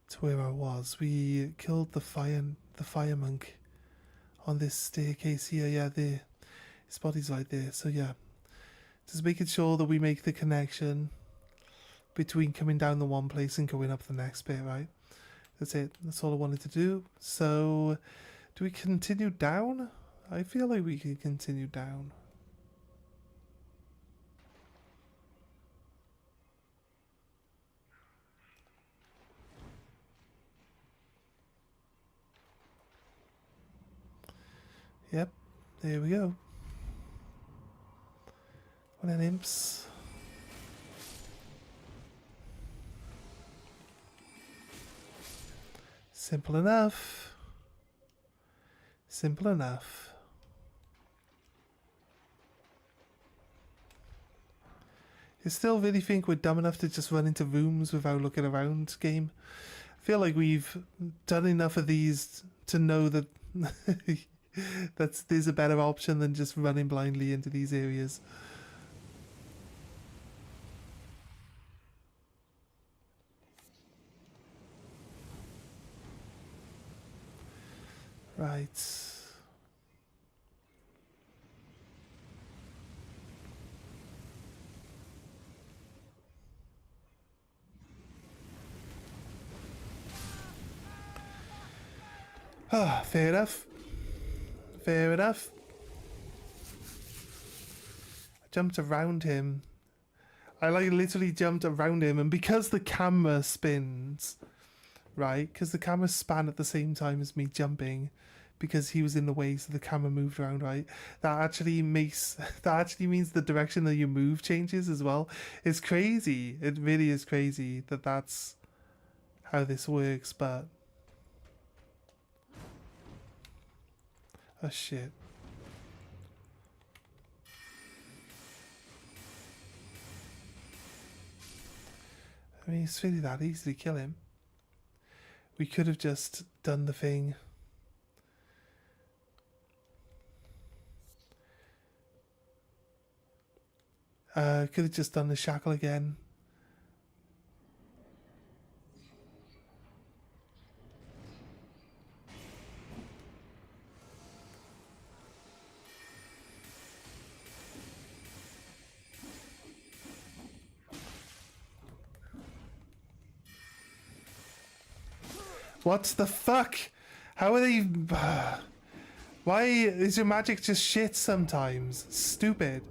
to where I was. We killed the fire monk on this staircase here. Yeah, there. His body's right there. So yeah, just making sure that we make the connection between coming down the one place and going up the next bit, right? That's it. That's all I wanted to do. So, do we continue down? I feel like we could continue down. Yep, there we go. One of them imps. Simple enough. Simple enough. You still really think we're dumb enough to just run into rooms without looking around, game? I feel like we've done enough of these to know that there's a better option than just running blindly into these areas. Right. Ah, fair enough. Fair enough. I jumped around him. I like literally jumped around him, and because the camera spins, right? Because the camera span at the same time as me jumping, because he was in the way, so the camera moved around, right? That actually makes that actually means the direction that you move changes as well. It's crazy. It really is crazy that that's how this works. But oh shit. I mean, it's really that easy to kill him. We could have just done the thing. Could have just done the shackle again. What the fuck? How are they... Why is your magic just shit sometimes? Stupid.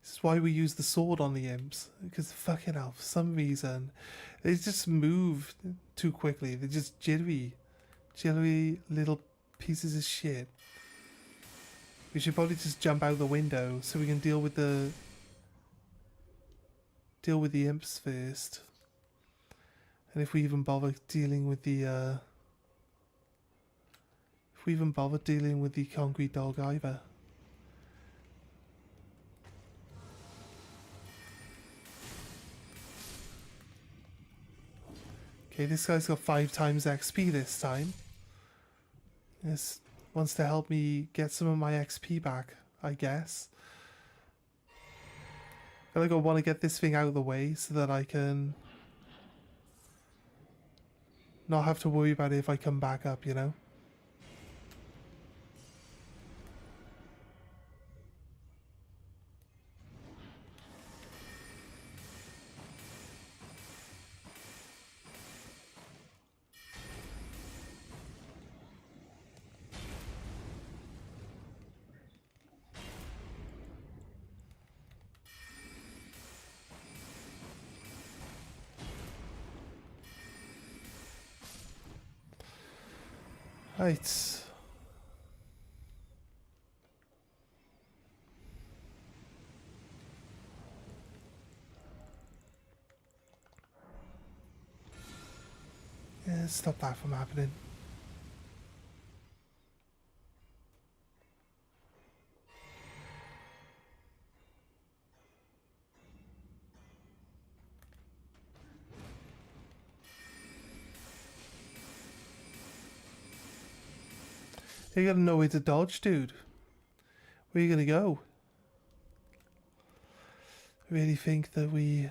This is why we use the sword on the imps. Because fucking hell, for some reason, they just move too quickly. They're just jittery. Jilly little pieces of shit. We should probably just jump out the window so we can deal with the imps first. And if we even bother dealing with the concrete dog either. Okay, this guy's got 5 times XP this time. This wants to help me get some of my XP back, I guess. I feel like I want to get this thing out of the way so that I can not have to worry about it if I come back up, you know? Right. Yeah, stop that from happening. You gotta know where to dodge, dude. Where are you gonna go? I really think that we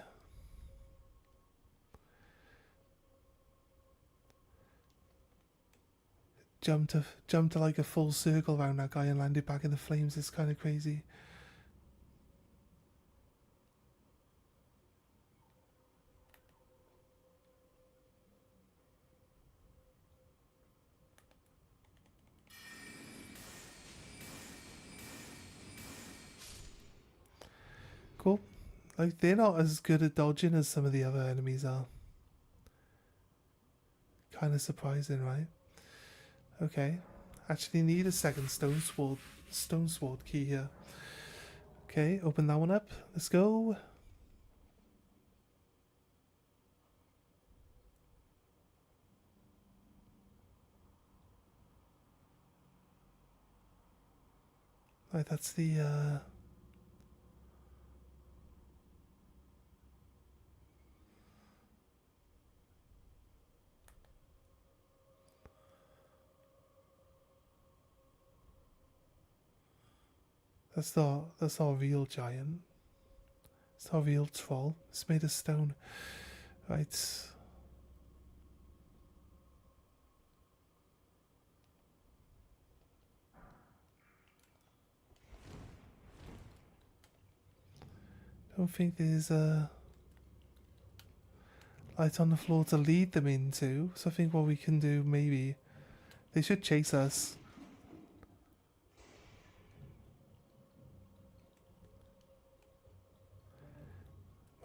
jumped to like a full circle around that guy and landed back in the flames. It's kind of crazy. Cool. Like, they're not as good at dodging as some of the other enemies are. Kind of surprising, right? Okay. Actually need a second stone sword key here. Okay, open that one up. Let's go. Right, that's the that's not a real giant. It's not a real troll. It's made of stone. Right. Don't think there's a light on the floor to lead them into. So I think what we can do, maybe they should chase us.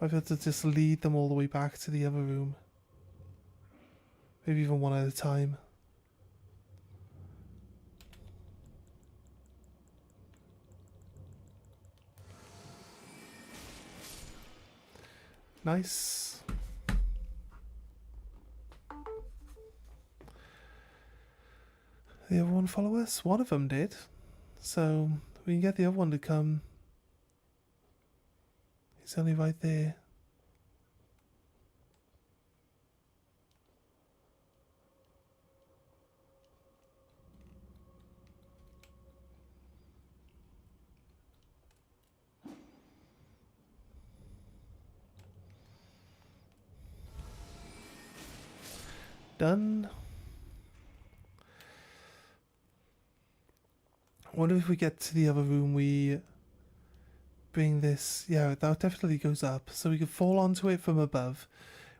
I've got to just lead them all the way back to the other room. Maybe even one at a time. Nice. The other one follow us? One of them did. So we can get the other one to come. He's only right there. Done. I wonder if we get to the other room, we bring this. Yeah, that definitely goes up. So we can fall onto it from above.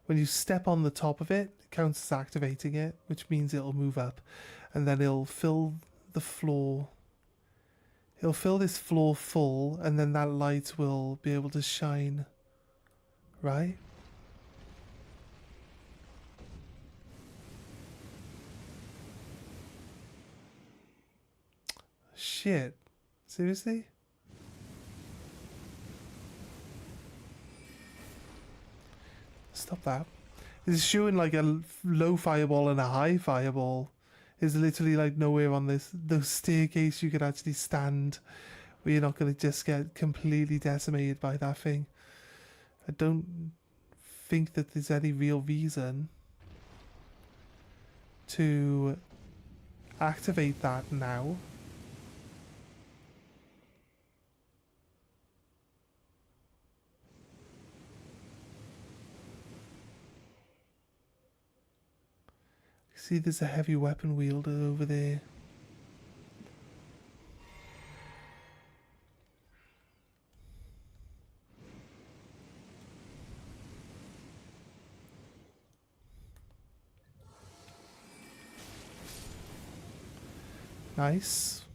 When you step on the top of it, it counts as activating it, which means it'll move up. And then it'll fill the floor. It'll fill this floor full, and then that light will be able to shine. Right? Shit. Seriously? Stop that. It's showing like a low fireball and a high fireball. There's literally like nowhere on those staircase you could actually stand where you're not going to just get completely decimated by that thing. I don't think that there's any real reason to activate that now. See, there's a heavy weapon wielder over there. Nice.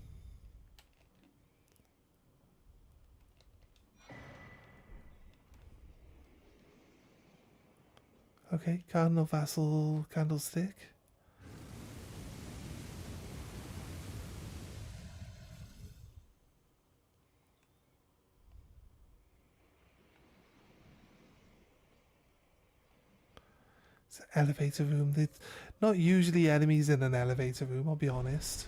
Okay, Cardinal Vassal Candlestick. It's an elevator room. There's not usually enemies in an elevator room, I'll be honest.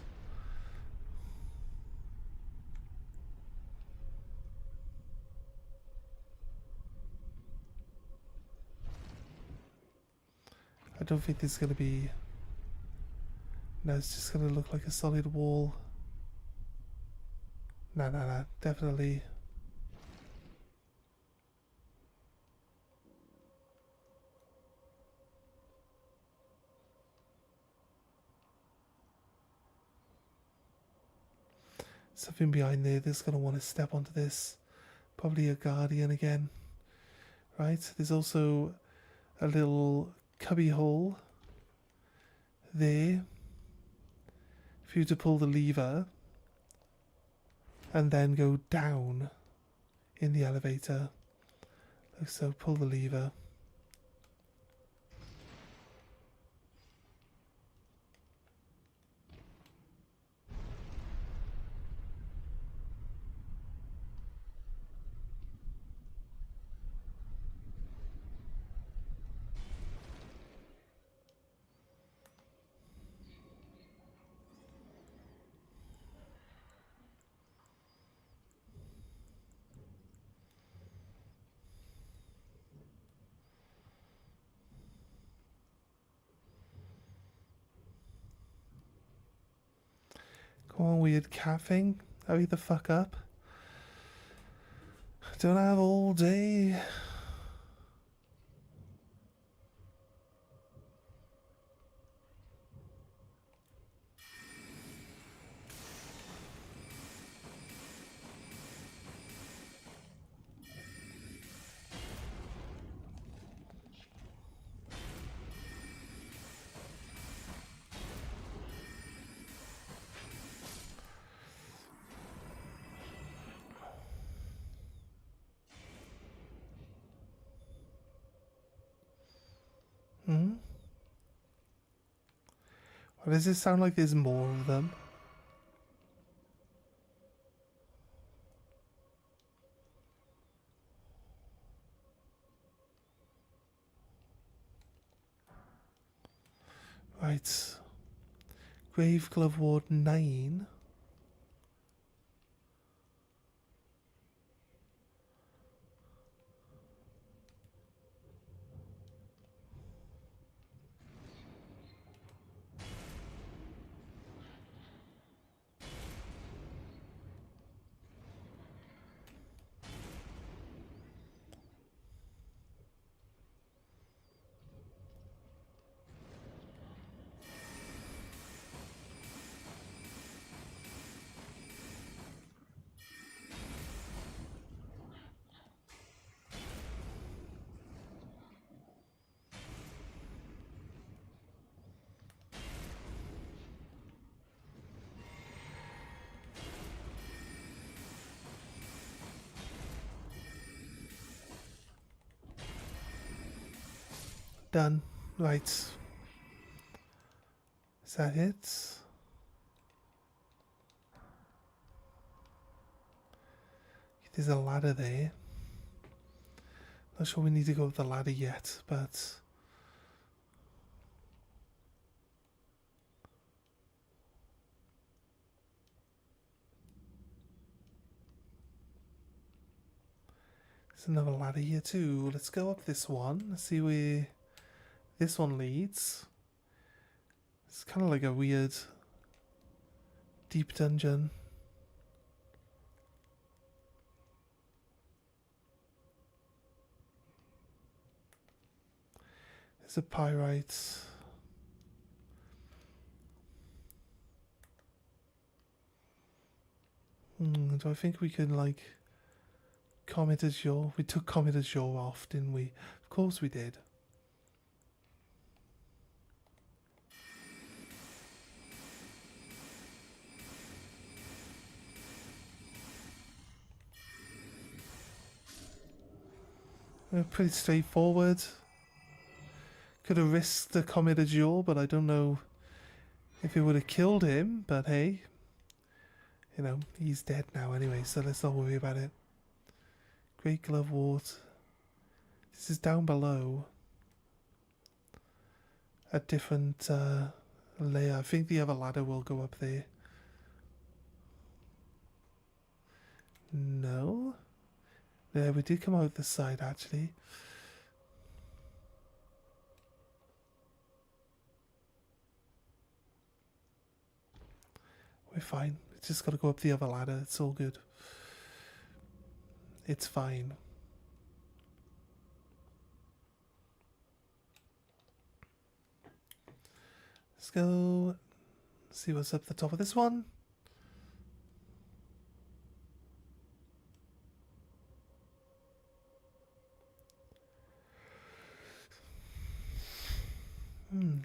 I don't think there's going to be... No, it's just going to look like a solid wall. Nah, definitely. Something behind there that's going to want to step onto this. Probably a guardian again. Right, there's also a little cubby hole there for you to pull the lever and then go down in the elevator. Like so, pull the lever. Come on, weird cat thing. Hurry the fuck up. Don't have all day. Hmm? Why does it sound like there's more of them? Right. Grave Glove Ward 9. Done. Right. Is that it? There's a ladder there. Not sure we need to go up the ladder yet, but there's another ladder here too. Let's go up this one. Let's see where this one leads. It's kind of like a weird deep dungeon. There's a pyrite. Do I think we can like Comet Azure? We took Comet Azure off, didn't we? Of course we did. Pretty straightforward. Could have risked the Comet Azure, but I don't know if it would have killed him. But hey, you know, he's dead now anyway, so let's not worry about it. Great Glove Wart. This is down below. A different layer. I think the other ladder will go up there. No. Yeah, we did come out this side actually. We're fine. We just got to go up the other ladder. It's all good. It's fine. Let's go see what's up the top of this one.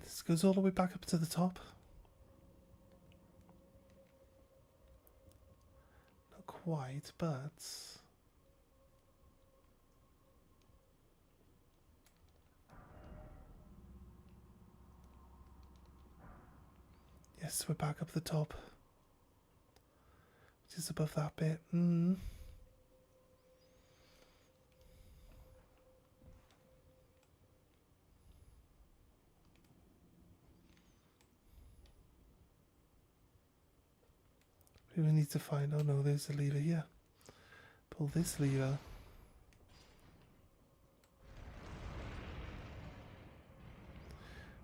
This goes all the way back up to the top. Not quite, but yes, we're back up the top. Just above that bit. We need to find. Oh no, there's a lever here. Pull this lever.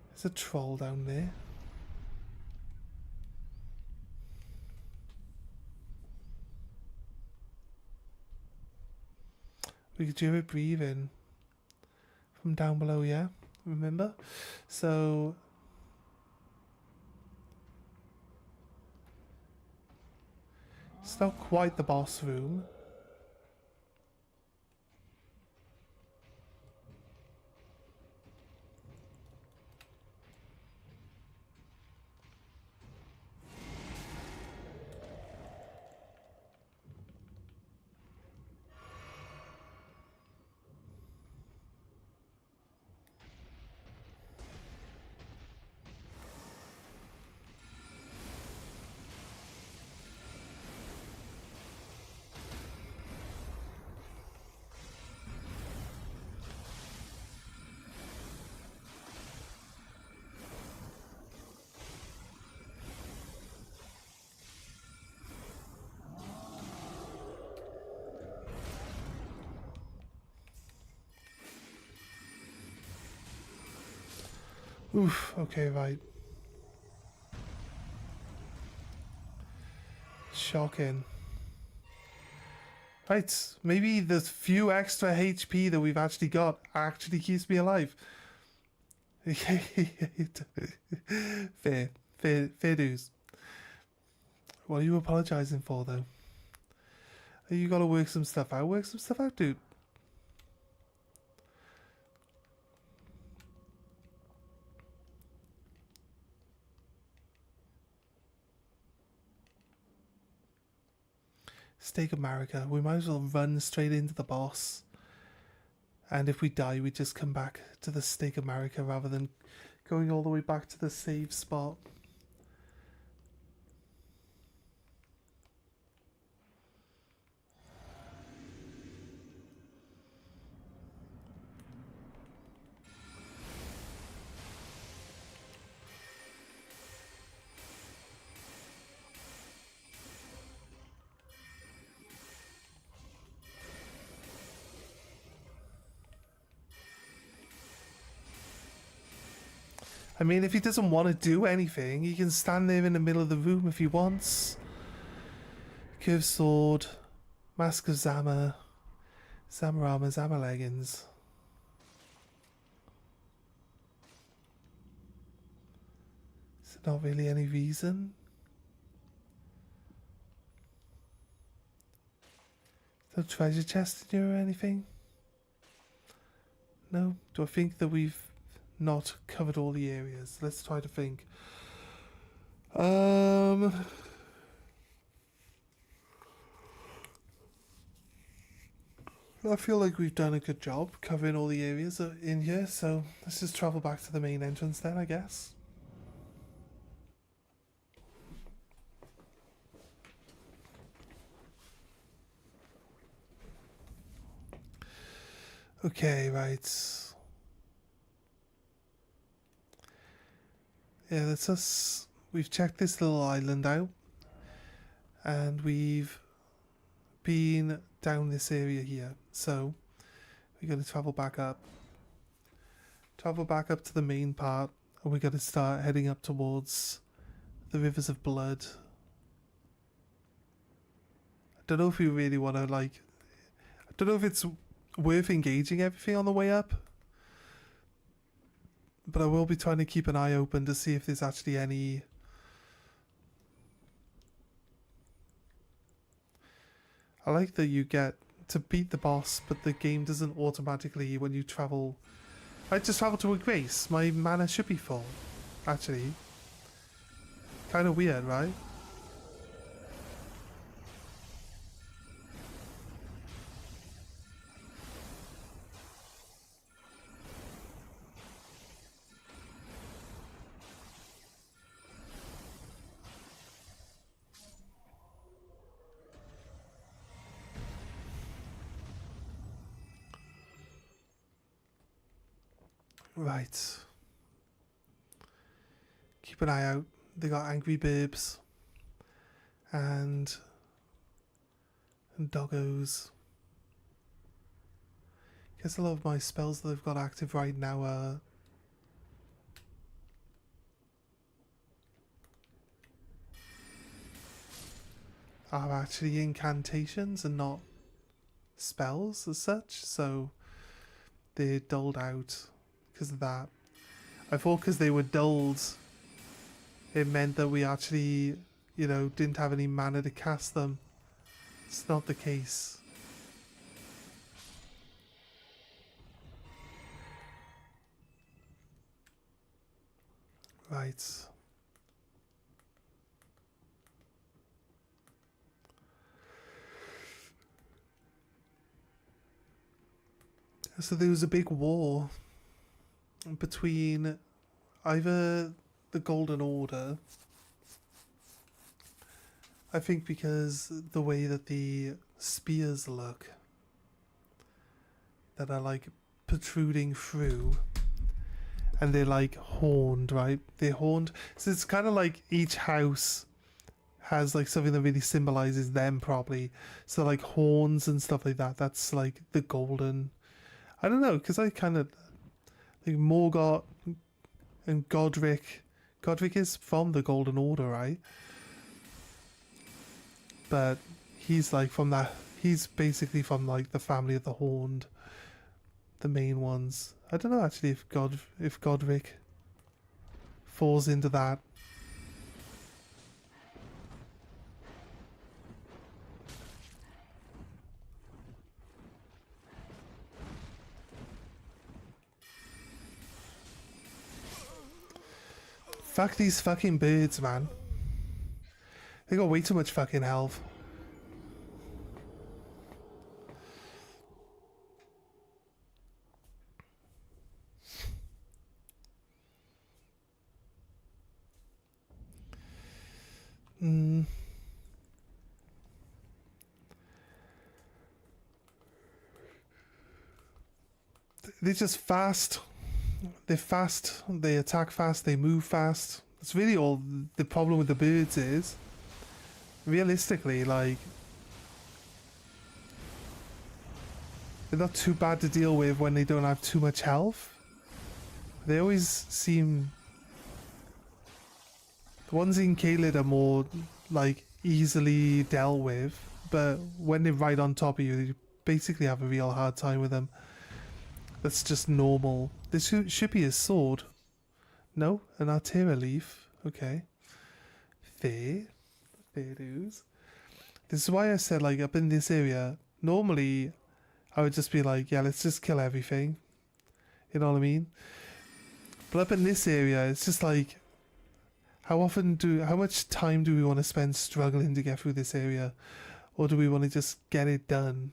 There's a troll down there. We could do it breathing from down below, yeah? Remember? So it's not quite the boss room. Oof, okay, right. Shocking. Right, maybe the few extra HP that we've actually got actually keeps me alive. Fair dues. What are you apologising for, though? You gotta work some stuff out. Work some stuff out, dude. Stake America. We might as well run straight into the boss. And if we die, we just come back to the Stake America rather than going all the way back to the save spot. I mean, if he doesn't want to do anything, he can stand there in the middle of the room if he wants. Curved sword, mask of Zama, Zama armor, Zama leggings. Is there not really any reason? No treasure chest in here or anything? No? Do I think that we've not covered all the areas? Let's try to think. I feel like we've done a good job covering all the areas in here, so let's just travel back to the main entrance then, I guess. Okay, right. Yeah, that's us. We've checked this little island out, and we've been down this area here. So we're going to travel back up. Travel back up to the main part, and we're going to start heading up towards the rivers of blood. I don't know if we really want to, like... I don't know if it's worth engaging everything on the way up. But I will be trying to keep an eye open to see if there's actually any... I like that you get to beat the boss, but the game doesn't automatically, when you travel... I just travel to a grace. My mana should be full, actually. Kind of weird, right? Right. Keep an eye out. They got angry birbs and doggos. Guess a lot of my spells that I've got active right now are actually incantations and not spells as such, so they're dulled out because of that. I thought because they were dulled, it meant that we actually, you know, didn't have any mana to cast them. It's not the case. Right. So there was a big war between either the Golden Order, I think because the way that the spears look that are like protruding through, and they're like horned, right? They're horned, so it's kind of like each house has like something that really symbolizes them, probably. So like horns and stuff like that, that's like the golden. I don't know, because I kind of like Morgoth and Godric. Godric is from the Golden Order, right? But he's like from that. He's basically from like the family of the Horned, the main ones. I don't know actually if Godric falls into that. Fuck these fucking birds, man. They got way too much fucking health. They're just fast. They're fast, they attack fast, they move fast. That's really all the problem with the birds is. Realistically, like, they're not too bad to deal with when they don't have too much health. They always seem The ones in Kaled are more like easily dealt with, but when they're right on top of you, you basically have a real hard time with them. That's just normal. This should be a sword. No, an Artera leaf. Okay. Fair. Fair dues. This is why I said, like, up in this area, normally I would just be like, yeah, let's just kill everything. You know what I mean? But up in this area, it's just like, how much time do we want to spend struggling to get through this area? Or do we want to just get it done?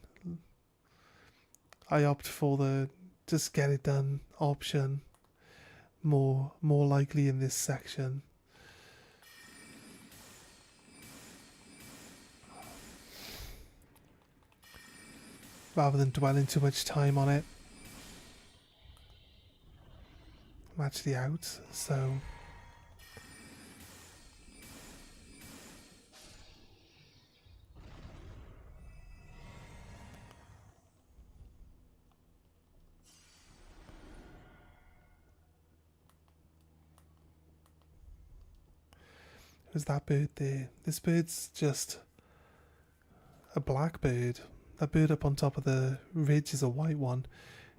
I opt for the just get it done option. More likely in this section. Rather than dwelling too much time on it. I'm actually out, so... Who's that bird there? This bird's just a black bird. That bird up on top of the ridge is a white one.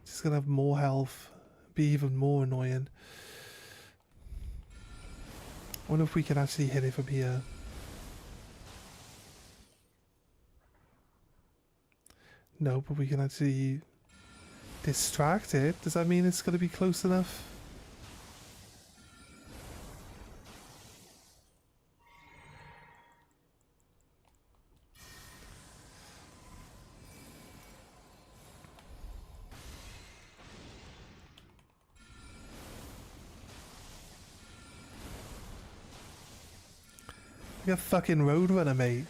It's just gonna have more health, be even more annoying. I wonder if we can actually hit it from here. No, but we can actually distract it. Does that mean it's gonna be close enough? Like a fucking roadrunner, mate.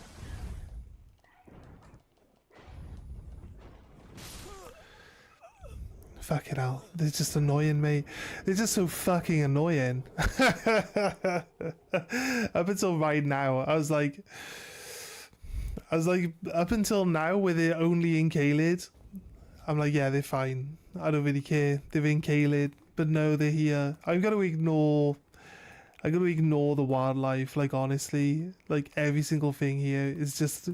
Fucking hell. They're just annoying, mate. They're just so fucking annoying. Up until right now, I was like, up until now, where they're only in Kaled, I'm like, yeah, they're fine. I don't really care. They're in Kaled, but no, they're here. I've got to ignore the wildlife, like, honestly. Like, every single thing here is just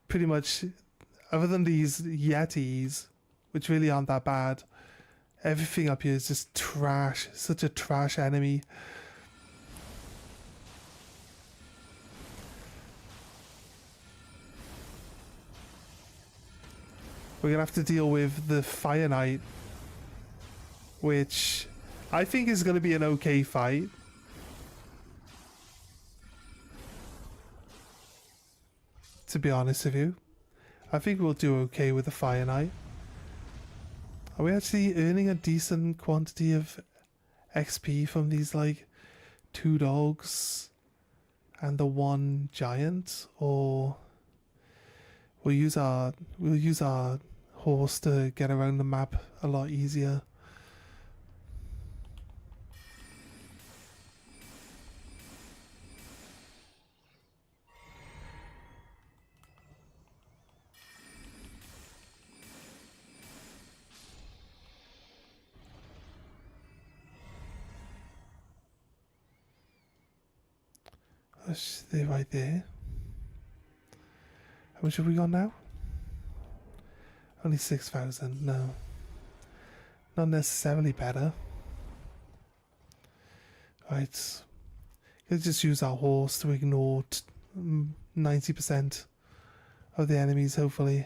pretty much, other than these yetis, which really aren't that bad, everything up here is just trash. Such a trash enemy. We're gonna have to deal with the Fire Knight, which I think is gonna be an okay fight. To be honest with you, I think we'll do okay with the Fire Knight. Are we actually earning a decent quantity of XP from these, like, 2 dogs and the 1 giant? Or we'll use our horse to get around the map a lot easier. They're right there. How much have we got now? Only 6,000. No, not necessarily better. Right, let's just use our horse to ignore 90% of the enemies, hopefully.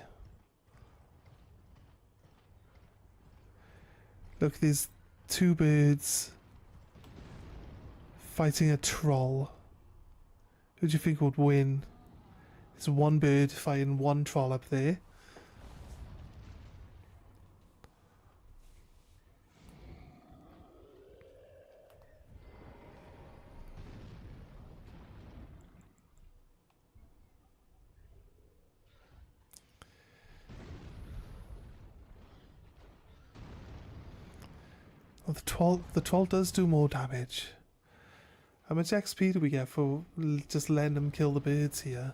Look, there's 2 birds fighting a troll. Who do you think would win? There's 1 bird fighting 1 troll up there. Well, the troll does do more damage. How much XP do we get for just letting them kill the birds here?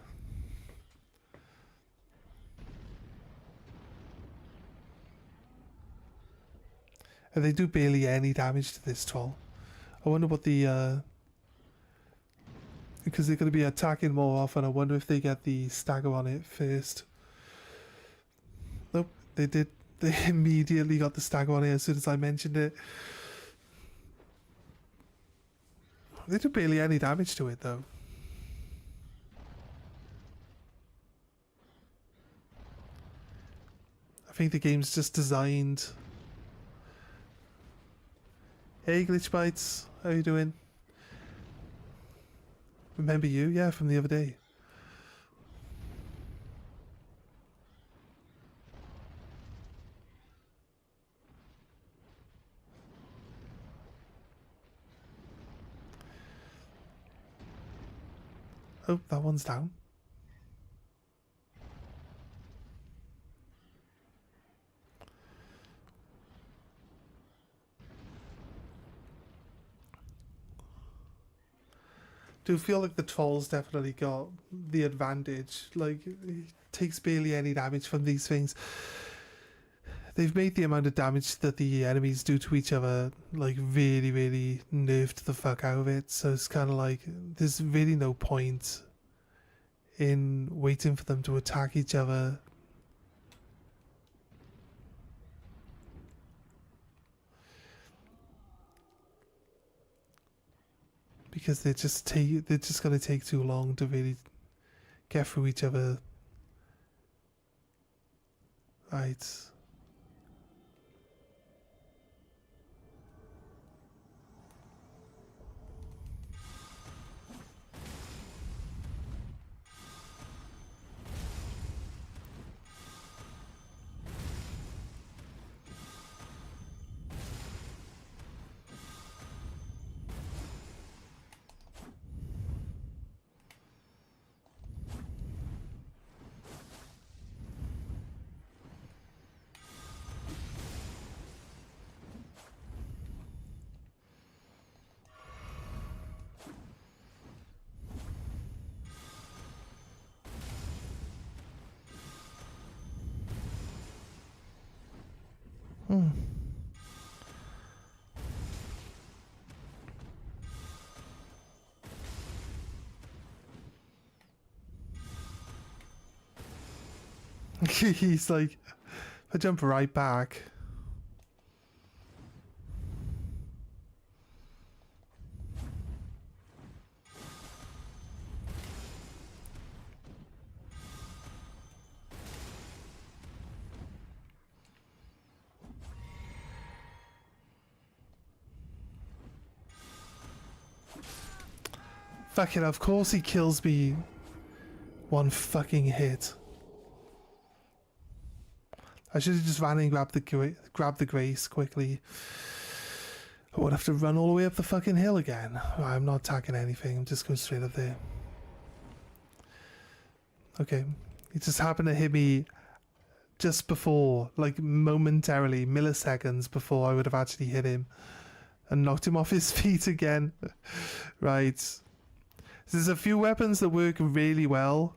And they do barely any damage to this troll. I wonder what the because they're going to be attacking more often. I wonder if they get the stagger on it first. Nope, they did. They immediately got the stagger on it as soon as I mentioned it. They did barely any damage to it though. I think the game's just designed. Hey Glitch Bites, how you doing? Remember you? Yeah, from the other day. Oh, that one's down. Do feel like the trolls definitely got the advantage. Like, it takes barely any damage from these things. They've made the amount of damage that the enemies do to each other, like, really, really nerfed the fuck out of it. So it's kind of like, there's really no point in waiting for them to attack each other. Because they're just gonna take too long to really get through each other. Right. He's like, I jump right back. Fuck it, of course he kills me one fucking hit. I should have just ran and grabbed the grace quickly. I would have to run all the way up the fucking hill again. I'm not attacking anything, I'm just going straight up there. Okay, he just happened to hit me just before, like momentarily, milliseconds before I would have actually hit him. And knocked him off his feet again. Right. There's a few weapons that work really well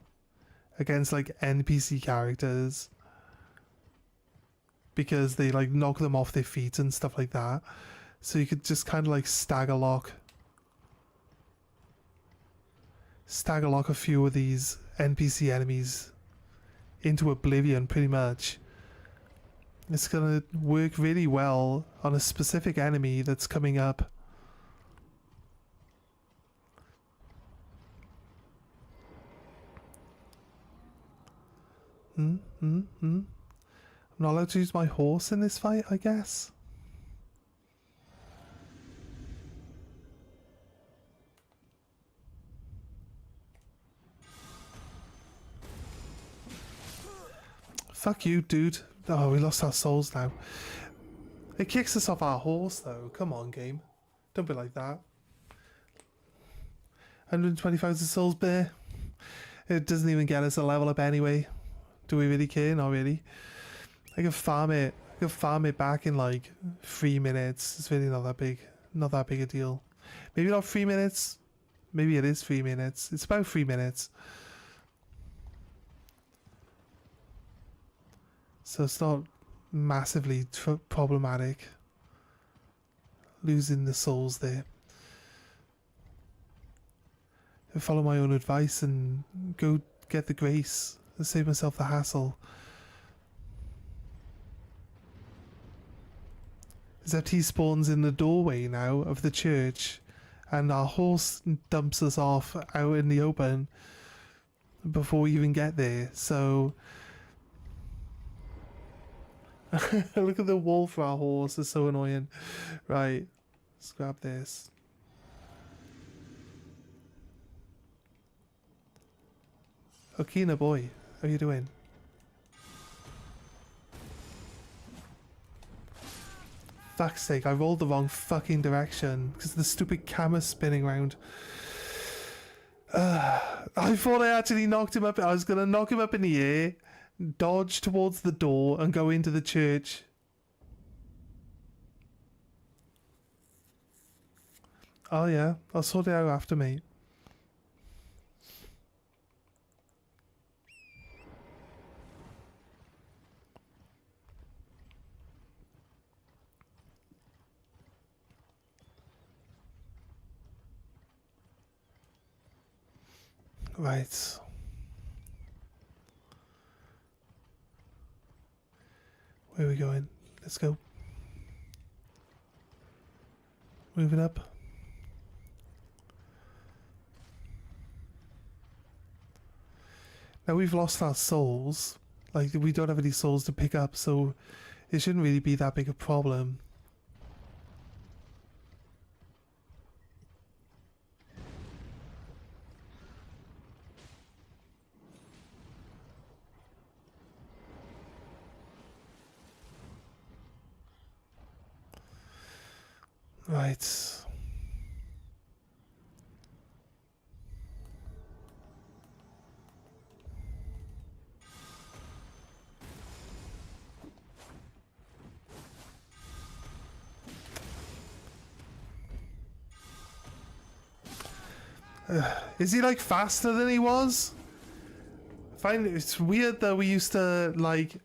against like NPC characters. Because they like knock them off their feet and stuff like that. So you could just kind of like stagger lock a few of these NPC enemies into oblivion pretty much. It's gonna work really well on a specific enemy that's coming up. I'm not allowed to use my horse in this fight, I guess. Fuck you, dude. Oh, we lost our souls now. It kicks us off our horse, though. Come on, game. Don't be like that. 120,000 souls, bear. It doesn't even get us a level up anyway. Do we really care? Not really. I can farm it. I can farm it back in like 3 minutes. It's really not that big. Not that big a deal. Maybe not 3 minutes. Maybe it is 3 minutes. It's about 3 minutes. So it's not massively problematic. Losing the souls there. follow my own advice and go get the grace and save myself the hassle. Except he spawns in the doorway now of the church, and our horse dumps us off out in the open before we even get there, so... Look at the wall for our horse, it's so annoying. Right, let's grab this. Okina boy, how you doing? Fuck's sake, I rolled the wrong fucking direction because the stupid camera's spinning around. I thought I actually knocked him up. I was going to knock him up in the air, dodge towards the door and go into the church. Oh yeah, I'll sort it out after, mate. Right. Where are we going? Let's go. Moving up. Now we've lost our souls. Like, we don't have any souls to pick up, so it shouldn't really be that big a problem. Right. Is he like faster than he was? I find it's weird that we used to like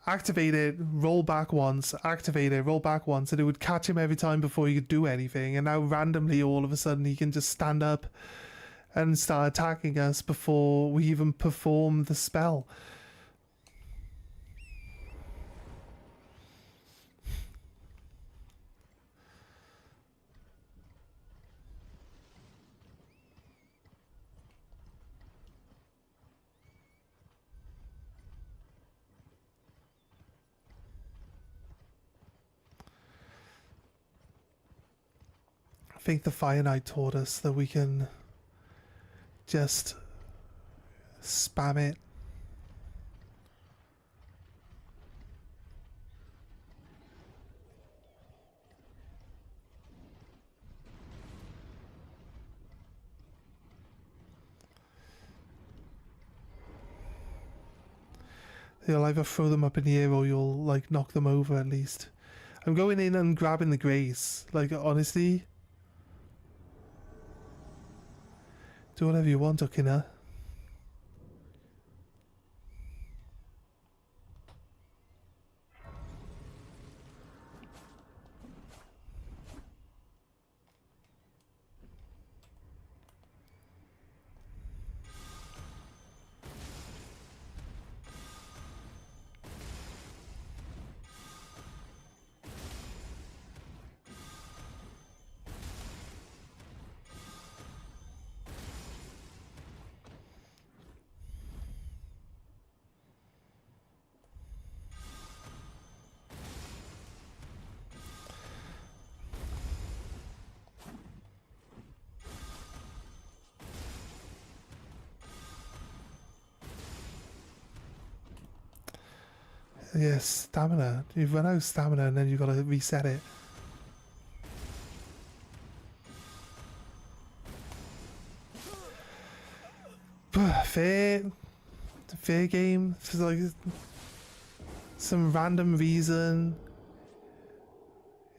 activate it, roll back once, activate it, roll back once, and it would catch him every time before he could do anything. And now randomly, all of a sudden, he can just stand up and start attacking us before we even perform the spell. I think the Fire Knight taught us that we can just spam it. You'll either throw them up in the air or you'll like knock them over at least. I'm going in and grabbing the grace. Like, honestly, do whatever you want, Okina. Yes, stamina. You've run out of stamina and then you've got to reset it. Fair game. For like some random reason,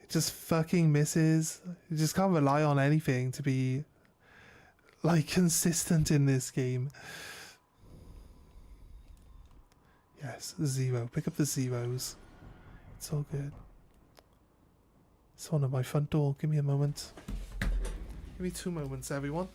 it just fucking misses. You just can't rely on anything to be like consistent in this game. Yes, 0. Pick up the zeros. It's all good. Someone at my front door. Give me a moment. Give me 2 moments, everyone.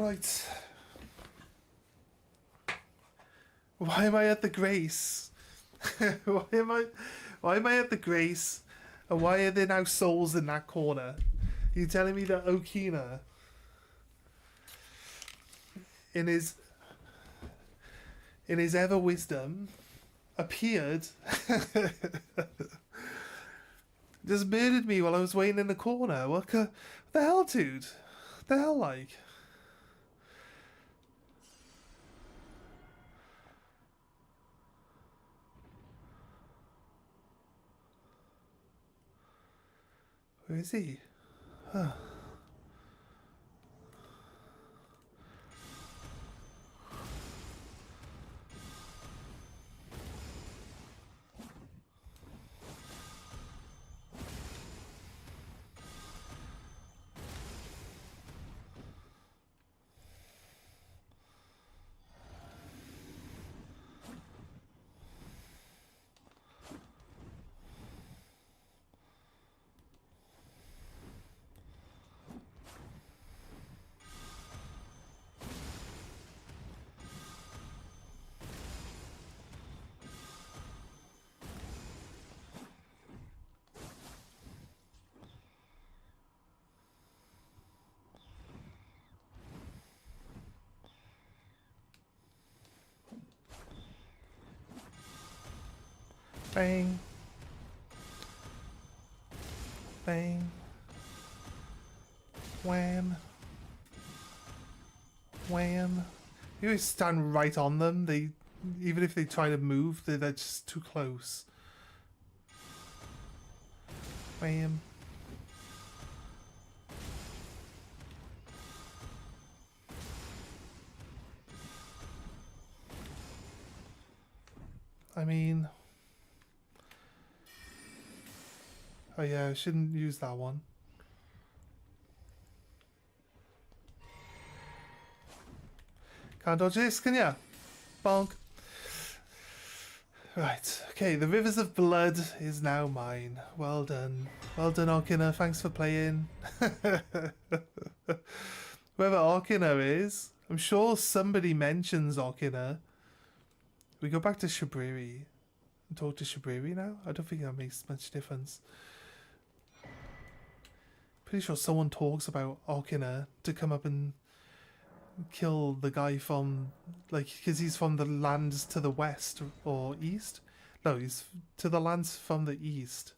Right. Why am I at the Grace? Why am I at the Grace? And why are there now souls in that corner? Are you telling me that Okina, in his ever wisdom, appeared, just murdered me while I was waiting in the corner? What the hell, dude? What the hell, like? Where is he? Huh. Bang. Bang. Wham. Wham. You always stand right on them. They, even if they try to move, they're just too close. Wham. I mean... Oh yeah, I shouldn't use that one. Can't dodge this, can ya? Bonk. Right, okay, the Rivers of Blood is now mine. Well done. Well done, Arkina. Thanks for playing. Whoever Arkina is, I'm sure somebody mentions Arkina. We go back to Shabriri and talk to Shabriri now? I don't think that makes much difference. Pretty sure someone talks about Arkina to come up and kill the guy from, like, because he's from the lands to the west or east. No, he's to the lands from the east.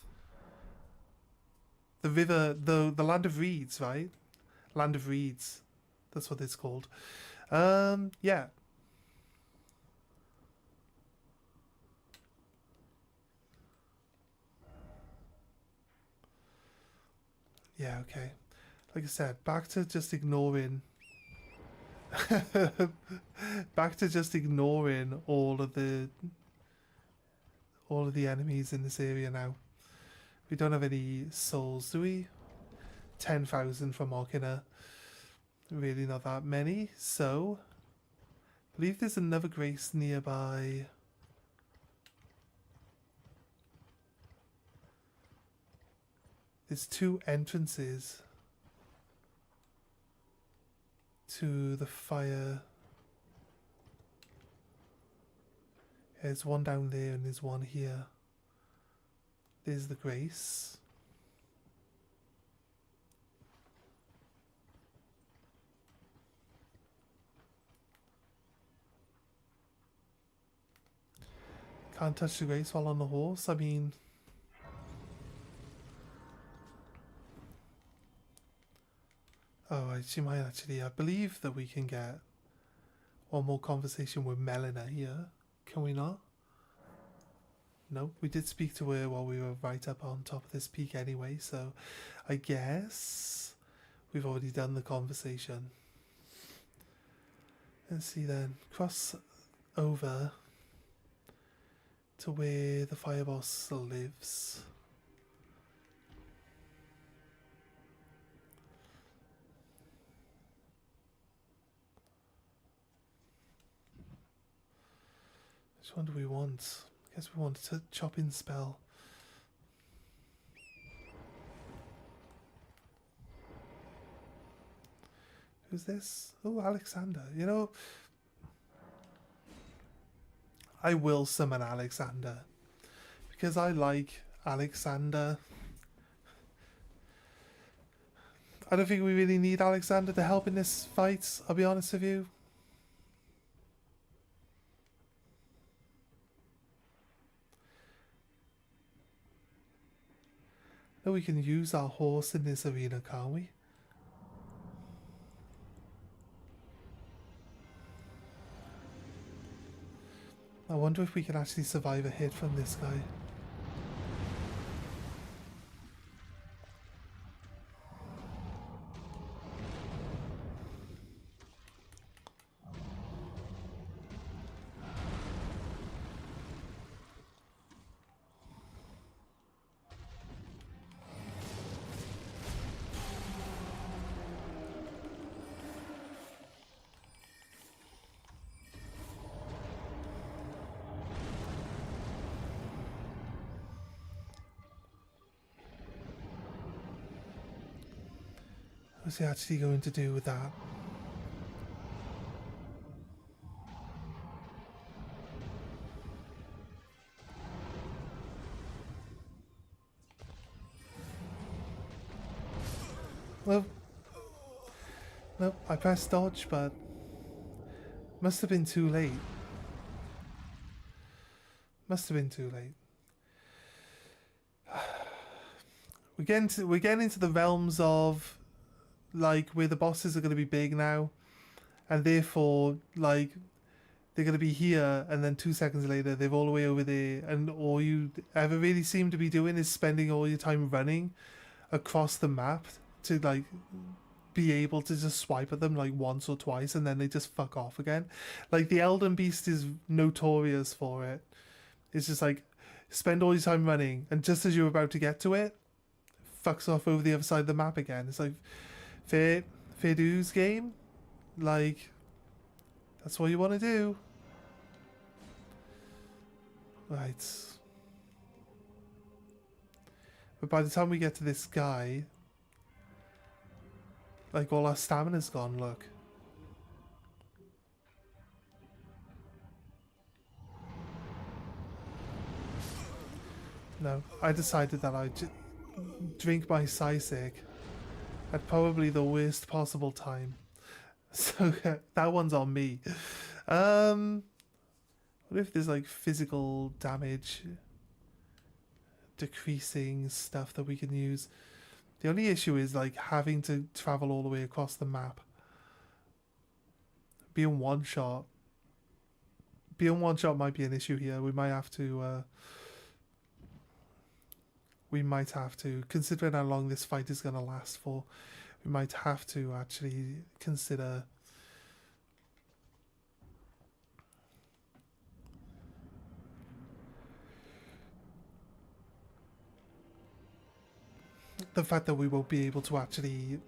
The river, the land of reeds, right? Land of reeds. That's what it's called. Yeah. Yeah, okay. Like I said, back to just ignoring... back to just ignoring all of the enemies in this area now. We don't have any souls, do we? 10,000 from Arkina. Really not that many, so... I believe there's another grace nearby. There's 2 entrances to the fire. There's one down there and there's one here. There's the grace. Can't touch the grace while on the horse. I mean... Oh, she might actually. I believe that we can get one more conversation with Melina here. Can we not? Nope, we did speak to her while we were right up on top of this peak anyway, so I guess we've already done the conversation. Let's see then. Cross over to where the fire boss lives. Which one do we want? I guess we want a chopping spell. Who's this? Oh, Alexander. You know, I will summon Alexander because I like Alexander. I don't think we really need Alexander to help in this fight, I'll be honest with you. No, we can use our horse in this arena, can't we? I wonder if we can actually survive a hit from this guy. What's he actually going to do with that? Well, nope, I pressed dodge, but must have been too late. Must have been too late. We're getting into the realms of like where the bosses are going to be big now, and therefore like they're going to be here, and then 2 seconds later they're all the way over there, and all you ever really seem to be doing is spending all your time running across the map to like be able to just swipe at them like once or twice, and then they just fuck off again. Like the Elden Beast is notorious for it. It's just like spend all your time running, and just as you're about to get to it, fucks off over the other side of the map again. It's like fair dues game. Like that's what you want to do. Right. But by the time we get to this guy, like all our stamina's gone, look. No, I decided that I'd drink my Sisig at probably the worst possible time. So that one's on me. What if there's like physical damage decreasing stuff that we can use? The only issue is like having to travel all the way across the map. Being one shot might be an issue here. We might have to considering how long this fight is going to last for, we might have to actually consider the fact that we won't be able to actually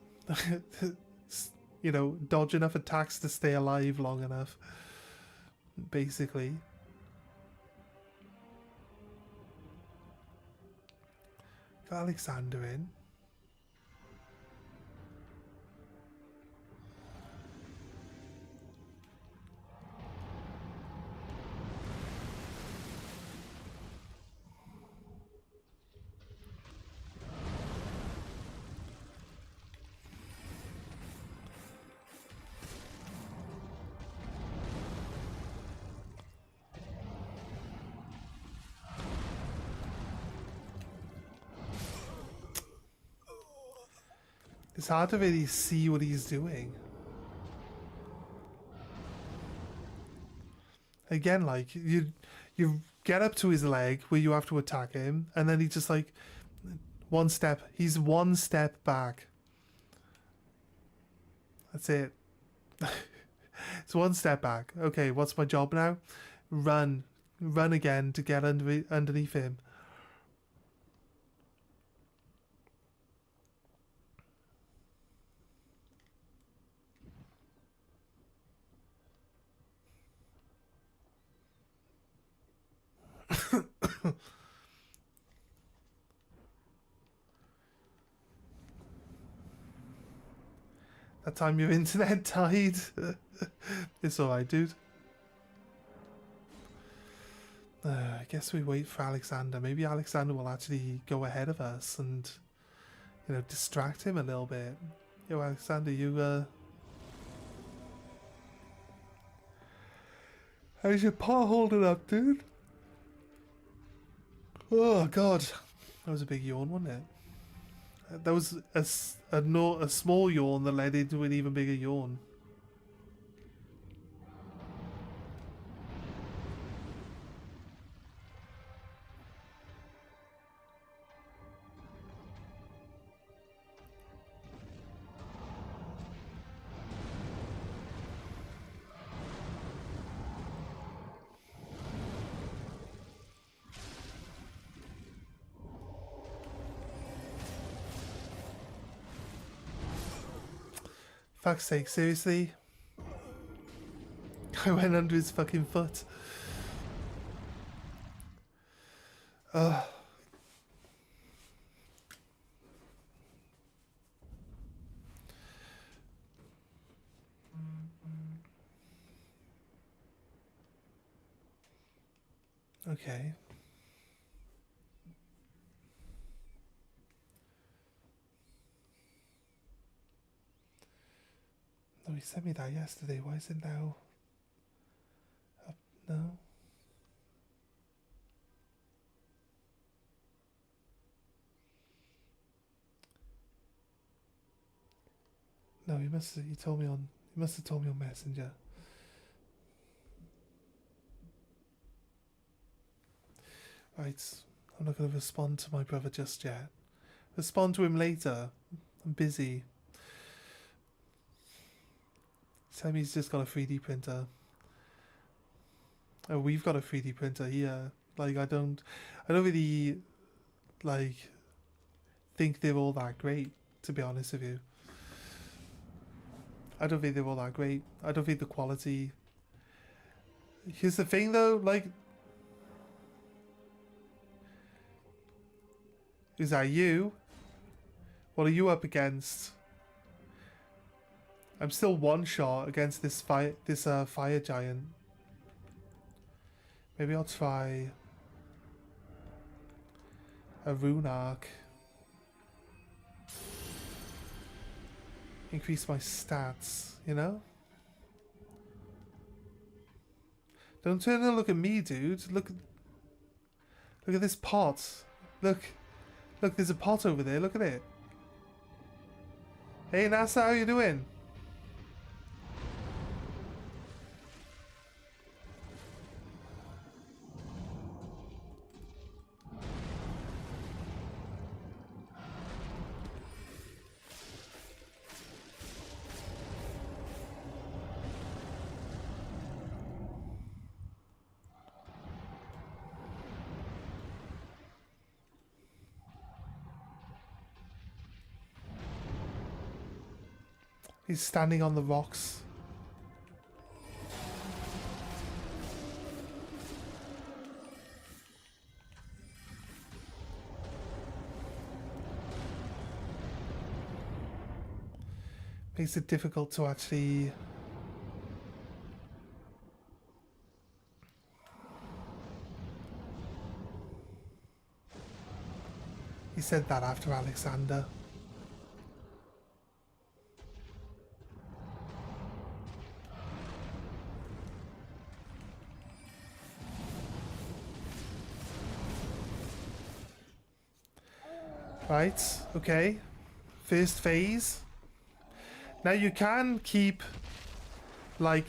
dodge enough attacks to stay alive long enough, basically. Got Alexander in. It's hard to really see what he's doing. Again, like you get up to his leg where you have to attack him, and then he just like he's one step back. That's it. It's one step back. Okay, what's my job now? Run again to get underneath him. That time your internet died. It's alright, dude. I guess we wait for Alexander. Maybe Alexander will actually go ahead of us and, you know, distract him a little bit. Yo, Alexander, you, how's your paw holding up, dude? Oh, God. That was a big yawn, wasn't it? That was a small yawn that led into an even bigger yawn. Fuck's sake, seriously? I went under his fucking foot. Ugh. Okay. No, he sent me that yesterday. Why is it now? Up? No. No, he must have. He told me on. He must have told me on Messenger. Right. I'm not going to respond to my brother just yet. Respond to him later. I'm busy. Tell me he's just got a 3D printer. Oh, we've got a 3D printer here. Like, I don't really, like, think they're all that great, to be honest with you. I don't think they're all that great. I don't think the quality... Here's the thing, though, like... Is that you? What are you up against? I'm still one shot against this fire giant. Maybe I'll try a rune arc. Increase my stats, you know? Don't turn and look at me, dude. Look at this pot. Look, there's a pot over there. Look at it. Hey, NASA, how you doing? He's standing on the rocks. Makes it difficult to actually... He said that after Alexander. Right, okay. First phase. Now you can keep, like,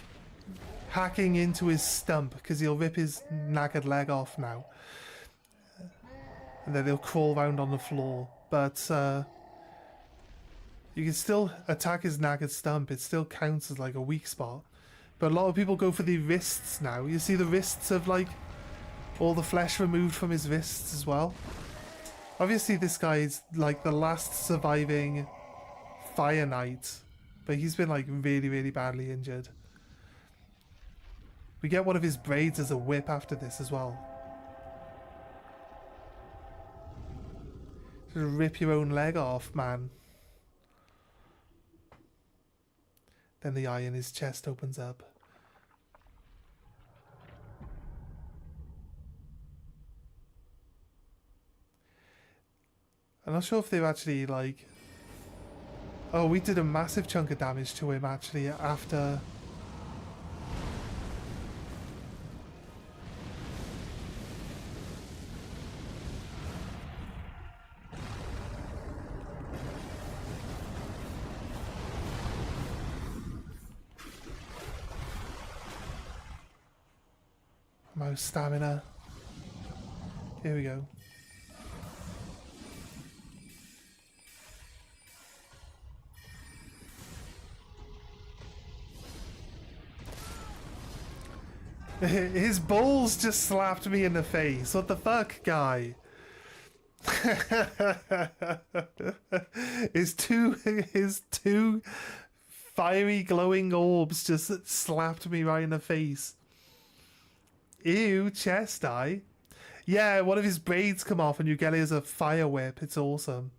hacking into his stump, because he'll rip his knackered leg off now. And then he'll crawl around on the floor. But, you can still attack his knackered stump. It still counts as, like, a weak spot. But a lot of people go for the wrists now. You see the wrists have, like, all the flesh removed from his wrists as well. Obviously, this guy's, like, the last surviving Fire Knight. But he's been, like, really, really badly injured. We get one of his braids as a whip after this as well. Just rip your own leg off, man. Then the eye in his chest opens up. I'm not sure if they've actually, like... Oh, we did a massive chunk of damage to him, actually, after... Mouse stamina. Here we go. His balls just slapped me in the face. What the fuck, guy? his two fiery glowing orbs just slapped me right in the face. Ew, chest eye. Yeah, one of his braids come off and you get it as a fire whip. It's awesome.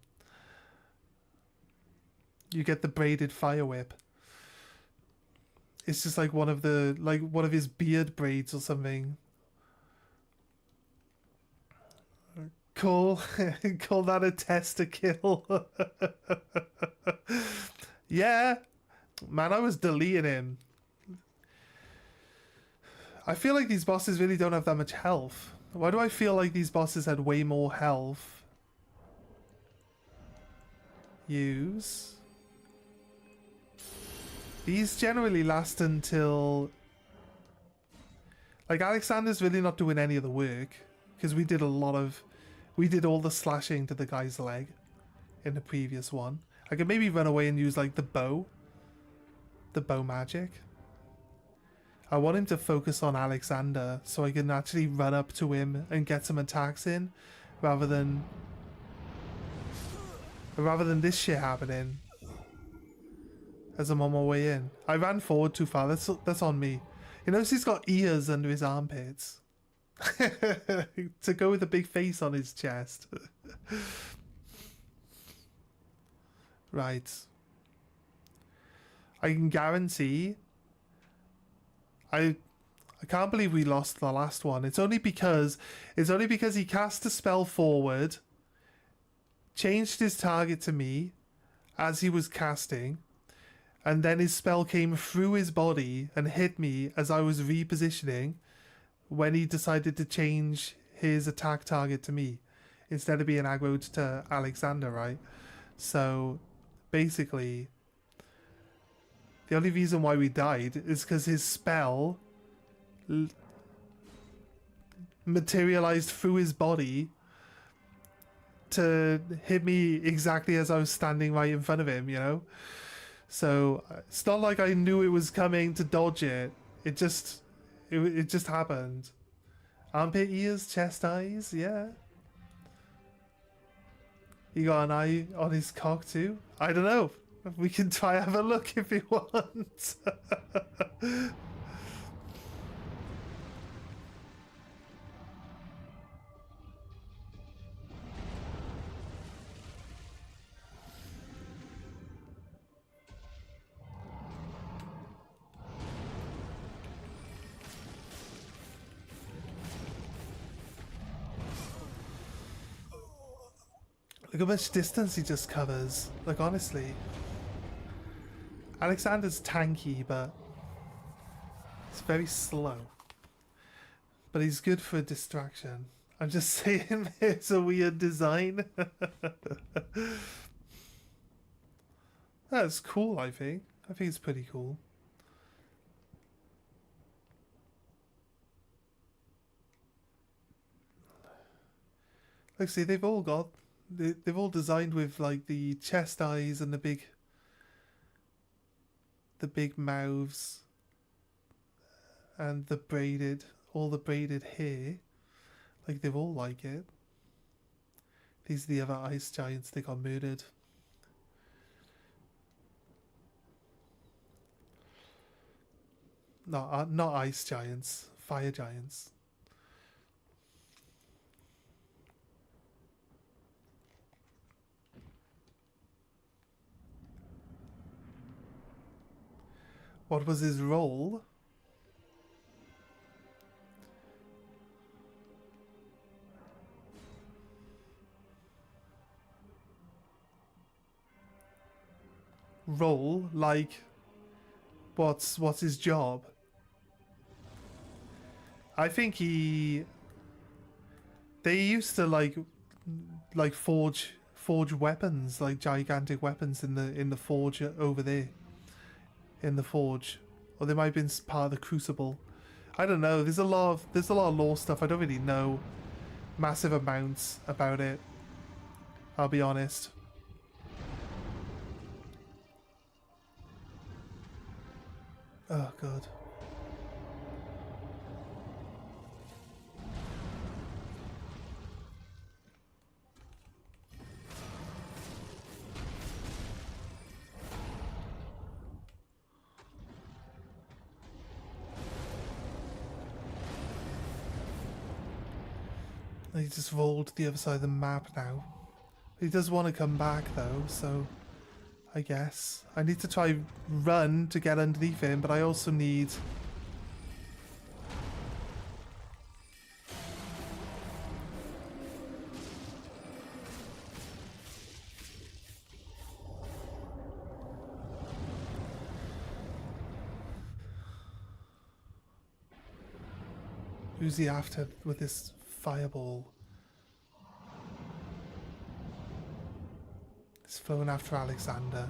You get the braided fire whip. It's just like one of his beard braids or something. Call that a tester kill. Yeah. Man, I was deleting him. I feel like these bosses really don't have that much health. Why do I feel like these bosses had way more health? Use. These generally last until... Like, Alexander's really not doing any of the work. Because we did all the slashing to the guy's leg in the previous one. I could maybe run away and use, like, the bow. The bow magic. I want him to focus on Alexander so I can actually run up to him and get some attacks in. Rather than this shit happening. As I'm on my way in. I ran forward too far. That's on me. You notice he's got ears under his armpits. To go with a big face on his chest. Right. I can guarantee... I can't believe we lost the last one. It's only because he cast a spell forward, changed his target to me as he was casting, and then his spell came through his body and hit me as I was repositioning when he decided to change his attack target to me instead of being aggroed to Alexander, right? So basically the only reason why we died is because his spell materialized through his body to hit me exactly as I was standing right in front of him, you know? So it's not like I knew it was coming to dodge it. It just happened. Armpit ears, chest eyes, yeah. You got an eye on his cock too? I don't know. We can try have a look if you want. Look how much distance he just covers. Like, honestly. Alexander's tanky, but it's very slow. But he's good for a distraction. I'm just saying it's a weird design. That's cool, I think. I think it's pretty cool. Like, see, they've all designed with like the chest eyes and the big mouths and all the braided hair. Like, they've all like it. These are the other ice giants that got murdered. No, not ice giants, fire giants. What was his role? Role? Like, what's his job? I think he... They used to like forge weapons, like gigantic weapons in the forge over there. In the forge. Or they might have been part of the crucible. I don't know. There's a lot of lore stuff. I don't really know massive amounts about it. I'll be honest. Oh god. He just rolled to the other side of the map now. He does want to come back though, so I guess. I need to try run to get underneath him, but I also need... Who's he after with this fireball? He's flown after Alexander.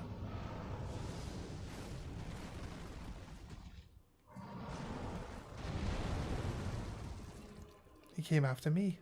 He came after me.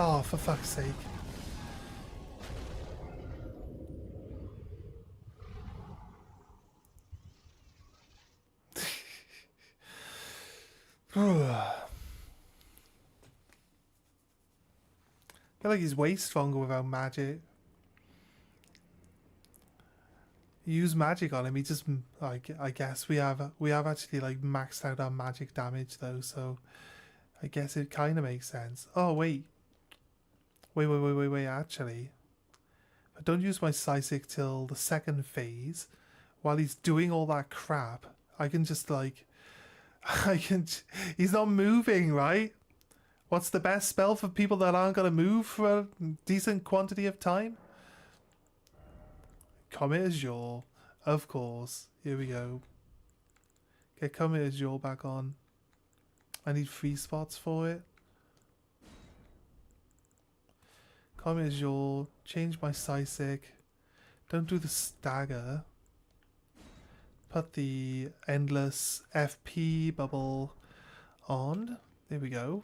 Oh, for fuck's sake. I feel like he's way stronger without magic. Use magic on him. He just, like, I guess we have actually like maxed out our magic damage though, so I guess it kind of makes sense. Oh wait, Actually, I don't use my Psychic till the second phase. While he's doing all that crap, I can just like, He's not moving, right? What's the best spell for people that aren't gonna move for a decent quantity of time? Comet Azure, of course. Here we go. Get Comet Azure back on. I need 3 spots for it. Comet Azure, change my Psychic. Don't do the stagger. Put the endless FP bubble on. There we go.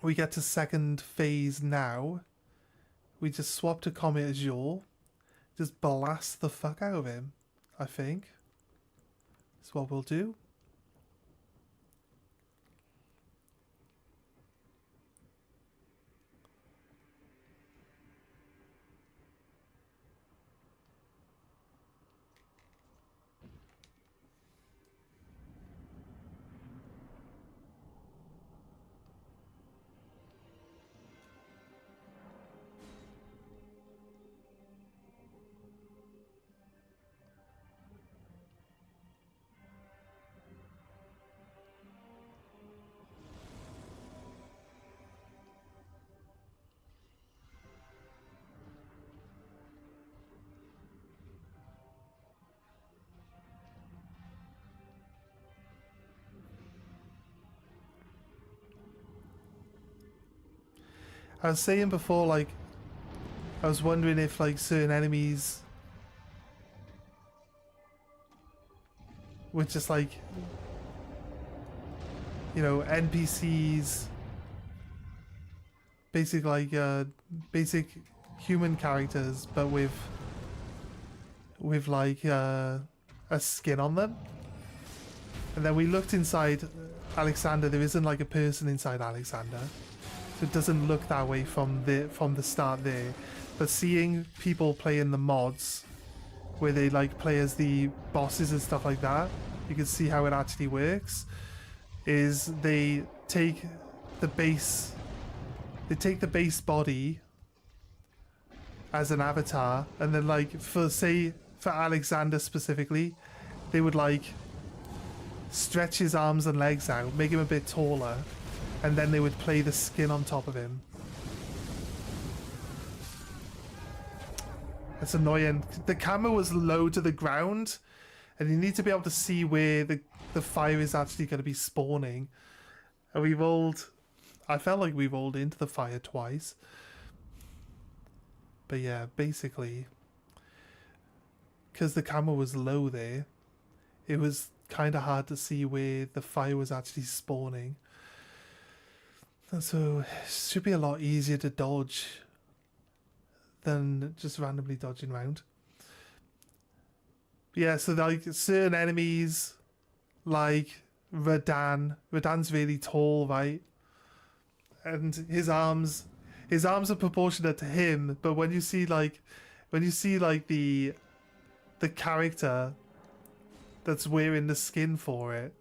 We get to second phase now. We just swap to Comet Azure. Just blast the fuck out of him, I think. That's what we'll do. I was saying before, like, I was wondering if, like, certain enemies were just, like, you know, NPCs, basic, like, basic human characters, but with like, a skin on them. And then we looked inside Alexander. There isn't, like, a person inside Alexander. So it doesn't look that way from the start there. But seeing people play in the mods where they, like, play as the bosses and stuff like that, you can see how it actually works. Is they take the base body as an avatar, and then, like, for Alexander specifically, they would, like, stretch his arms and legs out, make him a bit taller, and then they would play the skin on top of him. That's annoying. The camera was low to the ground, and you need to be able to see where the fire is actually going to be spawning. And I felt like we rolled into the fire twice. But yeah, basically, because the camera was low there, it was kind of hard to see where the fire was actually spawning. And so it should be a lot easier to dodge than just randomly dodging around. Yeah, so, like, certain enemies, like Radan's really tall, right? And his arms are proportionate to him, but when you see like the character that's wearing the skin for it,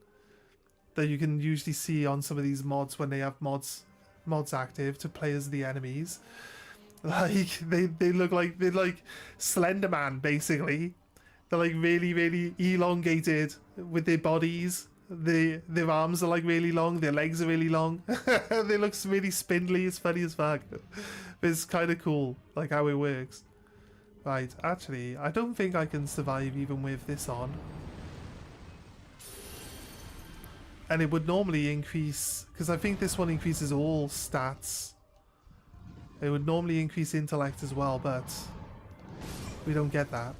that you can usually see on some of these mods when they have mods active to play as the enemies, like they're like Slender Man, basically. They're, like, really, really elongated with their bodies. Their arms are, like, really long. Their legs are really long. They look really spindly. It's funny as fuck. But it's kind of cool, like, how it works. Right, actually, I don't think I can survive even with this on. And it would normally increase, because I think this one increases all stats. It would normally increase intellect as well, but we don't get that.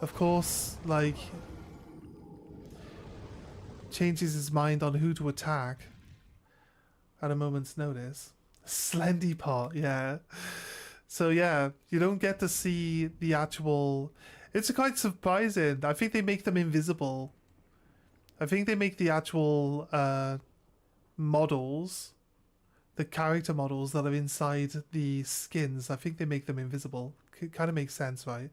Of course, like, changes his mind on who to attack at a moment's notice. Slendy pot, yeah. So yeah, you don't get to see the actual... It's quite surprising. I think they make them invisible. I think they make the actual models, the character models that are inside the skins, I think they make them invisible. Kind of makes sense, right?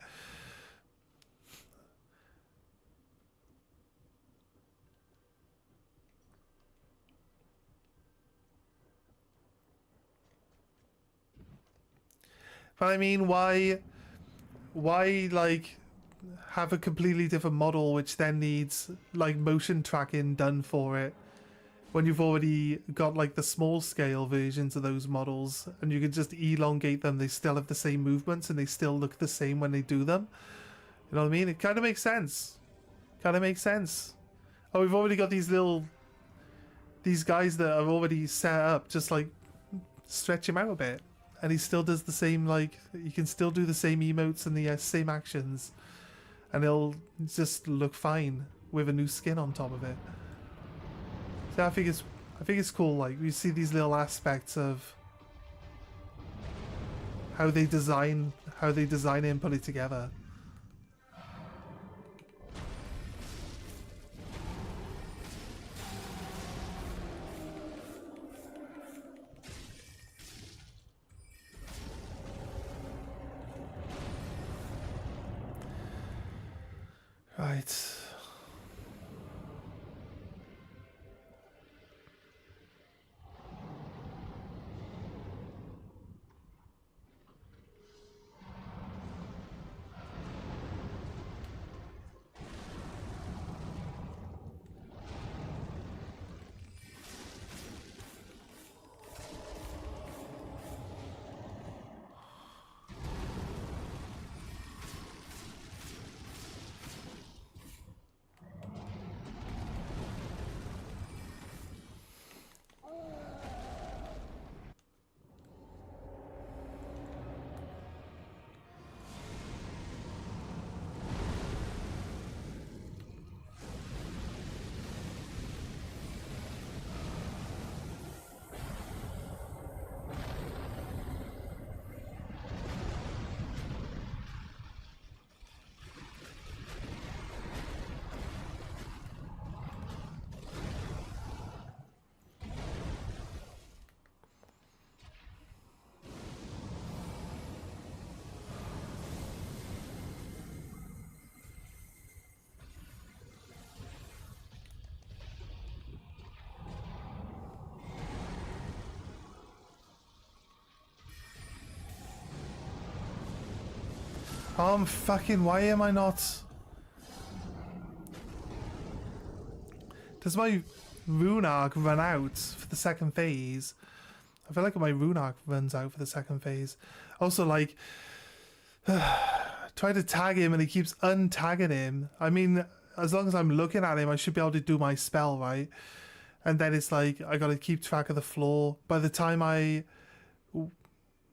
But I mean, why like have a completely different model which then needs, like, motion tracking done for it when you've already got, like, the small scale versions of those models and you can just elongate them. They still have the same movements and they still look the same when they do them. You know what I mean? It kind of makes sense. Kind of makes sense. Oh, we've already got these guys that are already set up. Just, like, stretch him out a bit. And he still does the same, like, you can still do the same emotes and the same actions. And it'll just look fine with a new skin on top of it. So I think it's cool. Like, we see these little aspects of how they design it and put it together. Right. Why am I not... Does my rune arc run out for the second phase? I feel like my rune arc runs out for the second phase. Also, like, try to tag him and he keeps untagging him. I mean, as long as I'm looking at him, I should be able to do my spell, right? And then it's like, I gotta keep track of the floor. By the time I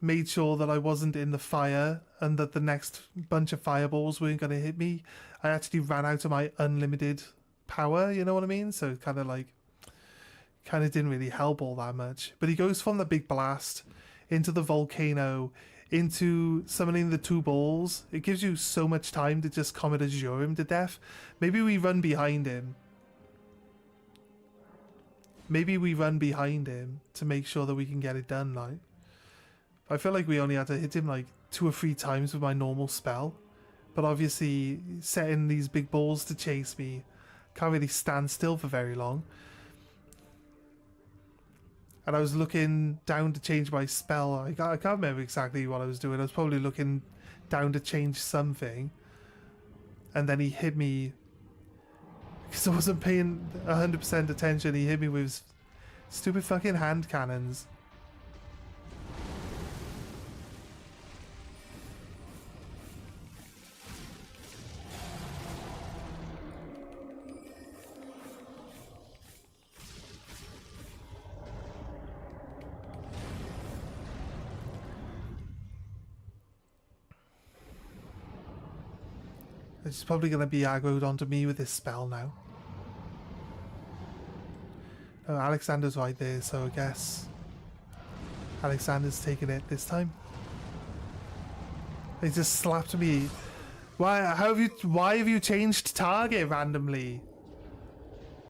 made sure that I wasn't in the fire and that the next bunch of fireballs weren't gonna hit me, I actually ran out of my unlimited power, you know what I mean? So it kind of didn't really help all that much. But he goes from the big blast into the volcano, into summoning the 2 balls. It gives you so much time to just Comet Azure him to death. Maybe we run behind him. Maybe we run behind him to make sure that we can get it done, like. I feel like we only had to hit him like 2 or 3 times with my normal spell. But obviously, setting these big balls to chase me, can't really stand still for very long. And I was looking down to change my spell. I can't remember exactly what I was doing. I was probably looking down to change something. And then he hit me. Because I wasn't paying 100% attention. He hit me with his stupid fucking hand cannons. It's probably going to be aggroed onto me with this spell now. Oh, Alexander's right there, so I guess Alexander's taking it this time. He just slapped me. Why have you changed target randomly?